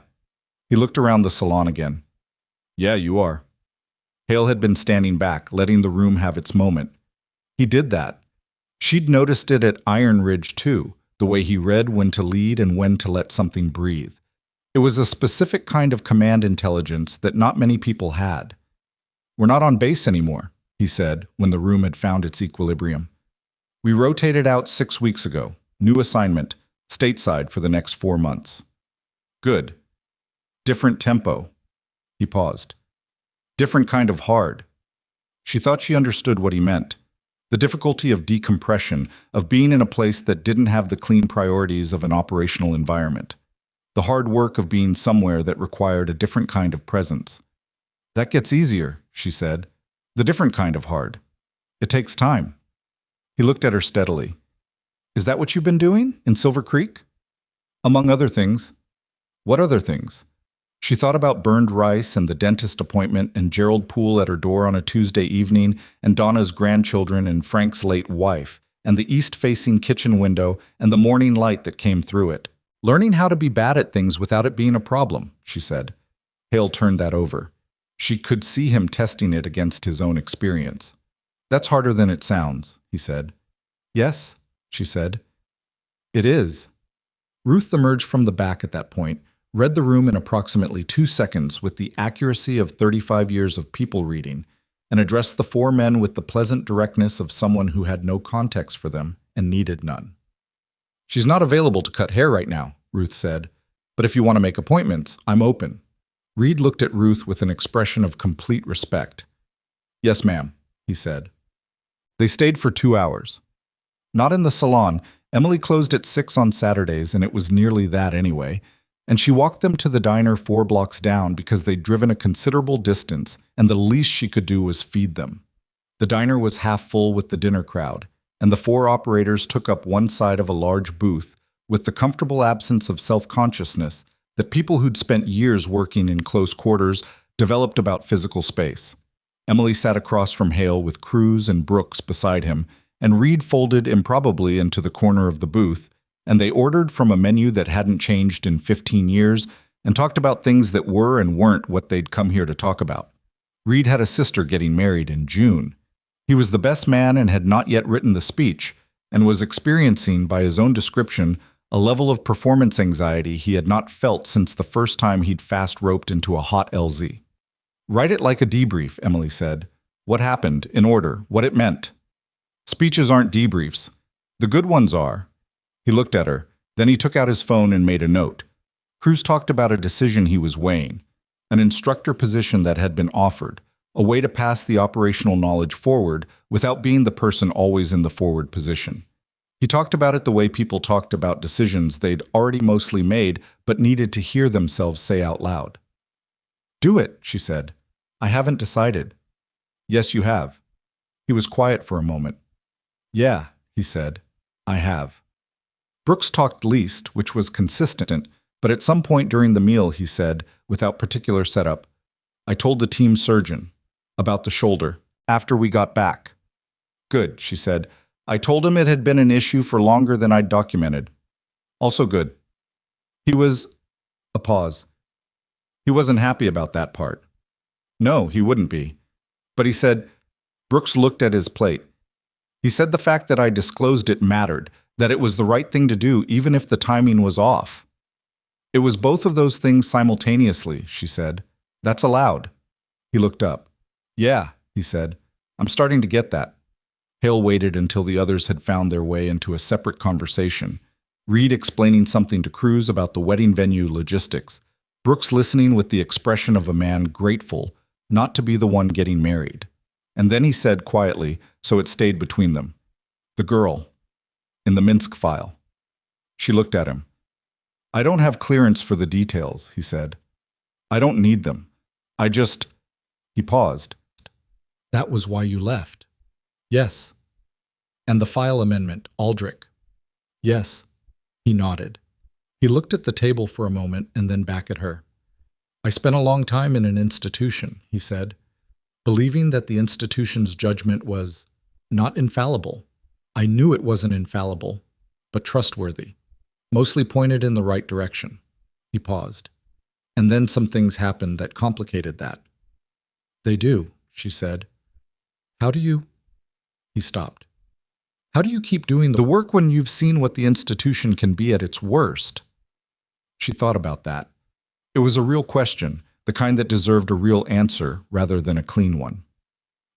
He looked around the salon again. "Yeah, you are." Hale had been standing back, letting the room have its moment. He did that. She'd noticed it at Iron Ridge too, the way he read when to lead and when to let something breathe. It was a specific kind of command intelligence that not many people had. "We're not on base anymore," he said, when the room had found its equilibrium. "We rotated out 6 weeks ago. New assignment, stateside for the next 4 months." "Good. Different tempo." He paused. "Different kind of hard." She thought she understood what he meant. The difficulty of decompression, of being in a place that didn't have the clean priorities of an operational environment. The hard work of being somewhere that required a different kind of presence. "That gets easier," she said. "The different kind of hard. It takes time." He looked at her steadily. "Is that what you've been doing in Silver Creek?" "Among other things." "What other things?" She thought about burned rice and the dentist appointment and Gerald Poole at her door on a Tuesday evening and Donna's grandchildren and Frank's late wife and the east-facing kitchen window and the morning light that came through it. "Learning how to be bad at things without it being a problem," she said. Hale turned that over. She could see him testing it against his own experience. That's harder than it sounds, he said. Yes, she said. It is. Ruth emerged from the back at that point, read the room in approximately 2 seconds with the accuracy of 35 years of people reading, and addressed the 4 men with the pleasant directness of someone who had no context for them and needed none. She's not available to cut hair right now, Ruth said, but if you want to make appointments, I'm open. Reed looked at Ruth with an expression of complete respect. Yes, ma'am, he said. They stayed for 2 hours. Not in the salon. Emily closed at 6 on Saturdays, and it was nearly that anyway, and she walked them to the diner 4 blocks down because they'd driven a considerable distance, and the least she could do was feed them. The diner was half full with the dinner crowd, and the 4 operators took up one side of a large booth with the comfortable absence of self-consciousness that people who'd spent years working in close quarters developed about physical space. Emily sat across from Hale with Cruz and Brooks beside him, and Reed folded improbably into the corner of the booth, and they ordered from a menu that hadn't changed in 15 years and talked about things that were and weren't what they'd come here to talk about. Reed had a sister getting married in June. He was the best man and had not yet written the speech, and was experiencing, by his own description, a level of performance anxiety he had not felt since the first time he'd fast-roped into a hot LZ. Write it like a debrief, Emily said. What happened, in order, what it meant. Speeches aren't debriefs. The good ones are. He looked at her. Then he took out his phone and made a note. Cruz talked about a decision he was weighing, an instructor position that had been offered, a way to pass the operational knowledge forward without being the person always in the forward position. He talked about it the way people talked about decisions they'd already mostly made but needed to hear themselves say out loud. Do it, she said. I haven't decided. Yes, you have. He was quiet for a moment. Yeah, he said. I have. Brooks talked least, which was consistent, but at some point during the meal he said, without particular setup, I told the team surgeon about the shoulder after we got back. Good, she said. I told him it had been an issue for longer than I'd documented. Also good. He was... A pause. He wasn't happy about that part. No, he wouldn't be. But he said... Brooks looked at his plate. He said the fact that I disclosed it mattered, that it was the right thing to do even if the timing was off. It was both of those things simultaneously, she said. That's allowed. He looked up. Yeah, he said. I'm starting to get that. Hale waited until the others had found their way into a separate conversation. Reed explaining something to Cruz about the wedding venue logistics. Brooks listening with the expression of a man grateful not to be the one getting married. And then he said quietly, so it stayed between them, the girl, in the Minsk file. She looked at him. I don't have clearance for the details, he said. I don't need them. I just... He paused. That was why you left. Yes. And the file amendment, Aldrich. Yes. He nodded. He looked at the table for a moment and then back at her. I spent a long time in an institution, he said, believing that the institution's judgment was not infallible. I knew it wasn't infallible, but trustworthy, mostly pointed in the right direction. He paused. And then some things happened that complicated that. They do, she said. How do you... He stopped. How do you keep doing the work when you've seen what the institution can be at its worst? She thought about that. It was a real question, the kind that deserved a real answer rather than a clean one.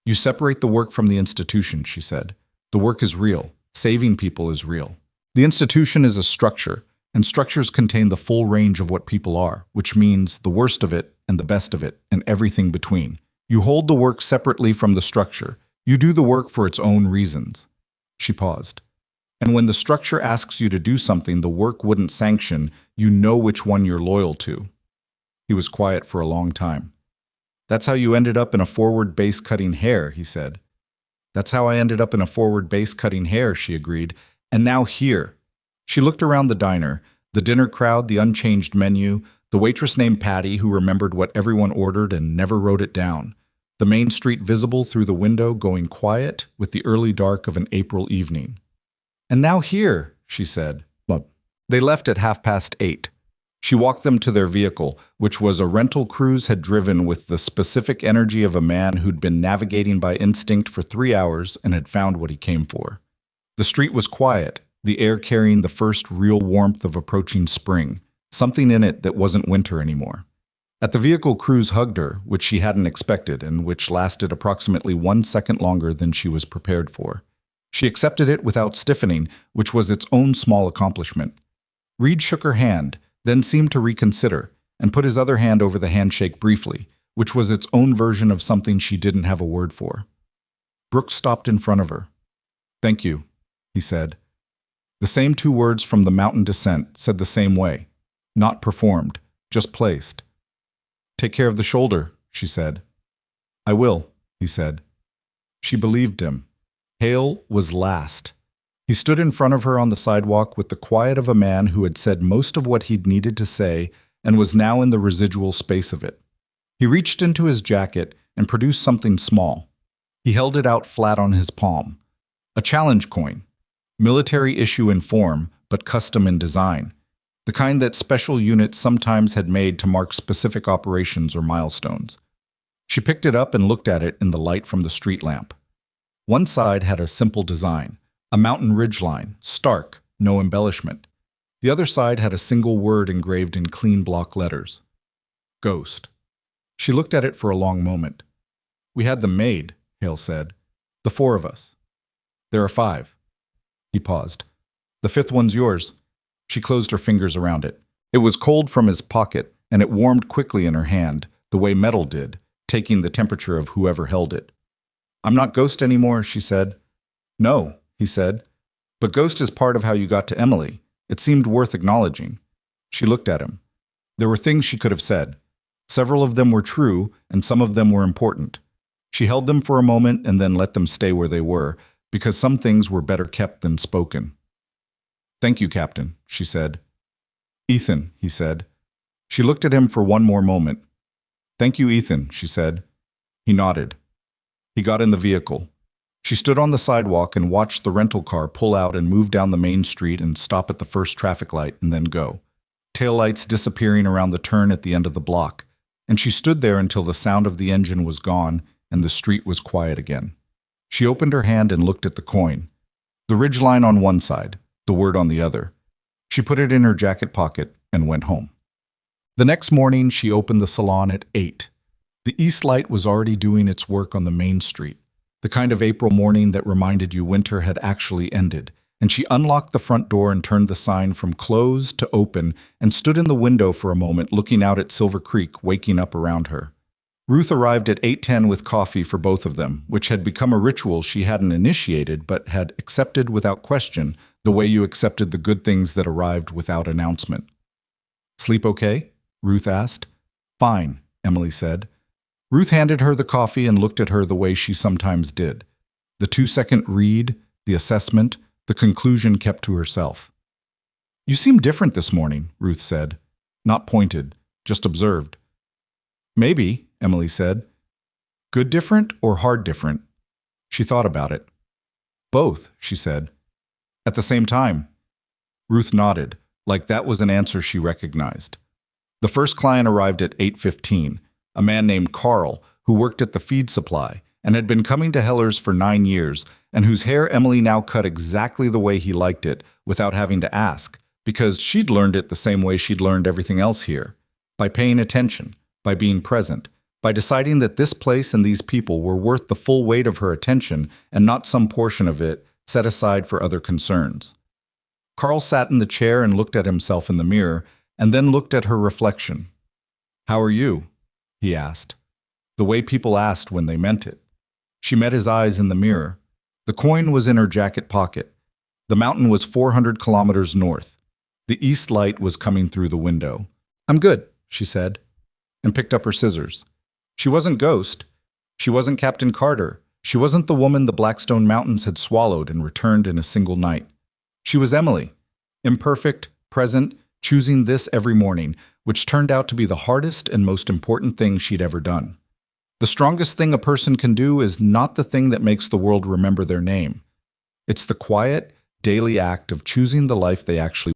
You separate the work from the institution, she said. The work is real. Saving people is real. The institution is a structure, and structures contain the full range of what people are, which means the worst of it and the best of it and everything between. You hold the work separately from the structure. You do the work for its own reasons. She paused. And when the structure asks you to do something the work wouldn't sanction, you know which one you're loyal to. He was quiet for a long time. That's how you ended up in a forward base cutting hair, he said. That's how I ended up in a forward base cutting hair, she agreed. And now here. She looked around the diner, the dinner crowd, the unchanged menu, the waitress named Patty who remembered what everyone ordered and never wrote it down, the main street visible through the window going quiet with the early dark of an April evening. And now here, she said. But they left at 8:30. She walked them to their vehicle, which was a rental Cruz had driven with the specific energy of a man who'd been navigating by instinct for 3 hours and had found what he came for. The street was quiet, the air carrying the first real warmth of approaching spring, something in it that wasn't winter anymore. At the vehicle, Cruz hugged her, which she hadn't expected and which lasted approximately 1 second longer than she was prepared for. She accepted it without stiffening, which was its own small accomplishment. Reed shook her hand, then seemed to reconsider, and put his other hand over the handshake briefly, which was its own version of something she didn't have a word for. Brooks stopped in front of her. "Thank you," he said. The same 2 words from the mountain descent, said the same way. Not performed, just placed. "Take care of the shoulder," she said. "I will," he said. She believed him. Hale was last. He stood in front of her on the sidewalk with the quiet of a man who had said most of what he'd needed to say and was now in the residual space of it. He reached into his jacket and produced something small. He held it out flat on his palm. A challenge coin. Military issue in form, but custom in design. The kind that special units sometimes had made to mark specific operations or milestones. She picked it up and looked at it in the light from the street lamp. One side had a simple design. A mountain ridgeline, stark, no embellishment. The other side had a single word engraved in clean block letters. Ghost. She looked at it for a long moment. "We had them made," Hale said. "The 4 of us." "There are 5. He paused. "The 5th one's yours." She closed her fingers around it. It was cold from his pocket, and it warmed quickly in her hand, the way metal did, taking the temperature of whoever held it. "I'm not Ghost anymore," she said. "No," he said. "But Ghost is part of how you got to Emily. It seemed worth acknowledging." She looked at him. There were things she could have said. Several of them were true, and some of them were important. She held them for a moment and then let them stay where they were, because some things were better kept than spoken. "Thank you, Captain," she said. "Ethan," he said. She looked at him for one more moment. "Thank you, Ethan," she said. He nodded. He got in the vehicle. She stood on the sidewalk and watched the rental car pull out and move down the main street and stop at the first traffic light and then go. Taillights disappearing around the turn at the end of the block, and she stood there until the sound of the engine was gone and the street was quiet again. She opened her hand and looked at the coin. The ridgeline on one side, the word on the other. She put it in her jacket pocket and went home. The next morning, she opened the salon at 8. The east light was already doing its work on the main street, the kind of April morning that reminded you winter had actually ended, and she unlocked the front door and turned the sign from closed to open and stood in the window for a moment looking out at Silver Creek waking up around her. Ruth arrived at 8:10 with coffee for both of them, which had become a ritual she hadn't initiated but had accepted without question, the way you accepted the good things that arrived without announcement. "Sleep okay?" Ruth asked. "Fine," Emily said. Ruth handed her the coffee and looked at her the way she sometimes did. The 2-second read, the assessment, the conclusion kept to herself. "You seem different this morning," Ruth said. Not pointed, just observed. "Maybe," Emily said. "Good different or hard different?" She thought about it. "Both," she said. "At the same time?" Ruth nodded, like that was an answer she recognized. The first client arrived at 8:15. A man named Carl, who worked at the feed supply and had been coming to Heller's for 9 years, and whose hair Emily now cut exactly the way he liked it, without having to ask, because she'd learned it the same way she'd learned everything else here, by paying attention, by being present, by deciding that this place and these people were worth the full weight of her attention and not some portion of it set aside for other concerns. Carl sat in the chair and looked at himself in the mirror, and then looked at her reflection. "How are you?" he asked, the way people asked when they meant it. She met his eyes in the mirror. The coin was in her jacket pocket. The mountain was 400 kilometers north. The east light was coming through the window. "I'm good," she said, and picked up her scissors. She wasn't Ghost. She wasn't Captain Carter. She wasn't the woman the Blackstone Mountains had swallowed and returned in a single night. She was Emily, imperfect, present, choosing this every morning, which turned out to be the hardest and most important thing she'd ever done. The strongest thing a person can do is not the thing that makes the world remember their name. It's the quiet, daily act of choosing the life they actually